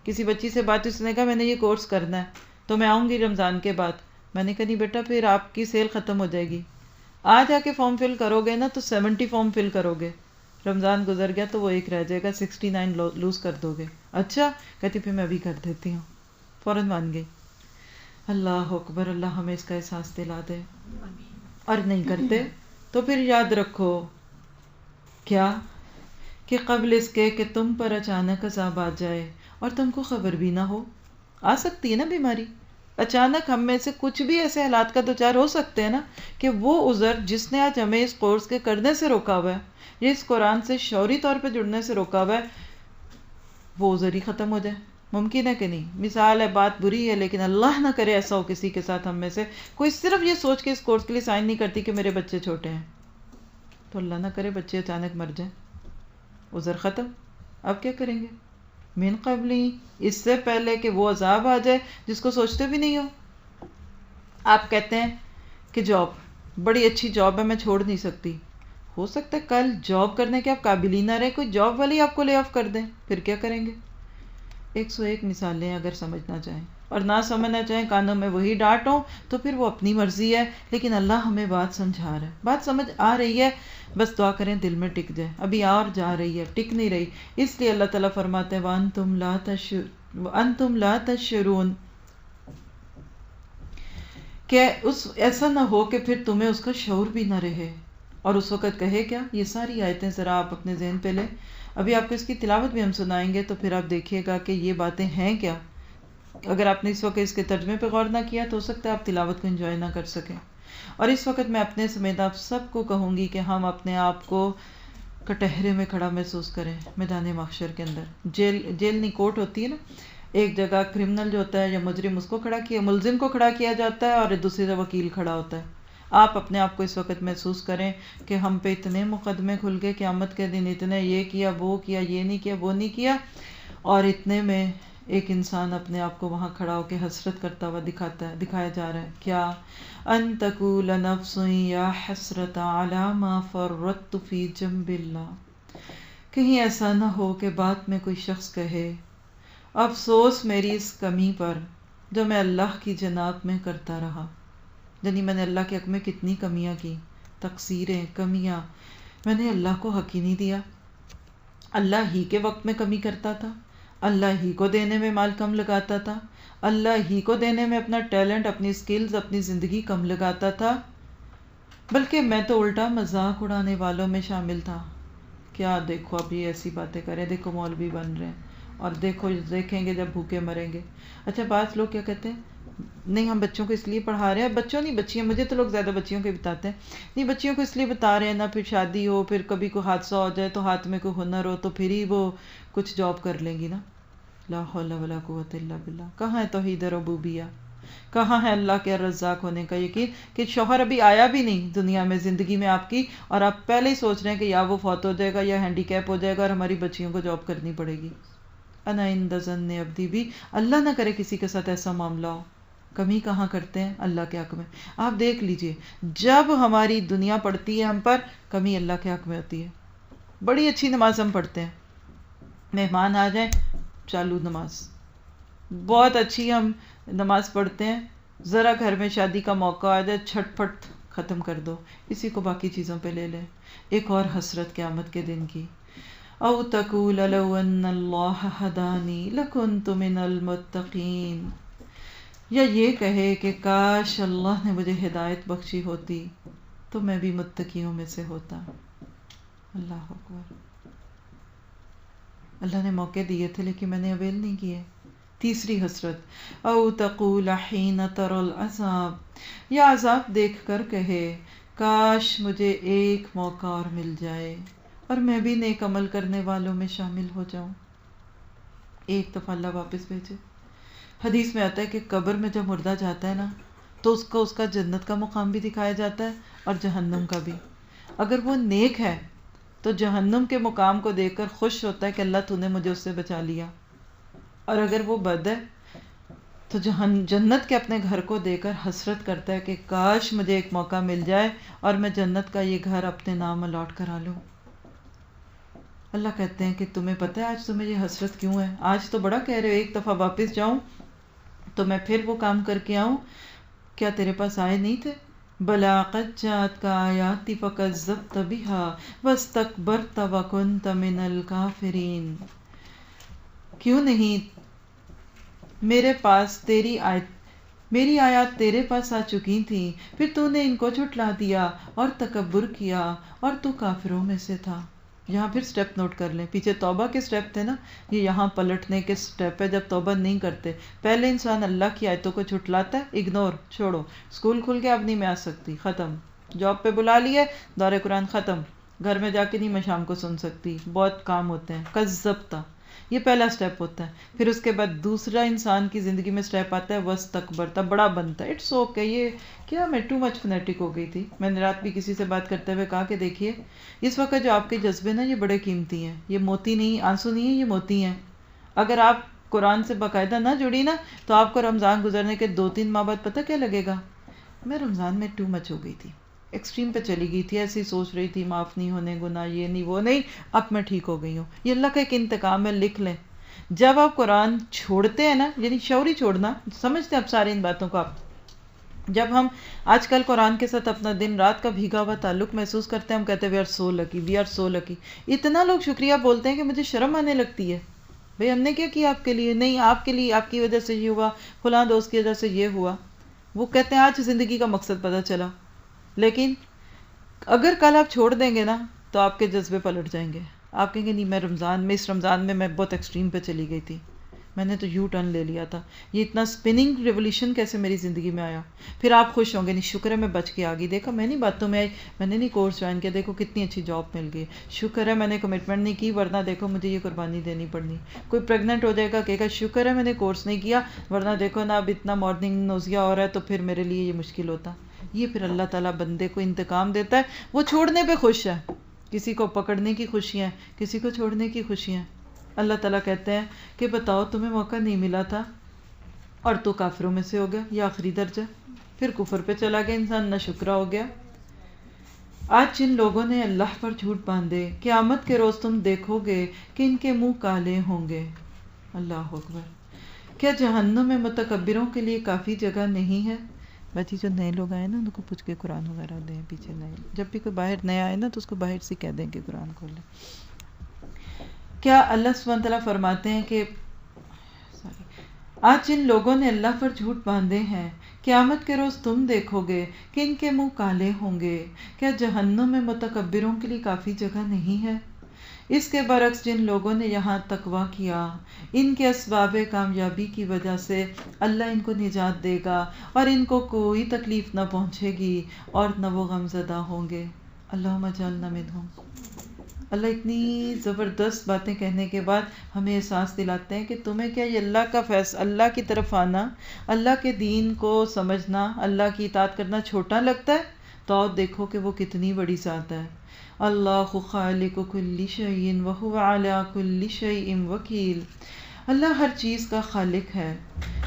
کسی بچی سے بات، اس نے کہا میں نے یہ کورس کرنا ہے تو میں آؤں گی رمضان کے بعد. میں نے کہا نہیں بیٹا، پھر آپ کی سیل ختم ہو جائے گی. آج آ کے فارم فل کرو گے نا تو 70 فارم فل کرو گے، رمضان گزر گیا تو وہ ایک رہ جائے گا، 69 لوز کر دو گے. اچھا کہتی پھر میں ابھی کر دیتی ہوں. فوراً مان گئی. اللہ اکبر، اللہ ہمیں اس کا احساس دلا دے. اور نہیں کرتے تو پھر یاد رکھو کیا کہ قبل اس کے کہ تم پر اچانک عذاب آ جائے اور تم کو خبر بھی نہ ہو. آ سکتی ہے نا بیماری اچانک، ہم میں سے کچھ بھی ایسے حالات کا دوچار ہو سکتے ہیں نا کہ وہ عذر جس نے آج ہمیں اس کورس کے کرنے سے روکا ہوا ہے، یہ اس قرآن سے شعوری طور پہ جڑنے سے روکا ہوا ہے، وہ عذر ہی ختم ہو جائے. ممکن ہے کہ نہیں؟ مثال ہے، بات بری ہے، لیکن اللہ نہ کرے ایسا ہو کسی کے ساتھ ہم میں سے کوئی صرف یہ سوچ کے اس کورس کے لیے سائن نہیں کرتی کہ میرے بچے چھوٹے ہیں، تو اللہ نہ کرے بچے اچانک مر جائیں، عذر ختم. اب کیا کریں گے؟ من قبلی، اس سے پہلے کہ وہ عذاب آ جائے جس کو سوچتے بھی نہیں ہو. آپ کہتے ہیں کہ جاب بڑی اچھی جاب ہے، میں چھوڑ نہیں سکتی. ہو سکتا ہے کل جاب کرنے کے آپ قابل ہی نہ رہے، کوئی جاب والی آپ کو لے آف کر دیں، پھر کیا کریں گے؟ 101 مثالیں اگر سمجھنا چاہیں، اور نہ سمجھنا چاہیں، کانوں میں وہی ڈانٹ ہو تو پھر وہ اپنی مرضی ہے، لیکن اللہ ہمیں بات سمجھا رہا ہے، بات سمجھ آ رہی ہے، بس دعا کریں دل میں ٹک جائے. ابھی اور جا رہی ہے، ٹک نہیں رہی، اس لیے اللہ تعالیٰ فرماتے ہیں وَأَنْتُمْ لَا تَشْعُرُونَ، کہ ایسا نہ ہو کہ پھر تمہیں اس کا شعور بھی نہ رہے. اور اس وقت کہے کیا؟ یہ ساری آیتیں ذرا آپ اپنے ذہن پہ لیں، ابھی آپ کو اس کی تلاوت بھی ہم سنائیں گے، تو پھر آپ دیکھیے گا کہ یہ باتیں ہیں کیا. اگر آپ نے اس وقت اس کے ترجمے پہ غور نہ کیا تو ہو سکتا ہے آپ تلاوت کو انجوائے نہ کر سکیں. اور اس وقت میں اپنے سمیت آپ سب کو کہوں گی کہ ہم اپنے آپ کو کٹہرے میں کھڑا محسوس کریں میدان محشر کے اندر. جیل نہیں، کورٹ ہوتی ہے نا، ایک جگہ کرمنل جو ہوتا ہے یا مجرم، اس کو کھڑا کیا، ملزم کو کھڑا کیا جاتا ہے، اور دوسری جگہ وکیل کھڑا ہوتا ہے. آپ اپنے آپ کو اس وقت محسوس کریں کہ ہم پہ اتنے مقدمے کھل گئے قیامت کے دن، اتنے یہ کیا، وہ کیا، یہ نہیں کیا، وہ نہیں کیا، اور اتنے میں ایک انسان اپنے آپ کو وہاں کھڑا ہو کے حسرت کرتا ہوا دکھایا جا رہا ہے. کیا؟ ان تقول نفس یا حسرت علی ما فرطت فی جنب اللہ، کہیں ایسا نہ ہو کہ بعد میں کوئی شخص کہے افسوس میری اس کمی پر جو میں اللہ کی جناب میں کرتا رہا. یعنی میں نے اللہ کے حق میں کتنی کمیاں کی، تقصیریں، کمیاں، میں نے اللہ کو حق ہی نہیں دیا. اللہ ہی کے وقت میں کمی کرتا تھا، اللہ ہی کو دینے میں مال کم لگاتا تھا، اللہ ہی کو دینے میں اپنا ٹیلنٹ، اپنی سکلز، اپنی زندگی کم لگاتا تھا، بلکہ میں تو الٹا مذاق اڑانے والوں میں شامل تھا. کیا دیکھو اب یہ ایسی باتیں کریں، دیکھو مولوی بن رہے ہیں، اور دیکھیں گے جب بھوکے مریں گے. اچھا بعض لوگ کیا کہتے ہیں، نہیں ہم بچوں کو اس لیے پڑھا رہے ہیں، بچوں نہیں بچیاں، مجھے تو لوگ زیادہ بچیوں کے بتاتے ہیں، نہیں بچیوں کو اس لیے بتا رہے ہیں نا، پھر شادی ہو، پھر کبھی کوئی حادثہ ہو جائے تو ہاتھ میں کوئی ہنر ہو تو پھر ہی وہ کچھ جاب کر لیں گی نا. لا حول ولا قوت الا باللہ. کہاں ہے توحید ربوبیہ؟ کہاں ہے اللہ کے رزاق ہونے کا یقین کہ شوہر ابھی آیا بھی نہیں دنیا میں، زندگی میں آپ کی، اور آپ پہلے ہی سوچ رہے ہیں کہ یا وہ فوت ہو جائے گا یا ہینڈی کیپ ہو جائے گا اور ہماری بچیوں کو جاب کرنی پڑے گی. انا عند ظن عبدی بھی، اللہ نہ کرے کسی کے ساتھ ایسا معاملہ ہو. کمی کہاں کرتے ہیں اللہ کے حق میں؟ آپ دیکھ لیجئے، جب ہماری دنیا پڑتی ہے ہم پر، کمی اللہ کے حق میں ہوتی ہے. بڑی اچھی نماز ہم پڑھتے ہیں، مہمان آ جائیں چالو نماز، بہت اچھی ہم نماز پڑھتے ہیں، ذرا گھر میں شادی کا موقع آ جائے چھٹ پٹ ختم کر دو، اسی کو باقی چیزوں پہ لے لیں. ایک اور حسرت قیامت کے دن کی، او تقول لو ان اللہ ہدانی لکنت من المتقین، یا یہ کہے کہ کاش اللہ نے مجھے ہدایت بخشی ہوتی تو میں بھی متقیوں میں سے ہوتا. اللہ اکبر. اللہ نے موقع دیے تھے لیکن میں نے اویل نہیں کیے. تیسری حسرت، او تقول حین تر العذاب، یا عذاب دیکھ کر کہے کاش مجھے ایک موقع اور مل جائے اور میں بھی نیک عمل کرنے والوں میں شامل ہو جاؤں. ایک دفعہ اللہ واپس بھیجے. حدیث میں آتا ہے کہ قبر میں جب مردہ جاتا ہے نا تو اس کا جنت کا مقام بھی دکھایا جاتا ہے اور جہنم کا بھی. اگر وہ نیک ہے تو جہنم کے مقام کو دیکھ کر خوش ہوتا ہے کہ اللہ تو نے مجھے اس سے بچا لیا، اور اگر وہ بد ہے تو جنت کے اپنے گھر کو دیکھ کر حسرت کرتا ہے کہ کاش مجھے ایک موقع مل جائے اور میں جنت کا یہ گھر اپنے نام الاٹ کرا لوں. اللہ کہتے ہیں کہ تمہیں پتہ ہے آج تمہیں یہ حسرت کیوں ہے؟ آج تو بڑا کہہ رہے ہو ایک دفعہ واپس جاؤں تو میں پھر وہ کام کر کے آؤں، کیا تیرے پاس آئے نہیں تھے؟ بلا قد جاءتک آیاتی فکذبت بها واستکبرت وکنت من الکافرین. کیوں نہیں میرے پاس میری آیات تیرے پاس آ چکی تھیں، پھر تو نے ان کو جھٹلا دیا اور تکبر کیا اور تو کافروں میں سے تھا. یہاں پھر سٹیپ نوٹ کر لیں، پیچھے توبہ کے سٹیپ تھے نا، یہ یہاں پلٹنے کے سٹیپ ہے جب توبہ نہیں کرتے. پہلے انسان اللہ کی آیتوں کو جھٹلاتا ہے، اگنور، چھوڑو، اسکول کھل کے اب نہیں میں آ سکتی، ختم. جاب پہ بلا لیے، دورہ قرآن ختم، گھر میں جا کے نہیں میں شام کو سن سکتی، بہت کام ہوتے ہیں. کذبتا، یہ پہلا سٹیپ ہوتا ہے. پھر اس کے بعد دوسرا انسان کی زندگی میں سٹیپ آتا ہے واستکبرت، بڑا بنتا ہے. It's okay. یہ کیا میں ٹو مچ فنیٹک ہو گئی تھی. میں نے رات بھی کسی سے بات کرتے ہوئے کہا کہ دیکھیے اس وقت جو آپ کے جذبے نا یہ بڑے قیمتی ہیں، یہ موتی نہیں، آنسو نہیں ہیں، یہ موتی ہیں. اگر آپ قرآن سے باقاعدہ نہ جڑی نا تو آپ کو رمضان گزرنے کے 2-3 ماہ بعد پتہ کیا لگے گا. میں رمضان میں ٹو مچ ہو گئی تھی، ایکسٹریم پہ چلی گئی تھی، ایسی سوچ رہی تھی معاف نہیں ہونے گناہ، یہ نہیں وہ نہیں، اب میں ٹھیک ہو گئی ہوں. یہ اللہ کا ایک انتقام ہے، لکھ لیں. جب آپ قرآن چھوڑتے ہیں نا، یعنی شعوری چھوڑنا، سمجھتے ہیں آپ ساری ان باتوں کو. آپ جب ہم آج کل قرآن کے ساتھ اپنا دن رات کا بھیگا ہوا تعلق محسوس کرتے ہیں، ہم کہتے ہیں we are so lucky, we are so لکی. اتنا لوگ شکریہ بولتے ہیں کہ مجھے شرم آنے لگتی ہے. بھئی ہم نے کیا کیا آپ کے لیے؟ نہیں، آپ کے لیے، آپ کی وجہ سے یہ ہوا، فلاں دوست کی وجہ سے یہ ہوا. وہ کہتے ہیں آج زندگی کا مقصد پتہ چلا. لیکن اگر کل آپ چھوڑ دیں گے نا تو آپ کے جذبے پلٹ جائیں گے. آپ کہیں گے نہیں، میں اس رمضان میں بہت ایکسٹریم پہ چلی گئی تھی، میں نے تو یو ٹرن لے لیا تھا، یہ اتنا اسپننگ ریولیوشن کیسے میری زندگی میں آیا. پھر آپ خوش ہوں گے، نہیں شکر ہے میں بچ کے آ گئی، دیکھا میں نہیں باتوں میں آئی، میں نے نہیں کورس جوائن کیا، دیکھو کتنی اچھی جاب مل گئی، شکر ہے میں نے کمٹمنٹ نہیں کی ورنہ دیکھو مجھے یہ قربانی دینی پڑنی. کوئی پریگننٹ ہو جائے گا کہے گا شکر ہے میں نے کورس نہیں کیا ورنہ دیکھو نا اب اتنا مارننگ نوزیہ ہو رہا ہے تو پھر میرے لیے یہ مشکل ہوتا. یہ پھر اللہ تعالیٰ بندے کو انتقام دیتا ہے. وہ چھوڑنے پہ خوش ہے، کسی کو پکڑنے کی خوشیاں، کسی کو چھوڑنے کی خوشیاں. اللہ تعالیٰ کہتے ہیں کہ بتاؤ تمہیں موقع نہیں ملا تھا اور تو کافروں میں سے ہو گیا، یہ آخری درجہ. پھر کفر پہ چلا گیا انسان، نہ شکرا ہو گیا. آج جن لوگوں نے اللہ پر جھوٹ باندھے، قیامت کے روز تم دیکھو گے کہ ان کے منہ کالے ہوں گے. اللہ اکبر. کیا جہنم میں متکبروں کے لیے کافی جگہ نہیں ہے؟ بچی جو نئے لوگ آئے نا ان کو پوچھ کے قرآن وغیرہ دیں. پیچھے نئے جب بھی کوئی باہر نیا آئے نا تو اس کو باہر سے کہہ دیں کہ قرآن کھول لیں. کیا اللہ سبحانہ تعالیٰ فرماتے ہیں کہ آج جن لوگوں نے اللہ پر جھوٹ باندھے ہیں قیامت کے روز تم دیکھو گے کہ ان کے منہ کالے ہوں گے. کیا جہنم میں متکبروں کے لیے کافی جگہ نہیں ہے؟ اس کے برعکس جن لوگوں نے یہاں تقویٰ کیا ان کے اسباب کامیابی کی وجہ سے اللہ ان کو نجات دے گا اور ان کو کوئی تکلیف نہ پہنچے گی اور نہ وہ غم زدہ ہوں گے. اللہم اجعلنا منہم. اللہ اتنی زبردست باتیں کہنے کے بعد ہمیں احساس دلاتے ہیں کہ تمہیں کیا یہ اللہ کا فیصلہ، اللہ کی طرف آنا، اللہ کے دین کو سمجھنا، اللہ کی اطاعت کرنا چھوٹا لگتا ہے؟ تو آؤ دیکھو کہ وہ کتنی بڑی ذات ہے. اللہ خالق کل شیء وہو علی کل شیء وکیل. اللہ ہر چیز کا خالق ہے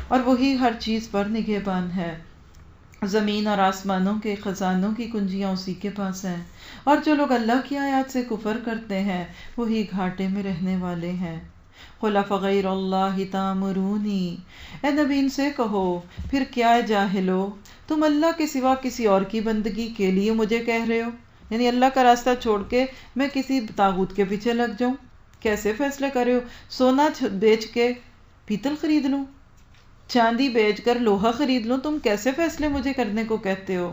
اور وہی ہر چیز پر نگہبان ہے. زمین اور آسمانوں کے خزانوں کی کنجیاں اسی کے پاس ہیں اور جو لوگ اللہ کی آیات سے کفر کرتے ہیں وہی گھاٹے میں رہنے والے ہیں. قل فغیر اللہ تامرونی. اے نبی ان سے کہو پھر کیا ہے جاہلو، تم اللہ کے سوا کسی اور کی بندگی کے لیے مجھے کہہ رہے ہو؟ یعنی اللہ کا راستہ چھوڑ کے میں کسی طاغوت کے پیچھے لگ جاؤں؟ کیسے فیصلے کر رہے ہو؟ سونا بیچ کے پیتل خرید لوں، چاندی بیچ کر لوہا خرید لوں، تم کیسے فیصلے مجھے کرنے کو کہتے ہو؟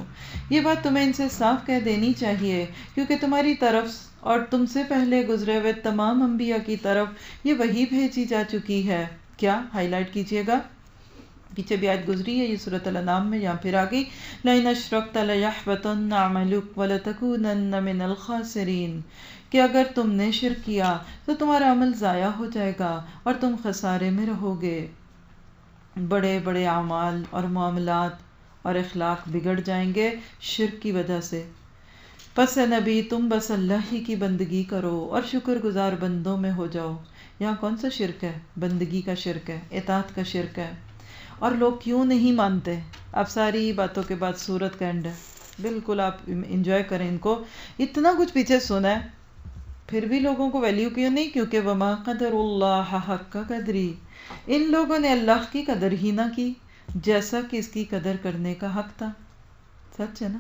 یہ بات تمہیں ان سے صاف کہہ دینی چاہیے کیونکہ تمہاری طرف اور تم سے پہلے گزرے ہوئے تمام انبیاء کی طرف یہ وحی بھیجی جا چکی ہے. کیا ہائی لائٹ کیجئے گا، پیچھے بھی آیت گزری ہے، یہ سورۃ الانعام میں یہاں پھر آگئی لئن اشرکت لیحبطن عملک ولتکونن من الخاسرین. کہ اگر تم نے شرک کیا تو تمہارا عمل ضائع ہو جائے گا اور تم خسارے میں رہو گے. بڑے بڑے اعمال اور معاملات اور اخلاق بگڑ جائیں گے شرک کی وجہ سے. پس اے نبی تم بس اللہ ہی کی بندگی کرو اور شکر گزار بندوں میں ہو جاؤ. یہاں کون سا شرک ہے؟ بندگی کا شرک ہے، اطاعت کا شرک ہے. اور لوگ کیوں نہیں مانتے؟ اب ساری باتوں کے بعد سورت کا اینڈ ہے، بالکل آپ انجوائے کریں ان کو. اتنا کچھ پیچھے سنا ہے پھر بھی لوگوں کو ویلیو کیوں نہیں؟ کیونکہ وما قدر اللہ حق قدری. ان لوگوں نے اللہ کی قدر ہی نہ کی جیسا کہ اس کی قدر کرنے کا حق تھا. سچ ہے نا؟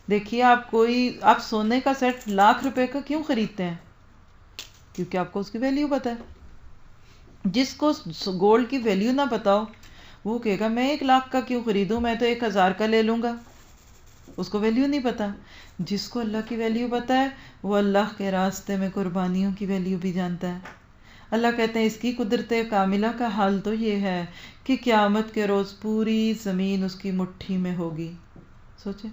دیکھیے آپ سونے کا سیٹ ₹1,00,000 کا کیوں خریدتے ہیں؟ کیونکہ آپ کو اس کی ویلیو پتہ ہے. جس کو گولڈ کی ویلیو نہ پتا ہو وہ کہے گا میں 1,00,000 کا کیوں خریدوں، میں تو 1,000 کا لے لوں گا. اس کو ویلیو نہیں پتا. جس کو اللہ کی ویلیو پتا ہے وہ اللہ کے راستے میں قربانیوں کی ویلیو بھی جانتا ہے. اللہ کہتے ہیں اس کی قدرت کاملہ کا حال تو یہ ہے کہ قیامت کے روز پوری زمین اس کی مٹھی میں ہوگی. سوچیں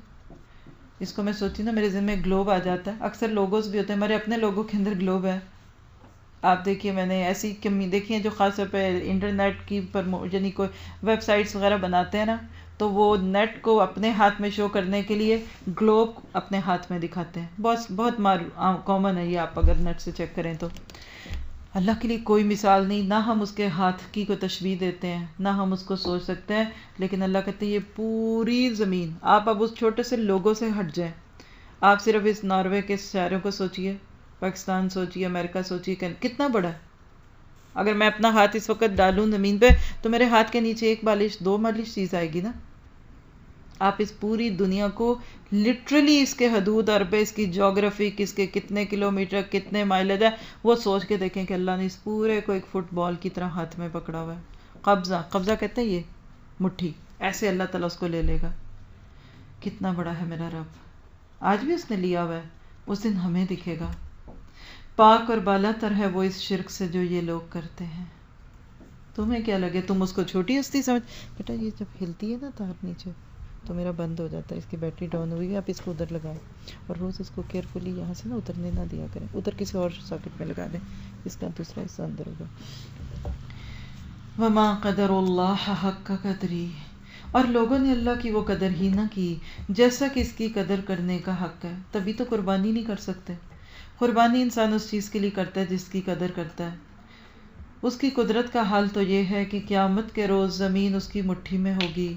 اس کو. میں سوچی نا میرے ذہن میں گلوب آ جاتا ہے. اکثر لوگوز بھی ہوتے ہیں، ہمارے اپنے لوگوں کے اندر گلوب ہے. آپ دیکھیے میں نے ایسی کمی دیکھی ہیں جو خاص طور پہ انٹرنیٹ کی یعنی کوئی ویب سائٹس وغیرہ بناتے ہیں نا، تو وہ نیٹ کو اپنے ہاتھ میں شو کرنے کے لیے گلوب اپنے ہاتھ میں دکھاتے ہیں. بہت کامن ہے یہ، آپ اگر نیٹ سے چیک کریں تو. اللہ کے لیے کوئی مثال نہیں، نہ ہم اس کے ہاتھ کی کو تشبیہ دیتے ہیں، نہ ہم اس کو سوچ سکتے ہیں. لیکن اللہ کہتے ہیں یہ پوری زمین، آپ اب اس چھوٹے سے لوگوں سے ہٹ جائیں، آپ صرف اس ناروے کے شہروں کو سوچئے، پاکستان سوچئے، امریکہ سوچئے، کتنا بڑا ہے. اگر میں اپنا ہاتھ اس وقت ڈالوں زمین پہ تو میرے ہاتھ کے نیچے ایک بالش، دو بالش چیز آئے گی نا. آپ اس پوری دنیا کو لٹرلی اس کے حدود عربے، اس کی جغرافی، کس کے کتنے کلومیٹر، کتنے مائلج ہے، وہ سوچ کے دیکھیں کہ اللہ نے اس پورے کو ایک فٹ بال کی طرح ہاتھ میں پکڑا ہوا ہے. قبضہ کہتے ہیں یہ مٹھی، ایسے اللہ تعالیٰ اس کو لے لے گا. کتنا بڑا ہے میرا رب، آج بھی اس نے لیا ہوا ہے، اس دن ہمیں دکھے گا. پاک اور بالا تر ہے وہ اس شرک سے جو یہ لوگ کرتے ہیں. تمہیں کیا لگے، تم اس کو چھوٹی ہستی سمجھ. بیٹا یہ جب ہلتی ہے نا تار نیچے تو میرا بند ہو جاتا ہے، اس کی بیٹری ڈاؤن ہوئی ہے، آپ اس کو ادھر لگائیں اور روز اس کو کیئرفلی یہاں سے نا اترنے نہ دیا کریں، ادھر کسی اور ساکٹ میں لگا دیں، اس کا دوسرا حصہ اندر ہوگا. وما قدر اللہ حق قدری، اور لوگوں نے اللہ کی وہ قدر ہی نہ کی جیسا کہ اس کی قدر کرنے کا حق ہے. تبھی تو قربانی نہیں کر سکتے. قربانی انسان اس چیز کے لیے کرتا ہے جس کی قدر کرتا ہے. اس کی قدرت کا حال تو یہ ہے کہ قیامت کے روز زمین اس کی مٹھی میں ہوگی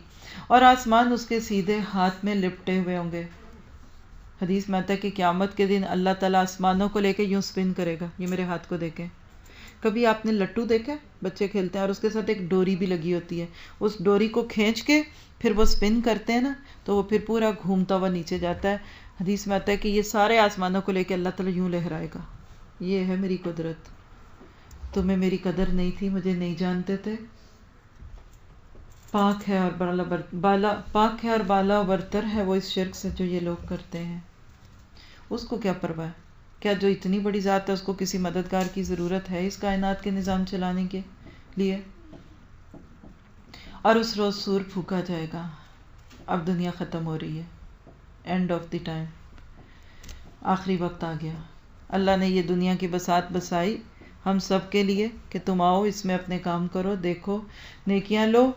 اور آسمان اس کے سیدھے ہاتھ میں لپٹے ہوئے ہوں گے. حدیث میں آتا ہے کہ قیامت کے دن اللہ تعالیٰ آسمانوں کو لے کے یوں سپن کرے گا. یہ میرے ہاتھ کو دیکھیں. کبھی آپ نے لٹو دیکھا؟ بچے کھیلتے ہیں اور اس کے ساتھ ایک ڈوری بھی لگی ہوتی ہے، اس ڈوری کو کھینچ کے پھر وہ سپن کرتے ہیں نا تو وہ پھر پورا گھومتا ہوا نیچے جاتا ہے. حدیث میں آتا ہے کہ یہ سارے آسمانوں کو لے کے اللہ تعالیٰ یوں لہرائے گا. یہ ہے میری قدرت. تمہیں میری قدر نہیں تھی، مجھے نہیں جانتے تھے. پاک ہے اور بالا برتر ہے وہ اس شرک سے جو یہ لوگ کرتے ہیں. اس کو کیا پرواہ ہے؟ کیا جو اتنی بڑی ذات ہے اس کو کسی مددگار کی ضرورت ہے اس کائنات کے نظام چلانے کے لیے؟ اور اس روز سور پھونکا جائے گا. اب دنیا ختم ہو رہی ہے، اینڈ آف دی ٹائم، آخری وقت آ گیا. اللہ نے یہ دنیا کی بساط بسائی ہم سب کے لیے کہ تم آؤ اس میں اپنے کام کرو، دیکھو، نیکیاں لو.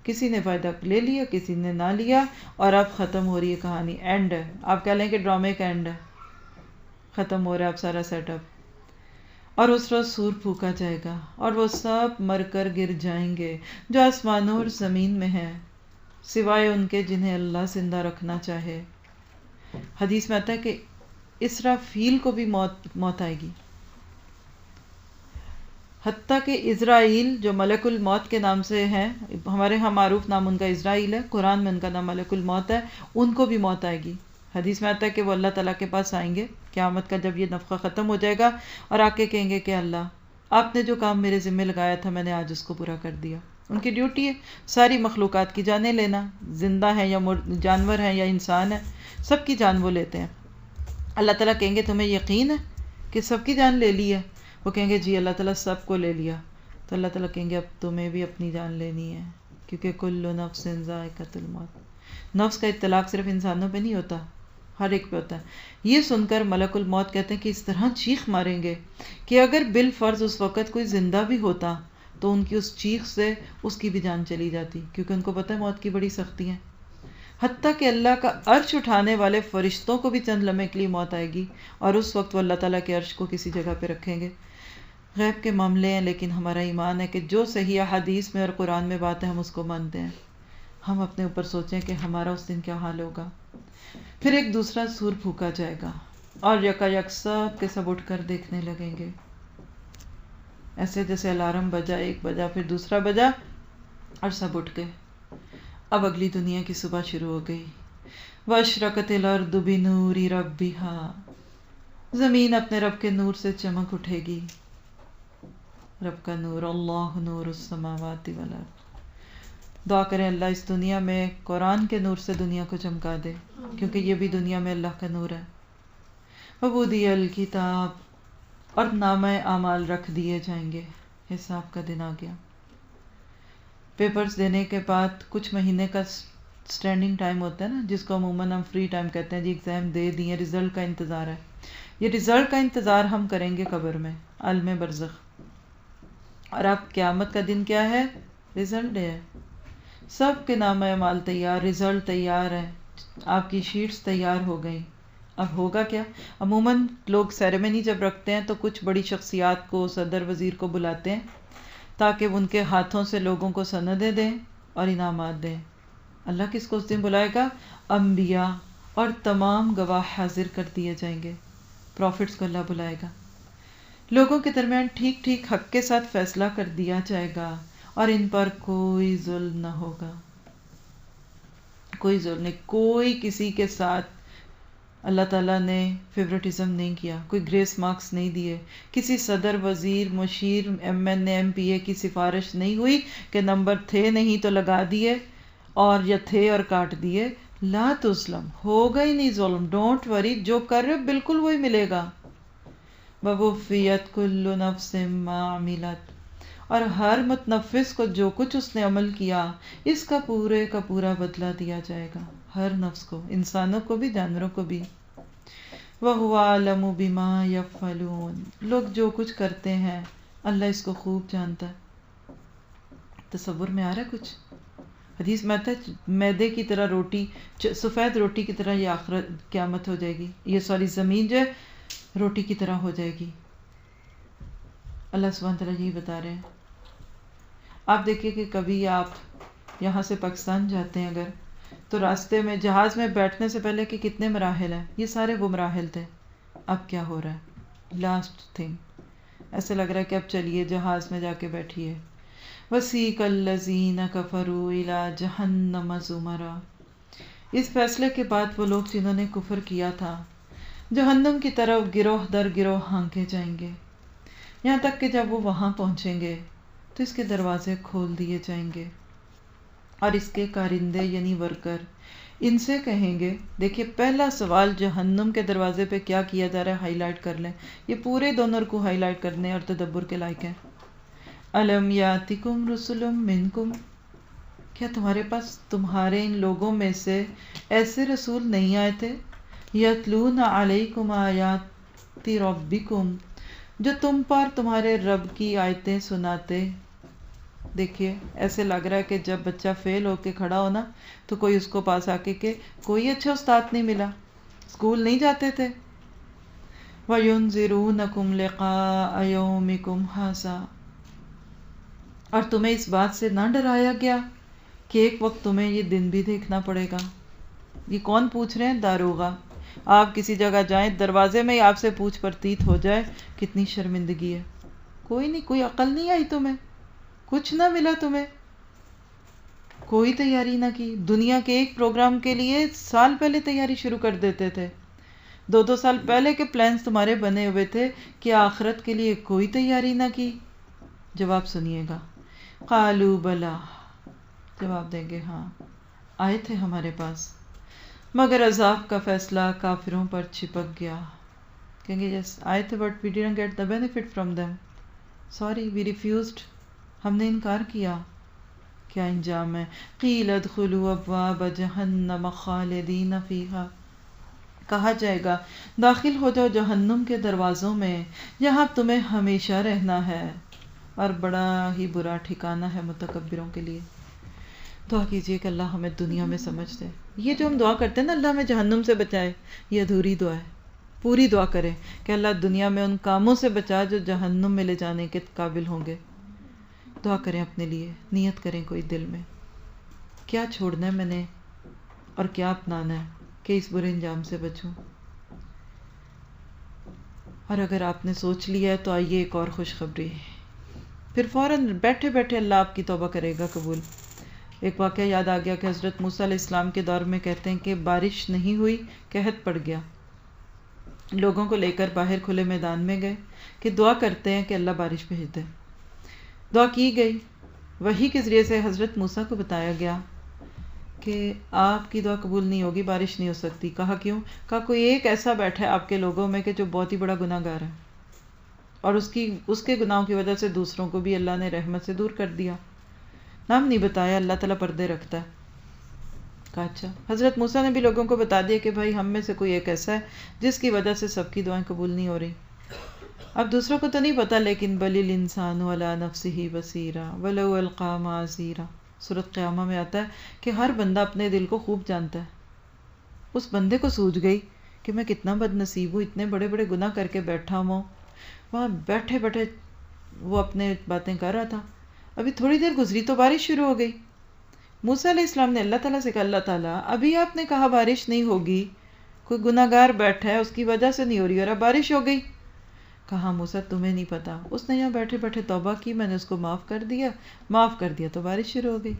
کسی نے فائدہ لے لیا، کسی نے نہ لیا، اور اب ختم ہو رہی ہے کہانی. اینڈ ہے، آپ کہہ لیں کہ ڈرامے کا اینڈ ہے، ختم ہو رہا ہے اب سارا سیٹ اپ. اور اس روز سور پھونکا جائے گا اور وہ سب مر کر گر جائیں گے جو آسمانوں اور زمین میں ہیں، سوائے ان کے جنہیں اللہ زندہ رکھنا چاہے. حدیث میں آتا ہے کہ اسرافیل کو بھی موت آئے گی. حتیٰ کہ اسرائیل جو ملک الموت کے نام سے ہیں، ہمارے ہاں معروف نام ان کا اسرائیل ہے، قرآن میں ان کا نام ملک الموت ہے، ان کو بھی موت آئے گی. حدیث میں آتا ہے کہ وہ اللہ تعالیٰ کے پاس آئیں گے قیامت کا جب یہ نفخہ ختم ہو جائے گا اور آ کے کہیں گے کہ اللہ آپ نے جو کام میرے ذمہ لگایا تھا میں نے آج اس کو پورا کر دیا. ان کی ڈیوٹی ہے ساری مخلوقات کی جانیں لینا، زندہ ہیں یا جانور ہیں یا انسان ہیں، سب کی جان وہ لیتے ہیں. اللہ تعالیٰ کہیں گے تمہیں یقین ہے کہ سب کی جان لے لی ہے؟ وہ کہیں گے جی اللہ تعالیٰ سب کو لے لیا. تو اللہ تعالیٰ کہیں گے اب تمہیں بھی اپنی جان لینی ہے، کیونکہ کل نفس ذائقۃ الموت. نفس کا اطلاق صرف انسانوں پہ نہیں ہوتا، ہر ایک پہ ہوتا ہے. یہ سن کر ملک الموت کہتے ہیں کہ اس طرح چیخ ماریں گے کہ اگر بالفرض اس وقت کوئی زندہ بھی ہوتا تو ان کی اس چیخ سے اس کی بھی جان چلی جاتی، کیونکہ ان کو پتہ ہے موت کی بڑی سختی ہیں. حتیٰ کہ اللہ کا عرش اٹھانے والے فرشتوں کو بھی چند لمحے کے لیے موت آئے گی اور اس وقت وہ اللہ تعالیٰ کے عرش کو کسی جگہ پہ رکھیں گے. غیب کے معاملے ہیں، لیکن ہمارا ایمان ہے کہ جو صحیح حدیث میں اور قرآن میں بات ہے ہم اس کو مانتے ہیں. ہم اپنے اوپر سوچیں کہ ہمارا اس دن کیا حال ہوگا. پھر ایک دوسرا سور پھونکا جائے گا اور یکایک سب کے سب اٹھ کر دیکھنے لگیں گے، ایسے جیسے الارم بجا، ایک بجا، پھر دوسرا بجا اور سب اٹھ گئے. اب اگلی دنیا کی صبح شروع ہو گئی. وَأَشْرَقَتِ الْأَرْضُ بِنُورِ رَبِّهَا، زمین اپنے رب کے نور سے چمک اٹھے گی. رب کا نور، اللہ نور السماوات والارض. دعا کریں اللہ اس دنیا میں قرآن کے نور سے دنیا کو چمکا دے، کیونکہ یہ بھی دنیا میں اللہ کا نور ہے. وَوُضِعَ الْكِتَابُ، اور نامہ اعمال رکھ دیے جائیں گے. حساب کا دن آ گیا. پیپرز دینے کے بعد کچھ مہینے کا سٹینڈنگ ٹائم ہوتا ہے نا، جس کو عموماً ہم فری ٹائم کہتے ہیں. جی ایگزام دے دیے، رزلٹ کا انتظار ہے. یہ رزلٹ کا انتظار ہم کریں گے قبر میں، عالم برزخ. اور اب قیامت کا دن کیا ہے؟ رزلٹ ڈے ہے. سب کے نام اعمال تیار، رزلٹ تیار ہے، آپ کی شیٹس تیار ہو گئی. اب ہوگا کیا؟ عموماً لوگ سیریمنی جب رکھتے ہیں تو کچھ بڑی شخصیات کو، صدر وزیر کو بلاتے ہیں تاکہ ان کے ہاتھوں سے لوگوں کو سندیں دیں اور انعامات دیں. اللہ کس کو اس دن بلائے گا؟ انبیاء اور تمام گواہ حاضر کر دیے جائیں گے. پروفٹس کو اللہ بلائے گا. لوگوں کے درمیان ٹھیک ٹھیک حق کے ساتھ فیصلہ کر دیا جائے گا اور ان پر کوئی ظلم نہ ہوگا. کوئی ظلم نہیں، کوئی کسی کے ساتھ اللہ تعالیٰ نے فیورٹزم نہیں کیا، کوئی گریس مارکس نہیں دیے، کسی صدر، وزیر، مشیر، ایم این اے، ایم پی اے کی سفارش نہیں ہوئی کہ نمبر تھے نہیں تو لگا دیے اور یا تھے اور کاٹ دیے. لا تظلم، ہوگا ہی نہیں ظلم. ڈونٹ وری، جو کر رہے بالکل وہی ملے گا. وَوُفِّيَتْ كُلُّ نَفْسٍ مَّا عَمِلَتْ، اور ہر متنفس کو جو کچھ اس نے عمل کیا اس کا پورے کا پورا بدلہ دیا جائے گا. ہر نفس کو، انسانوں کو بھی، جانوروں کو بھی. وَهُوَ أَعْلَمُ بِمَا يَفْعَلُونَ، لوگ جو کچھ کرتے ہیں اللہ اس کو خوب جانتا ہے. تصور میں آ رہا ہے کچھ؟ حدیث میں آتا ہے میدے کی طرح روٹی، سفید روٹی کی طرح یہ آخرت قیامت ہو جائے گی، یہ زمین جو ہے روٹی کی طرح ہو جائے گی. اللہ سبحانہ تعالیٰ یہی بتا رہے ہیں. آپ دیکھیں کہ کبھی آپ یہاں سے پاکستان جاتے ہیں اگر، تو راستے میں جہاز میں بیٹھنے سے پہلے کہ کتنے مراحل ہیں، یہ سارے وہ مراحل تھے. اب کیا ہو رہا ہے؟ لاسٹ تھنگ، ایسے لگ رہا ہے کہ اب چلیے جہاز میں جا کے بیٹھیے. وَسِيقَ الَّذِينَ كَفَرُوا إِلَى جَهَنَّمَ زُمَرًا، اس فیصلے کے بعد وہ لوگ جنہوں نے کفر کیا تھا جہنم کی طرف گروہ در گروہ ہانکے جائیں گے، یہاں تک کہ جب وہ وہاں پہنچیں گے تو اس کے دروازے کھول دیے جائیں گے اور اس کے کارندے یعنی ورکر ان سے کہیں گے. دیکھیے پہلا سوال جہنم کے دروازے پہ کیا کیا جا رہا ہے، ہائی لائٹ کر لیں، یہ پورے دونوں کو ہائی لائٹ کرنے اور تدبر کے لائق ہیں. الم یاتکم رسل منکم، کیا تمہارے پاس تمہارے ان لوگوں میں سے ایسے رسول نہیں آئے تھے؟ یتلون علیکم آیات ربکم، جو تم پر تمہارے رب کی آیتیں سناتے. دیکھیے ایسے لگ رہا ہے کہ جب بچہ فیل ہو کے کھڑا ہونا تو کوئی اس کو پاس آ کے کہ کوئی اچھا استاد نہیں ملا، اسکول نہیں جاتے تھے. وَيُنذِرُونَكُمْ لِقَاءَ يَوْمِكُمْ هَٰذَا، اور تمہیں اس بات سے نہ ڈرایا گیا کہ ایک وقت تمہیں یہ دن بھی دیکھنا پڑے گا. یہ کون پوچھ رہے ہیں؟ داروغہ. آپ کسی جگہ جائیں دروازے میں ہی آپ سے پوچھ پرتیت ہو جائے، کتنی شرمندگی ہے. کوئی نہیں، کوئی عقل نہیں آئی تمہیں، کچھ نہ ملا تمہیں، کوئی تیاری نہ کی. دنیا کے ایک پروگرام کے لیے سال پہلے تیاری شروع کر دیتے تھے، 2 سال پہلے کے پلانز تمہارے بنے ہوئے تھے کہ آخرت کے لیے کوئی تیاری نہ کی. جواب سنیے گا. قالوا بلا، جواب دیں گے ہاں آئے تھے ہمارے پاس، مگر عذاب کا فیصلہ کافروں پر چپک گیا. کہیں گے یس آئے تھے but we didn't get the benefit from them, sorry we refused, ہم نے انکار کیا. کیا انجام ہے؟ قیل ادخلوا ابواب جہنم خالدین فیہا، کہا جائے گا داخل ہو جاؤ جہنم کے دروازوں میں، یہاں تمہیں ہمیشہ رہنا ہے، اور بڑا ہی برا ٹھکانہ ہے متکبروں کے لیے. دعا کیجئے کہ اللہ ہمیں دنیا میں سمجھ دے. یہ جو ہم دعا کرتے ہیں نا اللہ ہمیں جہنم سے بچائے، یہ ادھوری دعا ہے. پوری دعا کریں کہ اللہ دنیا میں ان کاموں سے بچا جو جہنم میں لے جانے کے قابل ہوں گے. دعا کریں اپنے لیے، نیت کریں کوئی دل میں کیا چھوڑنا ہے میں نے اور کیا اپنانا ہے کہ اس برے انجام سے بچوں. اور اگر آپ نے سوچ لیا ہے تو آئیے ایک اور خوشخبری، پھر فوراً بیٹھے بیٹھے اللہ آپ کی توبہ کرے گا قبول. ایک واقعہ یاد آ گیا کہ حضرت موسیٰ علیہ السلام کے دور میں کہتے ہیں کہ بارش نہیں ہوئی، قحط پڑ گیا. لوگوں کو لے کر باہر کھلے میدان میں گئے کہ دعا کرتے ہیں کہ اللہ بارش بھیج دے. دعا کی گئی، وحی کے ذریعے سے حضرت موسیٰ کو بتایا گیا کہ آپ کی دعا قبول نہیں ہوگی، بارش نہیں ہو سکتی. کہا کیوں؟ کہا کوئی ایک ایسا بیٹھا ہے آپ کے لوگوں میں کہ جو بہت ہی بڑا گناہ گار ہے، اور اس کے گناہوں کی وجہ سے دوسروں کو بھی اللہ نے رحمت سے دور کر دیا. نام نہیں بتایا، اللہ تعالیٰ پردے رکھتا ہے. کہا اچھا. حضرت موسیٰ نے بھی لوگوں کو بتا دیا کہ بھائی ہم میں سے کوئی ایک ایسا ہے جس کی وجہ سے سب کی دعائیں قبول نہیں ہو رہی. اب دوسروں کو تو نہیں پتا، لیکن بل الانسان علی نفسہ بصیرہ ولو القی معاذیرہ، سورۃ قیامہ میں آتا ہے کہ ہر بندہ اپنے دل کو خوب جانتا ہے. اس بندے کو سوجھ گئی کہ میں کتنا بد نصیب ہوں، اتنے بڑے بڑے گناہ کر کے بیٹھا ہوں. وہاں بیٹھے بیٹھے وہ اپنے باتیں کر رہا تھا. ابھی تھوڑی دیر گزری تو بارش شروع ہو گئی. موسیٰ علیہ السلام نے اللہ تعالیٰ سے کہا اللہ تعالیٰ ابھی آپ نے کہا بارش نہیں ہوگی، کوئی گناہ گار بیٹھا ہے اس کی وجہ سے نہیں ہو رہی اور اب بارش ہو گئی. کہا موسیٰ تمہیں نہیں پتا، اس نے یہاں بیٹھے بیٹھے توبہ کی، میں نے اس کو معاف کر دیا تو بارش شروع ہو گئی.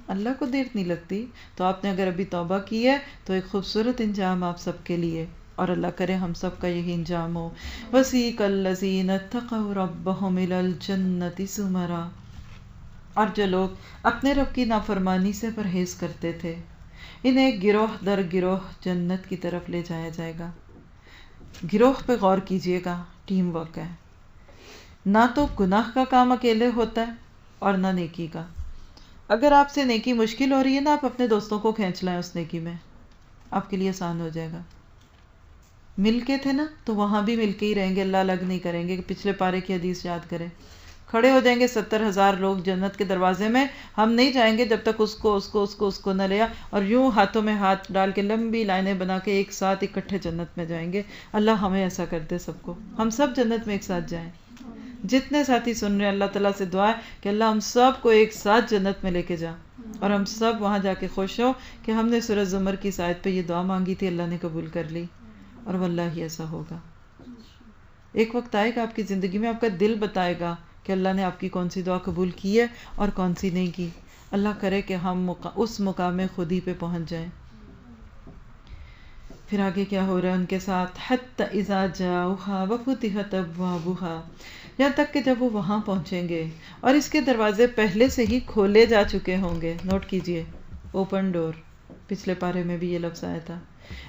اللہ کو دیر نہیں لگتی. تو آپ نے اگر ابھی توبہ کی ہے تو ایک خوبصورت انجام آپ سب کے لیے، اور اللہ کرے ہم سب کا یہی انجام ہو. وَسِيقَ الَّذِينَ اتَّقَوْا رَبَّهُمْ إِلَى الْجَنَّةِ زُمَرًا، اور جو لوگ اپنے رب کی نافرمانی سے پرہیز کرتے تھے انہیں گروہ در گروہ جنت کی طرف لے جایا جائے گا. گروہ پہ غور کیجئے گا، ٹیم ورک ہے. نہ تو گناہ کا کام اکیلے ہوتا ہے اور نہ نیکی کا. اگر آپ سے نیکی مشکل ہو رہی ہے نا، آپ اپنے دوستوں کو کھینچ لائیں اس نیکی میں، آپ کے لیے آسان ہو جائے گا. مل کے تھے نا تو وہاں بھی مل کے ہی رہیں گے، اللہ الگ نہیں کریں گے. کہ پچھلے پارے کی حدیث یاد کریں، کھڑے ہو جائیں گے 70,000 لوگ جنت کے دروازے میں. ہم نہیں جائیں گے جب تک اس کو نہ لیا، اور یوں ہاتھوں میں ہاتھ ڈال کے لمبی لائنیں بنا کے ایک ساتھ اکٹھے جنت میں جائیں گے. اللہ ہمیں ایسا کر دے سب کو، ہم سب جنت میں ایک ساتھ جائیں. جتنے ساتھی سن رہے ہیں اللہ تعالیٰ سے دعا ہے کہ اللہ ہم سب کو ایک ساتھ جنت میں لے کے جا، اور ہم سب وہاں جا کے خوش ہو کہ ہم نے سورۃ زمر کی آیت پہ یہ دعا مانگی تھی، اللہ نے قبول کر لی. اور واللہ ایسا ہوگا. ایک وقت آئے گا آپ کی زندگی میں، آپ کا دل بتائے گا کہ اللہ نے آپ کی کون سی دعا قبول کی ہے اور کون سی نہیں کی. اللہ کرے کہ ہم اس مقام خودی پہ پہنچ جائیں. پھر آگے کیا ہو رہا ہے ان کے ساتھ، حتی اذا جاؤہا وفتحت ابوابہا، یہاں تک کہ جب وہ وہاں پہنچیں گے اور اس کے دروازے پہلے سے ہی کھولے جا چکے ہوں گے. نوٹ کیجئے، اوپن ڈور، پچھلے پارے میں بھی یہ لفظ آیا تھا.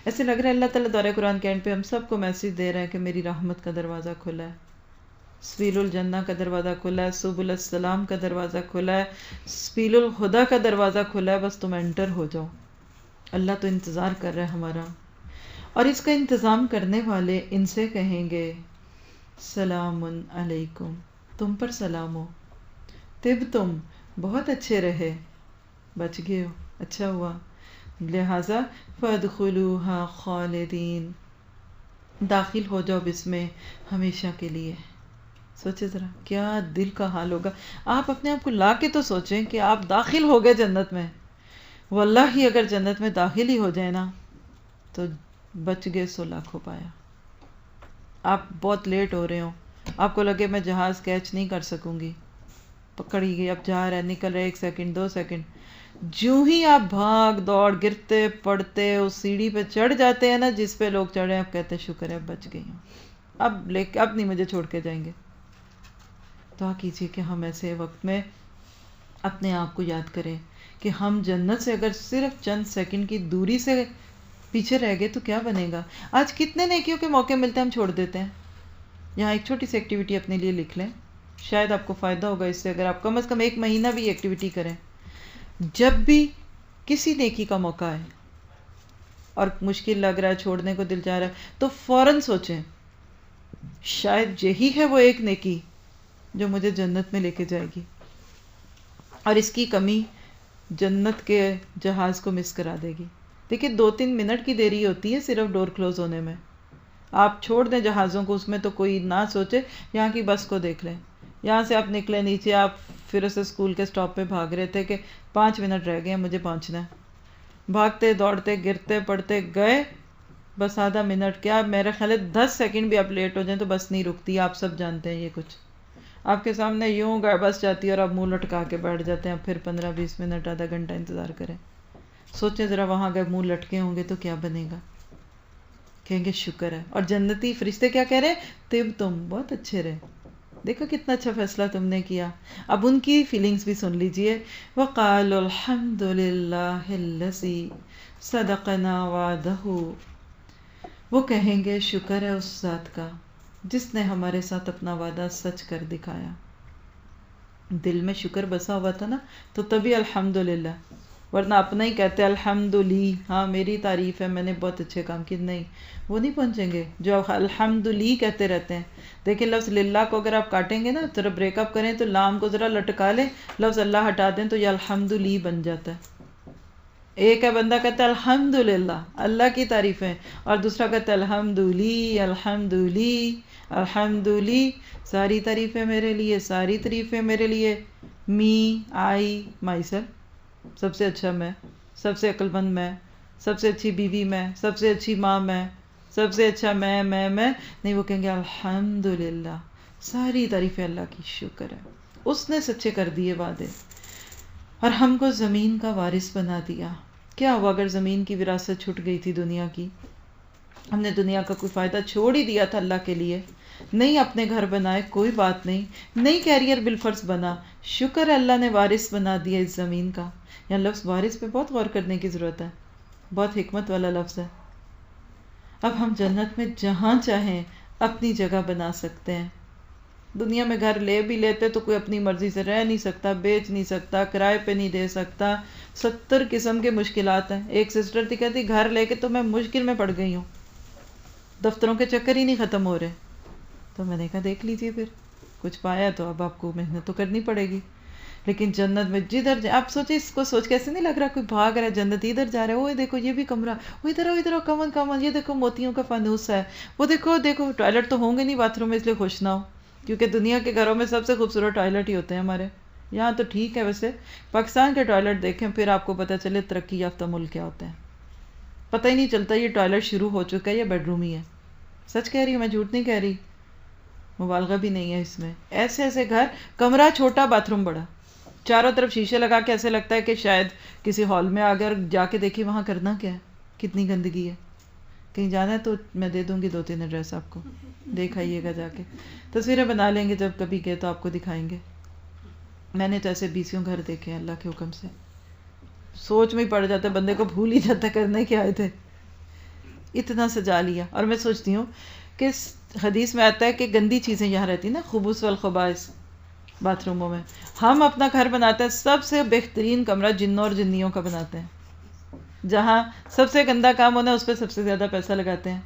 ایسے لگ رہا ہے اللہ تعالیٰ دورہ قرآن کے اینڈ پہ ہم سب کو میسج دے رہے ہیں کہ میری رحمت کا دروازہ کھلا ہے، سبیل الجنہ کا دروازہ کھلا ہے، سبل السلام کا دروازہ کھلا ہے، سبیل الہدیٰ کا دروازہ کھلا ہے، بس تم انٹر ہو جاؤ. اللہ تو انتظار کر رہا ہے ہمارا. اور اس کا انتظام کرنے والے ان سے کہیں گے سلام علیکم، تم پر سلام ہو، طب تم بہت اچھے رہے، بچ گئے ہو، اچھا ہوا، لہٰذا فادخلوها خالدین، داخل ہو جاؤ اس میں ہمیشہ کے لیے. سوچے ذرا کیا دل کا حال ہوگا. آپ اپنے آپ کو لا کے تو سوچیں کہ آپ داخل ہو گئے جنت میں. واللہ ہی اگر جنت میں داخل ہی ہو جائے نا تو بچ گئے 100 لاکھوں پایا. آپ بہت لیٹ ہو رہے ہو، آپ کو لگے میں جہاز کیچ نہیں کر سکوں گی، پکڑی گئی، اب جا رہا ہے، نکل رہے 1 سیکنڈ 2 سیکنڈ، جو ہی آپ بھاگ دوڑ گرتے پڑتے اس سیڑھی پہ چڑھ جاتے ہیں نا جس پہ لوگ چڑھے ہیں، آپ کہتے ہیں شکر ہے اب بچ گئی ہوں، اب نہیں مجھے چھوڑ کے جائیں گے. دعا کیجیے کہ ہم ایسے وقت میں اپنے آپ کو یاد کریں کہ ہم جنت سے اگر صرف چند سیکنڈ کی دوری سے پیچھے رہ گئے تو کیا بنے گا. آج کتنے نیکیوں کے موقع ملتے ہیں ہم چھوڑ دیتے ہیں. یہاں ایک چھوٹی سی ایکٹیویٹی اپنے لیے لکھ لیں، شاید آپ کو فائدہ ہوگا اس سے. اگر آپ کم از کم 1 مہینہ بھی ایکٹیویٹی کریں، جب بھی کسی نیکی کا موقع ہے اور مشکل لگ رہا ہے، چھوڑنے کو دل چاہ رہا ہے، تو فوراً سوچیں شاید یہی ہے وہ ایک نیکی جو مجھے جنت میں لے کے جائے گی، اور اس کی کمی جنت کے جہاز کو مس کرا دے گی. دیکھیں 2-3 منٹ کی دیری ہوتی ہے صرف ڈور کلوز ہونے میں. آپ چھوڑ دیں جہازوں کو، اس میں تو کوئی نہ سوچے. یہاں کی بس کو دیکھ لیں، یہاں سے آپ نکلے نیچے، آپ پھر اسے اسکول کے سٹاپ پہ بھاگ رہے تھے کہ 5 منٹ رہ گئے ہیں مجھے پہنچنا ہے، بھاگتے دوڑتے گرتے پڑتے گئے، بس آدھا منٹ کیا میرا خیال ہے 10 سیکنڈ بھی آپ لیٹ ہو جائیں تو بس نہیں رکتی. آپ سب جانتے ہیں یہ کچھ آپ کے سامنے یوں بس جاتی ہے اور آپ منہ لٹکا کے بیٹھ جاتے ہیں، پھر 15-20 منٹ آدھا گھنٹہ انتظار کریں. سوچیں ذرا وہاں اگر منہ لٹکے ہوں گے تو کیا بنے گا. کہیں گے شکر ہے. اور جنتی فرشتے کیا کہہ رہے ہیں، طب تم بہت اچھے رہے، دیکھو کتنا اچھا فیصلہ تم نے کیا. اب ان کی فیلنگز بھی سن لیجئے. وَقَالُوا الْحَمْدُ لِلَّهِ الَّذِي صَدَقَنَا وَعْدَهُ، وہ کہیں گے شکر ہے اس ذات کا جس نے ہمارے ساتھ اپنا وعدہ سچ کر دکھایا. دل میں شکر بسا ہوا تھا نا تو تبھی الحمدللہ. ورنہ اپنا ہی کہتے ہیں الحمدلی، ہاں میری تعریف ہے، میں نے بہت اچھے کام کیے. نہیں، وہ نہیں پہنچیں گے جو الحمدلی کہتے رہتے ہیں. دیکھیں لفظ للہ کو اگر آپ کاٹیں گے نا، ذرا بریک اپ کریں تو لام کو ذرا لٹکا لیں، لفظ اللہ ہٹا دیں تو یہ الحمدلی بن جاتا ہے. ایک ہے بندہ کہتا ہے الحمدللہ، اللہ کی تعریفیں، اور دوسرا کہتا ہے الحمدلی الحمدلی الحمدلی، ساری تعریفیں میرے لیے، ساری تعریفیں میرے لیے. می، آئی، مائی سیلف، سب سے اچھا میں، سب سے عقل مند میں، سب سے اچھی بیوی میں، سب سے اچھی ماں میں، سب سے اچھا میں نہیں، وہ کہیں گے الحمدللہ، ساری تعریفیں اللہ کی، شکر ہے اس نے سچے کر دیے وعدے اور ہم کو زمین کا وارث بنا دیا. کیا ہوا اگر زمین کی وراثت چھٹ گئی تھی دنیا کی؟ ہم نے دنیا کا کوئی فائدہ چھوڑ ہی دیا تھا اللہ کے لیے. نہیں اپنے گھر بنائے، کوئی بات نہیں، نہیں کیریئر بالفرض بنا، شکر ہے اللہ نے وارث بنا دیا اس زمین کا. یہاں لفظ وارث پہ بہت غور کرنے کی ضرورت ہے، بہت حکمت والا لفظ ہے. اب ہم جنت میں جہاں چاہیں اپنی جگہ بنا سکتے ہیں. دنیا میں گھر لے بھی لیتے تو کوئی اپنی مرضی سے رہ نہیں سکتا، بیچ نہیں سکتا، کرائے پہ نہیں دے سکتا، 70 قسم کے مشکلات ہیں. ایک سسٹر تھی کہتی گھر لے کے تو میں مشکل میں پڑ گئی ہوں، دفتروں کے چکر ہی نہیں ختم ہو رہے. تو میں نے کہا دیکھ لیجیے پھر کچھ پایا تو اب آپ کو محنت تو کرنی پڑے گی. لیکن جنت میں جدھر آپ سوچیں، اس کو سوچ کے ایسے نہیں لگ رہا کوئی بھاگ رہا ہے جنت، ادھر جا رہا ہے، وہ دیکھو یہ بھی کمرہ، وہ ادھر آؤ کمن کمن، یہ دیکھو موتیوں کا فانوس ہے، وہ دیکھو ٹوائلٹ تو ہوں گے نہیں باتھ روم میں، اس لیے خوش نہ ہو، کیونکہ دنیا کے گھروں میں سب سے خوبصورت ٹوائلٹ ہی ہوتے ہیں ہمارے یہاں. تو ٹھیک ہے، ویسے پاکستان کے ٹوائلٹ دیکھیں پھر آپ کو پتہ چلے ترقی یافتہ ملک کیا ہوتے ہیں. پتہ ہی نہیں چلتا یہ ٹوائلٹ شروع ہو چکا ہے یا بیڈ روم ہی ہے. سچ کہہ رہی ہوں، میں جھوٹ نہیں کہہ رہی، مبالغہ بھی نہیں ہے اس میں. ایسے ایسے گھر، کمرہ چھوٹا باتھ روم بڑا، چاروں طرف شیشے لگا کے ایسے لگتا ہے کہ شاید کسی ہال میں اگر جا کے دیکھیے وہاں کرنا کیا ہے، کتنی گندگی ہے. کہیں جانا ہے تو میں دے دوں گی 2-3 ایڈریس آپ کو، دیکھ آئیے گا جا کے، تصویریں بنا لیں گے جب کبھی گئے تو آپ کو دکھائیں گے. میں نے تو ایسے 20 گھر دیکھے ہیں اللہ کے حکم سے، سوچ میں ہی پڑ جاتا ہے بندے کو، بھول ہی جاتا کرنے کے آئے تھے، اتنا سجا لیا. اور میں سوچتی ہوں کہ حدیث میں آتا ہے کہ گندی چیزیں یہاں رہتی نا، خبث والخبائث باتھ روموں میں. ہم اپنا گھر بناتے ہیں، سب سے بہترین کمرہ جنوں اور جنیوں کا بناتے ہیں، جہاں سب سے گندا کام ہونا ہے اس پہ سب سے زیادہ پیسہ لگاتے ہیں.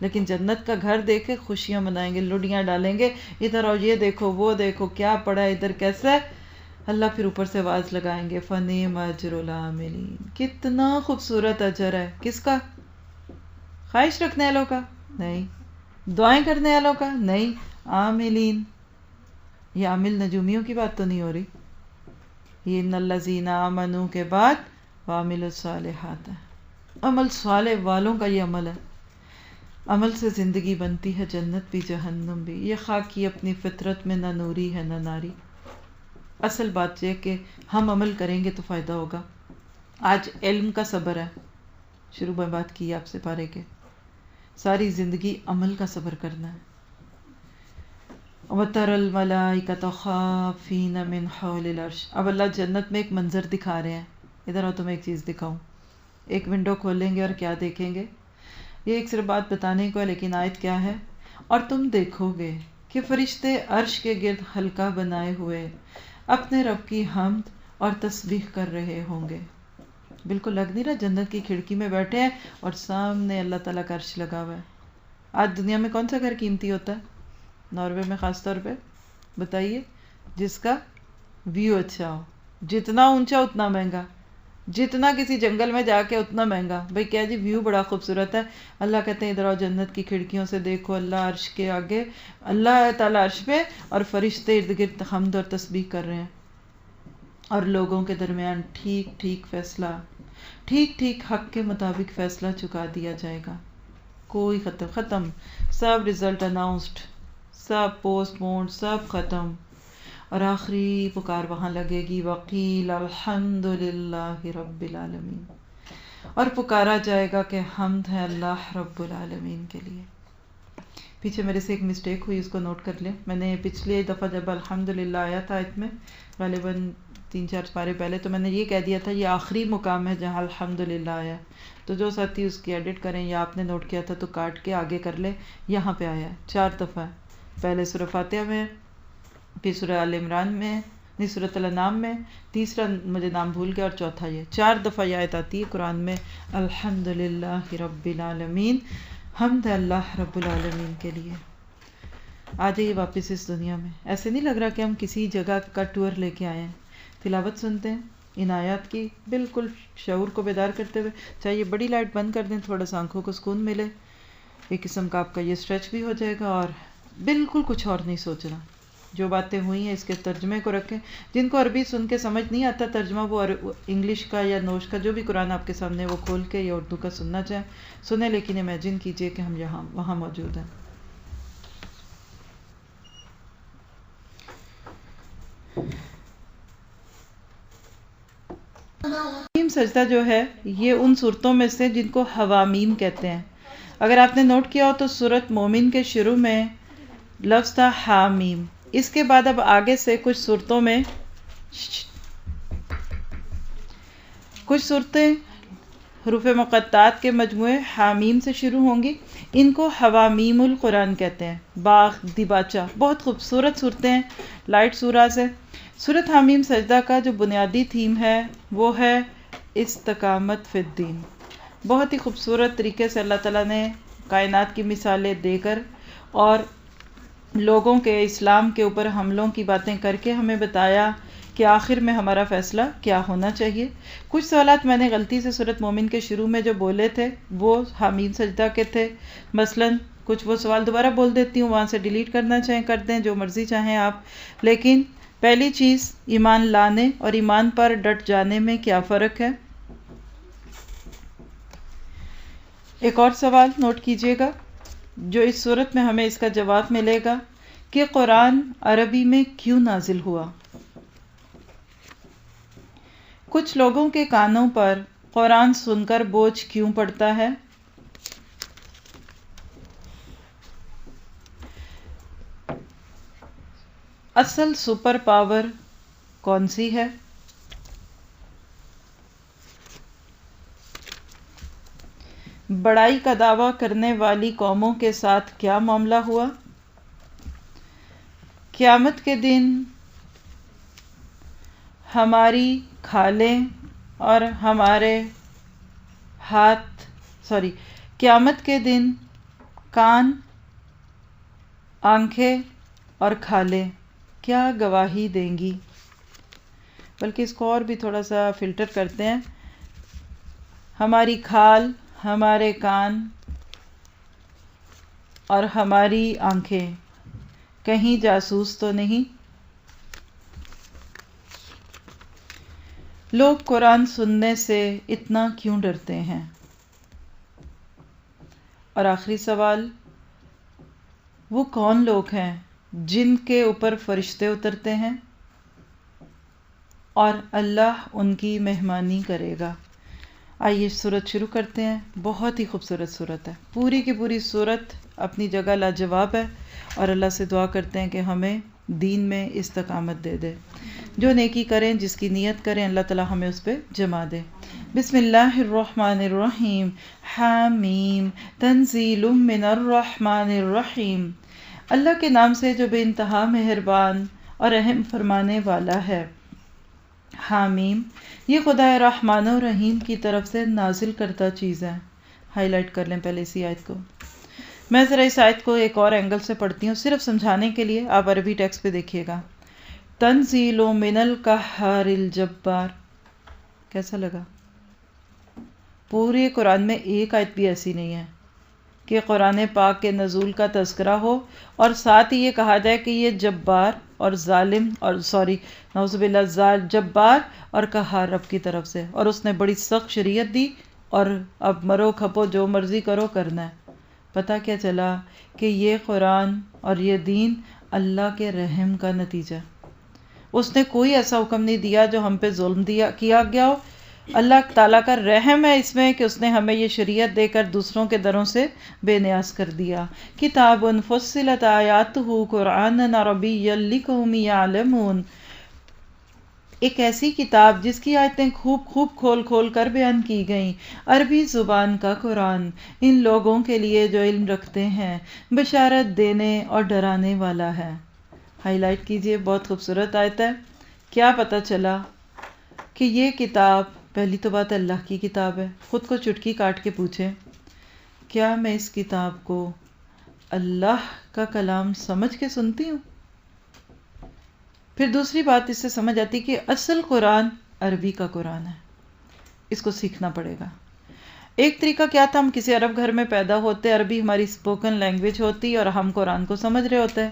لیکن جنت کا گھر دیکھ کے خوشیاں منائیں گے، لڈیاں ڈالیں گے، ادھر آؤ یہ دیکھو وہ دیکھو کیا پڑا ہے ادھر کیسا ہے. اللہ پھر اوپر سے آواز لگائیں گے فنعم اجر العاملین، کتنا خوبصورت اجر ہے. کس کا؟ خواہش رکھنے والوں کا نہیں، دعائیں کرنے والوں کا نہیں، عاملین. یہ عامل نجومیوں کی بات تو نہیں ہو رہی، یہ ان الذین آمنوا کے بعد وعملوا الصالحات ہے. عمل صالح والوں کا یہ عمل ہے. عمل سے زندگی بنتی ہے، جنت بھی جہنم بھی. یہ خاک کی اپنی فطرت میں نہ نوری ہے نہ ناری. اصل بات یہ کہ ہم عمل کریں گے تو فائدہ ہوگا. آج علم کا صبر ہے، شروع میں بات کی آپ سے پارے کے، ساری زندگی عمل کا صبر کرنا ہے. وَتَرَى الْمَلَائِكَةَ خَافِينَ مِنْ حَوْلِ الْعَرْشِ. اب اللہ جنت میں ایک منظر دکھا رہے ہیں. ادھر آؤ تمہیں ایک چیز دکھاؤں. ایک ونڈو کھولیں گے اور کیا دیکھیں گے؟ یہ ایک صرف بات بتانے کو ہے، لیکن آیت کیا ہے؟ اور تم دیکھو گے کہ فرشتے عرش کے گرد حلقہ بنائے ہوئے اپنے رب کی حمد اور تسبیح کر رہے ہوں گے. بالکل لگ نہیں رہا جنت کی کھڑکی میں بیٹھے ہیں اور سامنے اللہ تعالیٰ کا عرش لگا ہوا ہے. آج دنیا میں کون سا گھر قیمتی ہوتا ہے؟ ناروے میں خاص طور پہ بتائیے، جس کا ویو اچھا ہو. جتنا اونچا اتنا مہنگا، جتنا کسی جنگل میں جا کے اتنا مہنگا. بھئی کیا جی ویو بڑا خوبصورت ہے. اللہ کہتے ہیں ادھر آؤ جنت کی کھڑکیوں سے دیکھو، اللہ عرش کے آگے، اللہ تعالیٰ عرش پہ اور فرشتے ارد گرد حمد اور تسبیح کر رہے ہیں. اور لوگوں کے درمیان ٹھیک ٹھیک فیصلہ، ٹھیک ٹھیک حق کے مطابق فیصلہ چکا دیا جائے گا. کوئی ختم، سب رزلٹ اناؤنسڈ، سب پوسٹ پونڈ، سب ختم. اور آخری پکار وہاں لگے گی وقیل الحمد للہ رب العالمین، اور پکارا جائے گا کہ حمد ہے اللہ رب العالمین کے لیے. پیچھے میرے سے ایک مسٹیک ہوئی، اس کو نوٹ کر لیں. میں نے پچھلے دفعہ جب الحمدللہ آیا تھا آیت میں، غالباً 3-4 پارے پہلے، تو میں نے یہ کہہ دیا تھا یہ آخری مقام ہے جہاں الحمدللہ آیا. تو جو ساتھی اس کی ایڈٹ کریں یا آپ نے نوٹ کیا تھا تو کاٹ کے آگے کر لیں. یہاں پہ آیا ہے 4 دفعہ، پہلے سورہ فاتحہ میں، پھر سورہ آل عمران میں، نہیں سورۃ الانعام میں، تیسرا مجھے نام بھول گیا، اور چوتھا یہ 4 دفعہ یہ آیت آتی ہے قرآن میں، الحمدللہ رب العالمین، حمد اللہ رب العالمین کے لیے۔ آ جائیے واپس اس دنیا میں، ایسے نہیں لگ رہا کہ ہم کسی جگہ کا ٹور لے کے آئے ہیں، تلاوت سنتے ہیں ان آیات کی، بالکل شعور کو بیدار کرتے ہوئے، چاہیے بڑی لائٹ بند کر دیں، تھوڑا سا آنکھوں کو سکون ملے، ایک قسم کا آپ کا یہ اسٹریچ بھی ہو جائے گا، اور بالکل کچھ اور نہیں سوچنا، جو باتیں ہوئی ہیں اس کے ترجمے کو رکھیں۔ جن کو عربی سن کے سمجھ نہیں آتا ترجمہ، وہ انگلش کا یا نوش کا جو بھی قرآن آپ کے سامنے وہ کھول کے یا اردو کا سننا چاہیں سنیں، لیکن امیجن کیجئے کہ ہم وہاں موجود ہیں۔ حوامیم سجدہ جو ہے یہ ان صورتوں میں سے جن کو حوامیم کہتے ہیں۔ اگر آپ نے نوٹ کیا ہو تو سورۃ مومن کے شروع میں لفظ تھا حامیم، اس کے بعد اب آگے سے کچھ صورتیں حروف مقطعات کے مجموعے حامیم سے شروع ہوں گی، ان کو حوامیم القرآن کہتے ہیں۔ باغ، دیباچہ، بہت خوبصورت صورتیں ہیں، لائٹ سورہ سے۔ سورۃ حامیم سجدہ کا جو بنیادی تھیم ہے وہ ہے استقامت فی الدین۔ بہت ہی خوبصورت طریقے سے اللہ تعالیٰ نے کائنات کی مثالیں دے کر اور لوگوں کے اسلام کے اوپر حملوں کی باتیں کر کے ہمیں بتایا کہ آخر میں ہمارا فیصلہ کیا ہونا چاہیے۔ کچھ سوالات میں نے غلطی سے سورۃ مومن کے شروع میں جو بولے تھے وہ حامیم سجدہ کے تھے، مثلا کچھ وہ سوال دوبارہ بول دیتی ہوں، وہاں سے ڈیلیٹ کرنا چاہیں کر دیں، جو مرضی چاہیں آپ۔ لیکن پہلی چیز، ایمان لانے اور ایمان پر ڈٹ جانے میں کیا فرق ہے؟ ایک اور سوال نوٹ کیجئے گا جو اس صورت میں ہمیں اس کا جواب ملے گا کہ قرآن عربی میں کیوں نازل ہوا؟ کچھ لوگوں کے کانوں پر قرآن سن کر بوجھ کیوں پڑتا ہے؟ اصل سپر پاور کون سی ہے؟ بڑائی کا دعویٰ کرنے والی قوموں کے ساتھ کیا معاملہ ہوا؟ قیامت کے دن ہماری کھالیں اور ہمارے قیامت کے دن کان، آنکھیں اور کھالیں کیا گواہی دیں گی؟ بلکہ اس کو اور بھی تھوڑا سا فلٹر کرتے ہیں، ہماری کھال، ہمارے کان اور ہماری آنکھیں کہیں جاسوس تو نہیں؟ لوگ قرآن سننے سے اتنا کیوں ڈرتے ہیں؟ اور آخری سوال، وہ کون لوگ ہیں جن کے اوپر فرشتے اترتے ہیں اور اللہ ان کی مہمانی کرے گا؟ آئیے سورت شروع کرتے ہیں۔ بہت ہی خوبصورت سورت ہے، پوری کی پوری سورت اپنی جگہ لاجواب ہے، اور اللہ سے دعا کرتے ہیں کہ ہمیں دین میں استقامت دے دے، جو نیکی کریں، جس کی نیت کریں، اللہ تعالیٰ ہمیں اس پہ جما دے۔ بسم اللہ الرحمن الرحیم، حامیم، تنزیل من الرحمن الرحیم۔ اللہ کے نام سے جو بے انتہا مہربان اور رحم فرمانے والا ہے۔ حامیم، یہ خدا رحمان و رحیم کی طرف سے نازل کرتا چیز ہے۔ ہائی لائٹ کر لیں پہلے اسی آیت کو۔ میں ذرا اس آیت کو ایک اور اینگل سے پڑھتی ہوں صرف سمجھانے کے لیے، آپ عربی ٹیکسٹ پہ دیکھیے گا۔ تنزیل من القہار الجبار، کیسا لگا؟ پورے قرآن میں ایک آیت بھی ایسی نہیں ہے کہ قرآن پاک کے نزول کا تذکرہ ہو اور ساتھ ہی یہ کہا جائے کہ یہ جبار اور ظالم اور نعوذ باللہ جبار اور قہار رب کی طرف سے، اور اس نے بڑی سخت شریعت دی اور اب مرو کھپو جو مرضی کرو کرنا ہے۔ پتہ کیا چلا کہ یہ قرآن اور یہ دین اللہ کے رحم کا نتیجہ، اس نے کوئی ایسا حکم نہیں دیا جو ہم پہ ظلم کیا گیا ہو۔ اللہ تعالیٰ کا رحم ہے اس میں کہ اس نے ہمیں یہ شریعت دے کر دوسروں کے دروں سے بے نیاز کر دیا۔ کتاب فصلت آیاتہ قرآنا عربیا لقوم یعلمون، ایک ایسی کتاب جس کی آیتیں خوب کھول کھول کر بیان کی گئیں، عربی زبان کا قرآن ان لوگوں کے لیے جو علم رکھتے ہیں، بشارت دینے اور ڈرانے والا ہے۔ ہائی لائٹ کیجئے، بہت خوبصورت آیت ہے۔ کیا پتہ چلا کہ یہ کتاب، پہلی تو بات اللہ کی کتاب ہے، خود کو چٹکی کاٹ کے پوچھیں کیا میں اس کتاب کو اللہ کا کلام سمجھ کے سنتی ہوں؟ پھر دوسری بات اس سے سمجھ آتی کہ اصل قرآن عربی کا قرآن ہے، اس کو سیکھنا پڑے گا۔ ایک طریقہ کیا تھا، ہم کسی عرب گھر میں پیدا ہوتے، عربی ہماری اسپوکن لینگویج ہوتی اور ہم قرآن کو سمجھ رہے ہوتے،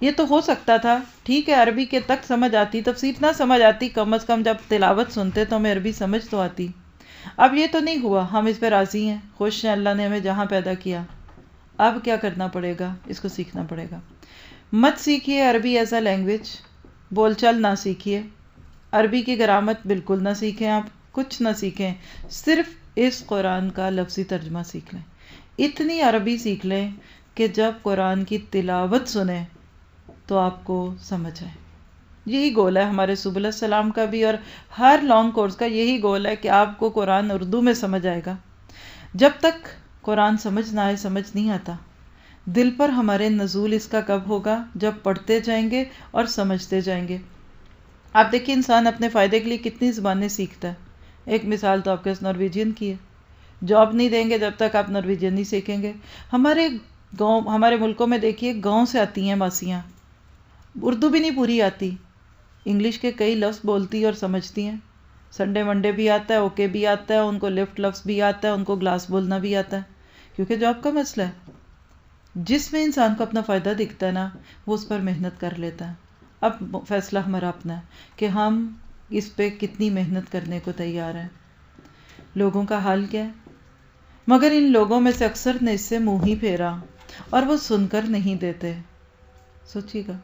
یہ تو ہو سکتا تھا، ٹھیک ہے عربی کے تک سمجھ آتی، تفسیر نہ سمجھ آتی، کم از کم جب تلاوت سنتے تو ہمیں عربی سمجھ تو آتی۔ اب یہ تو نہیں ہوا، ہم اس پہ راضی ہیں، خوش ہیں اللہ نے ہمیں جہاں پیدا کیا۔ اب کیا کرنا پڑے گا؟ اس کو سیکھنا پڑے گا۔ مت سیکھیے عربی ایز اے لینگویج، بول چال نہ سیکھیے، عربی کی گرامت بالکل نہ سیکھیں، آپ کچھ نہ سیکھیں، صرف اس قرآن کا لفظی ترجمہ سیکھ لیں، اتنی عربی سیکھ لیں کہ جب قرآن کی تلاوت سنیں تو آپ کو سمجھ آئے۔ یہی گول ہے ہمارے سبل السلام کا بھی، اور ہر لانگ کورس کا یہی گول ہے کہ آپ کو قرآن اردو میں سمجھ آئے گا۔ جب تک قرآن سمجھ نہ آئے سمجھ نہیں آتا۔ دل پر ہمارے نزول اس کا کب ہوگا؟ جب پڑھتے جائیں گے اور سمجھتے جائیں گے۔ آپ دیکھیں انسان اپنے فائدے کے لیے کتنی زبانیں سیکھتا ہے۔ ایک مثال تو آپ کے نارویجین کی ہے، جاب نہیں دیں گے جب تک آپ نارویجین نہیں سیکھیں گے۔ ہمارے گاؤں، ہمارے ملکوں میں دیکھیے گاؤں سے آتی ہیں ماسیاں، اردو بھی نہیں پوری آتی، انگلش کے کئی لفظ بولتی اور سمجھتی ہیں، سنڈے منڈے بھی آتا ہے، اوکے بھی آتا ہے، ان کو لفٹ لفظ بھی آتا ہے، ان کو گلاس بولنا بھی آتا ہے، کیونکہ جاب کا مسئلہ ہے۔ جس میں انسان کو اپنا فائدہ دکھتا ہے نا، وہ اس پر محنت کر لیتا ہے۔ اب فیصلہ ہمارا اپنا ہے کہ ہم اس پہ کتنی محنت کرنے کو تیار ہیں۔ لوگوں کا حال کیا ہے؟ مگر ان لوگوں میں سے اکثر نے اس سے منہ ہی پھیرا اور وہ سن کر نہیں دیتے۔ سوچیے گا،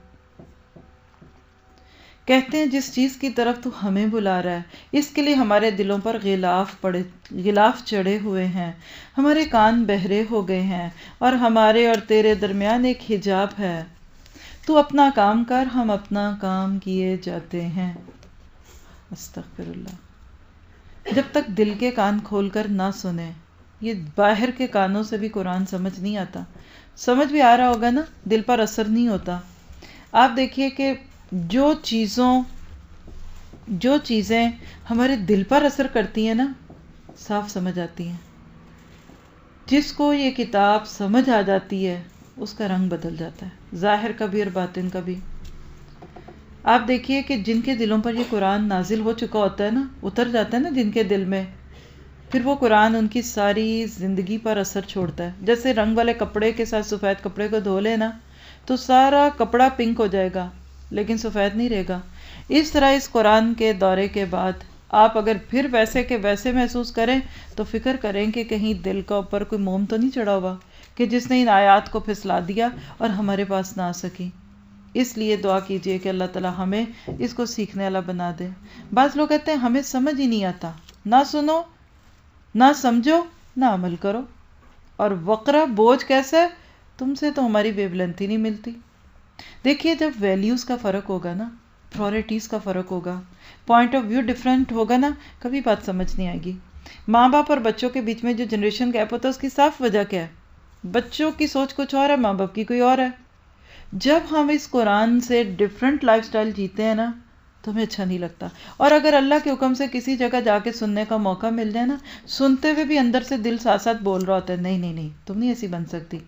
کہتے ہیں جس چیز کی طرف تو ہمیں بلا رہا ہے اس کے لیے ہمارے دلوں پر غلاف چڑھے ہوئے ہیں، ہمارے کان بہرے ہو گئے ہیں اور ہمارے اور تیرے درمیان ایک حجاب ہے۔ تو اپنا کام کر، ہم اپنا کام کیے جاتے ہیں۔ استغفر اللہ۔ جب تک دل کے کان کھول کر نہ سنیں، یہ باہر کے کانوں سے بھی قرآن سمجھ نہیں آتا۔ سمجھ بھی آ رہا ہوگا نا، دل پر اثر نہیں ہوتا۔ آپ دیکھیے کہ جو چیزیں ہمارے دل پر اثر کرتی ہیں نا، صاف سمجھ آتی ہیں۔ جس کو یہ کتاب سمجھ آ جاتی ہے اس کا رنگ بدل جاتا ہے، ظاہر کا بھی اور باطن کا بھی۔ آپ دیکھیے کہ جن کے دلوں پر یہ قرآن نازل ہو چکا ہوتا ہے نا، اتر جاتا ہے نا جن کے دل میں، پھر وہ قرآن ان کی ساری زندگی پر اثر چھوڑتا ہے۔ جیسے رنگ والے کپڑے کے ساتھ سفید کپڑے کو دھو لے نا تو سارا کپڑا پنک ہو جائے گا لیکن سفید نہیں رہے گا۔ اس طرح اس قرآن کے دورے کے بعد آپ اگر پھر ویسے کے ویسے محسوس کریں تو فکر کریں کہ کہیں دل کا اوپر کوئی موم تو نہیں چڑھا ہوا کہ جس نے ان آیات کو پھسلا دیا اور ہمارے پاس نہ آ سکی۔ اس لیے دعا کیجئے کہ اللہ تعالی ہمیں اس کو سیکھنے والا بنا دے۔ بعض لوگ کہتے ہیں ہمیں سمجھ ہی نہیں آتا، نہ سنو، نہ سمجھو، نہ عمل کرو، اور وقرہ بوجھ کیسے؟ تم سے تو ہماری ویو لینتھ ہی نہیں ملتی۔ دیکھیے جب ویلیوز کا فرق ہوگا نا، پرائورٹیز کا فرق ہوگا، پوائنٹ آف ویو ڈیفرنٹ ہوگا نا، کبھی بات سمجھ نہیں آئے گی۔ ماں باپ اور بچوں کے بیچ میں جو جنریشن گیپ ہوتا ہے اس کی صاف وجہ کیا ہے؟ بچوں کی سوچ کچھ اور ہے، ماں باپ کی کوئی اور ہے۔ جب ہم اس قرآن سے ڈیفرنٹ لائف سٹائل جیتے ہیں نا تو ہمیں اچھا نہیں لگتا، اور اگر اللہ کے حکم سے کسی جگہ جا کے سننے کا موقع مل جائے نا، سنتے ہوئے بھی اندر سے دل ساتھ ساتھ بول رہا ہوتا ہے نہیں نہیں نہیں تم نہیں ایسی بن سکتی،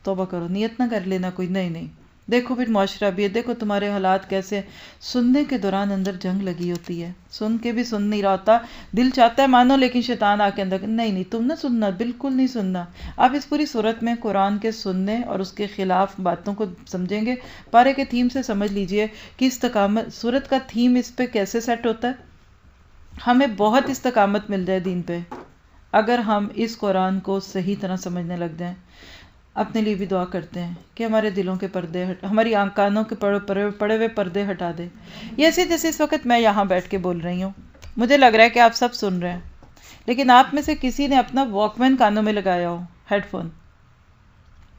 توبہ کرو، نیت نہ کر لینا کوئی، نہیں نہیں، دیکھو پھر معاشرہ بھی ہے، دیکھو تمہارے حالات کیسے۔ سننے کے دوران اندر جنگ لگی ہوتی ہے، سن کے بھی سن نہیں رہا ہوتا، دل چاہتا ہے مانو لیکن شیطان آ کے اندر نہیں نہیں تم نہ سننا، بالکل نہیں سننا۔ آپ اس پوری صورت میں قرآن کے سننے اور اس کے خلاف باتوں کو سمجھیں گے۔ پارے کے تھیم سے سمجھ لیجئے کہ استقامت، صورت کا تھیم اس پہ کیسے سیٹ ہوتا ہے۔ ہمیں بہت استقامت مل جائے دین پہ اگر ہم اس قرآن کو صحیح طرح سمجھنے لگ جائیں۔ اپنے لیے بھی دعا کرتے ہیں کہ ہمارے دلوں کے پردے ہماری کانوں کے پڑے ہوئے پردے ہٹا دے۔ یہ ایسے جیسے اس وقت میں یہاں بیٹھ کے بول رہی ہوں، مجھے لگ رہا ہے کہ آپ سب سن رہے ہیں، لیکن آپ میں سے کسی نے اپنا واک مین کانوں میں لگایا ہو، ہیڈ فون،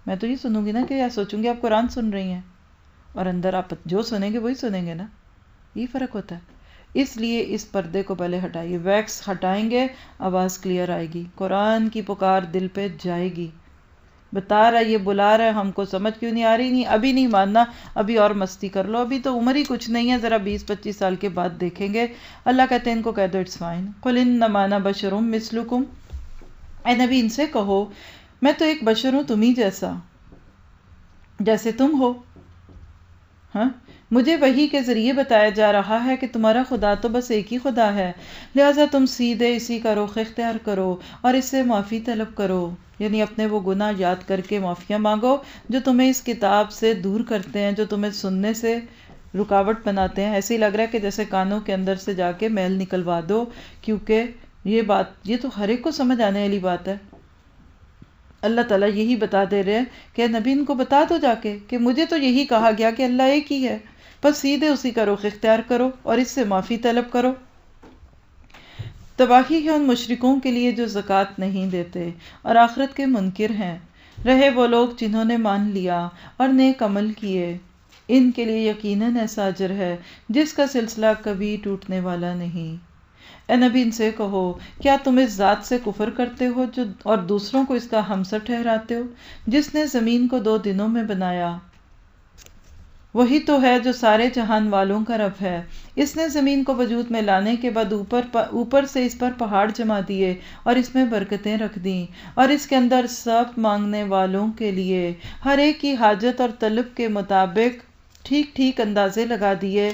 میں تو یہ سنوں گی نا کہ یا سوچوں گی آپ قرآن سن رہی ہیں، اور اندر آپ جو سنیں گے وہی سنیں گے نا، یہ فرق ہوتا ہے۔ اس لیے اس پردے کو پہلے ہٹائیے، ویکس ہٹائیں گے آواز کلیئر آئے گی، قرآن کی پکار دل پہ جائے گی۔ بتا رہا ہے، یہ بلا رہا ہے، ہم کو سمجھ کیوں نہیں آ رہی؟ نہیں ابھی نہیں ماننا، ابھی اور مستی کر لو، ابھی تو عمر ہی کچھ نہیں ہے، ذرا 20-25 سال کے بعد دیکھیں گے۔ اللہ کہتے ہیں ان کو کہہ دو اٹس فائن، قل انما انا بشر مثلکم، اے نبی ان سے کہو میں تو ایک بشر ہوں تم ہی جیسا، جیسے تم ہو۔ ہاں مجھے وحی کے ذریعے بتایا جا رہا ہے کہ تمہارا خدا تو بس ایک ہی خدا ہے، لہٰذا تم سیدھے اسی کا رخ اختیار کرو اور اس سے معافی طلب کرو، یعنی اپنے وہ گناہ یاد کر کے معافیاں مانگو جو تمہیں اس کتاب سے دور کرتے ہیں، جو تمہیں سننے سے رکاوٹ بناتے ہیں۔ ایسے ہی لگ رہا ہے کہ جیسے کانوں کے اندر سے جا کے میل نکلوا دو، کیونکہ یہ تو ہر ایک کو سمجھ آنے والی بات ہے۔ اللہ تعالیٰ یہی بتا دے رہے ہیں کہ نبی ان کو بتا دو جا کے کہ مجھے تو یہی کہا گیا کہ اللہ ایک ہی ہے، بس سیدھے اسی کا رخ اختیار کرو اور اس سے معافی طلب کرو۔ تباہی ہے ان مشرکوں کے لیے جو زکوٰۃ نہیں دیتے اور آخرت کے منکر ہیں، رہے وہ لوگ جنہوں نے مان لیا اور نیک عمل کیے، ان کے لیے یقیناً ایسا اجر ہے جس کا سلسلہ کبھی ٹوٹنے والا نہیں۔ اے نبی ان سے کہو کیا تم اس ذات سے کفر کرتے ہو جو اور دوسروں کو اس کا ہمسر ٹھہراتے ہو، جس نے زمین کو 2 دنوں میں بنایا؟ وہی تو ہے جو سارے جہان والوں کا رب ہے۔ اس نے زمین کو وجود میں لانے کے بعد اوپر سے اس پر پہاڑ جما دیے اور اس میں برکتیں رکھ دیں، اور اس کے اندر سب مانگنے والوں کے لیے ہر ایک کی حاجت اور طلب کے مطابق ٹھیک ٹھیک اندازے لگا دیے،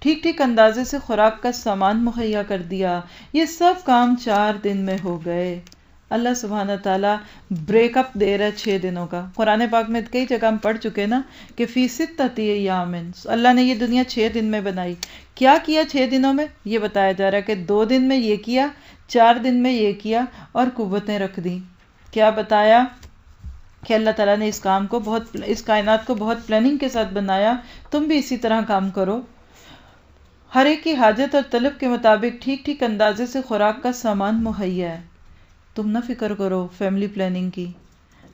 ٹھیک ٹھیک اندازے سے خوراک کا سامان مہیا کر دیا۔ یہ سب کام 4 دن میں ہو گئے۔ اللہ سبحانہ تعالیٰ بریک اپ دے رہا ہے 6 دنوں کا۔ قرآن پاک میں کئی جگہ ہم پڑھ چکے نا کہ فی 6 ایام، اللہ نے یہ دنیا 6 دن میں بنائی۔ کیا کیا 6 دنوں میں؟ یہ بتایا جا رہا ہے کہ 2 دن میں یہ کیا، 4 دن میں یہ کیا اور قوتیں رکھ دیں۔ کیا بتایا کہ اللہ تعالیٰ نے اس کائنات کو بہت پلاننگ کے ساتھ بنایا، تم بھی اسی طرح کام کرو۔ ہر ایک کی حاجت اور طلب کے مطابق ٹھیک ٹھیک اندازے سے خوراک کا سامان مہیا ہے۔ تم نہ فکر کرو فیملی پلاننگ کی۔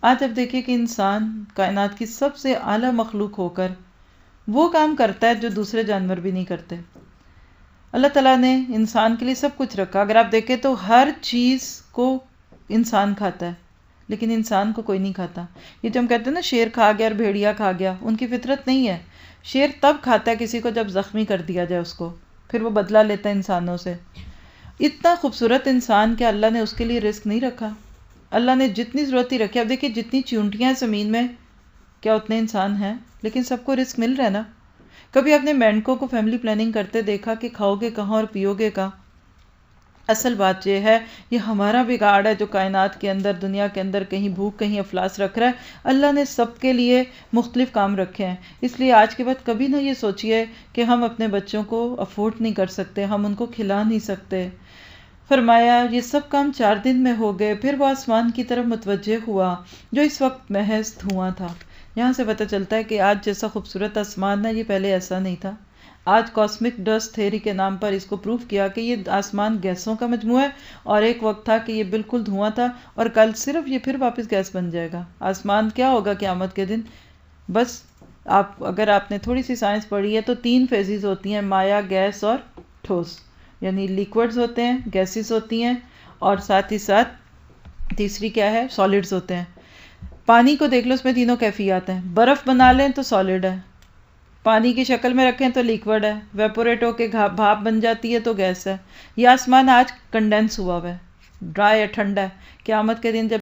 آج اب دیکھیں کہ انسان کائنات کی سب سے اعلیٰ مخلوق ہو کر وہ کام کرتا ہے جو دوسرے جانور بھی نہیں کرتے۔ اللہ تعالیٰ نے انسان کے لیے سب کچھ رکھا، اگر آپ دیکھیں تو ہر چیز کو انسان کھاتا ہے، لیکن انسان کو کوئی نہیں کھاتا۔ یہ جو ہم کہتے ہیں نا شیر کھا گیا اور بھیڑیا کھا گیا، ان کی فطرت نہیں ہے۔ شیر تب کھاتا ہے کسی کو جب زخمی کر دیا جائے اس کو، پھر وہ بدلہ لیتا ہے انسانوں سے۔ اتنا خوبصورت انسان کہ اللہ نے اس کے لیے رزق نہیں رکھا، اللہ نے جتنی ضرورت ہی رکھی۔ اب دیکھیے جتنی چونٹیاں ہیں زمین میں، کیا اتنے انسان ہیں؟ لیکن سب کو رزق مل رہا ہے نا۔ کبھی آپ نے مینڈکوں کو فیملی پلاننگ کرتے دیکھا کہ کھاؤ گے کہاں اور پیو گے کہاں؟ اصل بات یہ ہے، یہ ہمارا بگاڑ ہے جو کائنات کے اندر، دنیا کے اندر کہیں بھوک کہیں افلاس رکھ رہا ہے۔ اللہ نے سب کے لیے مختلف کام رکھے ہیں، اس لیے آج کے بعد کبھی نہ یہ سوچئے کہ ہم اپنے بچوں کو افورڈ نہیں کر سکتے، ہم ان کو کھلا نہیں سکتے۔ فرمایا یہ سب کام 4 دن میں ہو گئے، پھر وہ آسمان کی طرف متوجہ ہوا جو اس وقت محض دھواں تھا۔ یہاں سے پتہ چلتا ہے کہ آج جیسا خوبصورت آسمان ہے یہ پہلے ایسا نہیں تھا۔ آج کاسمک ڈسٹ تھیوری کے نام پر اس کو پروف کیا کہ یہ آسمان گیسوں کا مجموعہ ہے، اور ایک وقت تھا کہ یہ بالکل دھواں تھا، اور کل صرف یہ پھر واپس گیس بن جائے گا۔ آسمان کیا ہوگا قیامت کے دن؟ بس اگر آپ نے تھوڑی سی سائنس پڑھی ہے تو 3 فیزز ہوتی ہیں، مائع، گیس اور ٹھوس، یعنی لیکوڈز ہوتے ہیں، گیسز ہوتی ہیں، اور ساتھ ہی ساتھ تیسری کیا ہے؟ سالڈز ہوتے ہیں۔ پانی کو دیکھ لو، اس میں تینوں کیفیات ہیں۔ برف بنا لیں تو سالڈ ہے، پانی کی شکل میں رکھیں تو لیکوڈ ہے، ویپوریٹ ہو کے بھاپ بن جاتی ہے تو گیس ہے۔ یہ آسمان آج کنڈینس ہوا ہے، ڈرائی ہے، ٹھنڈا ہے۔ قیامت کے دن جب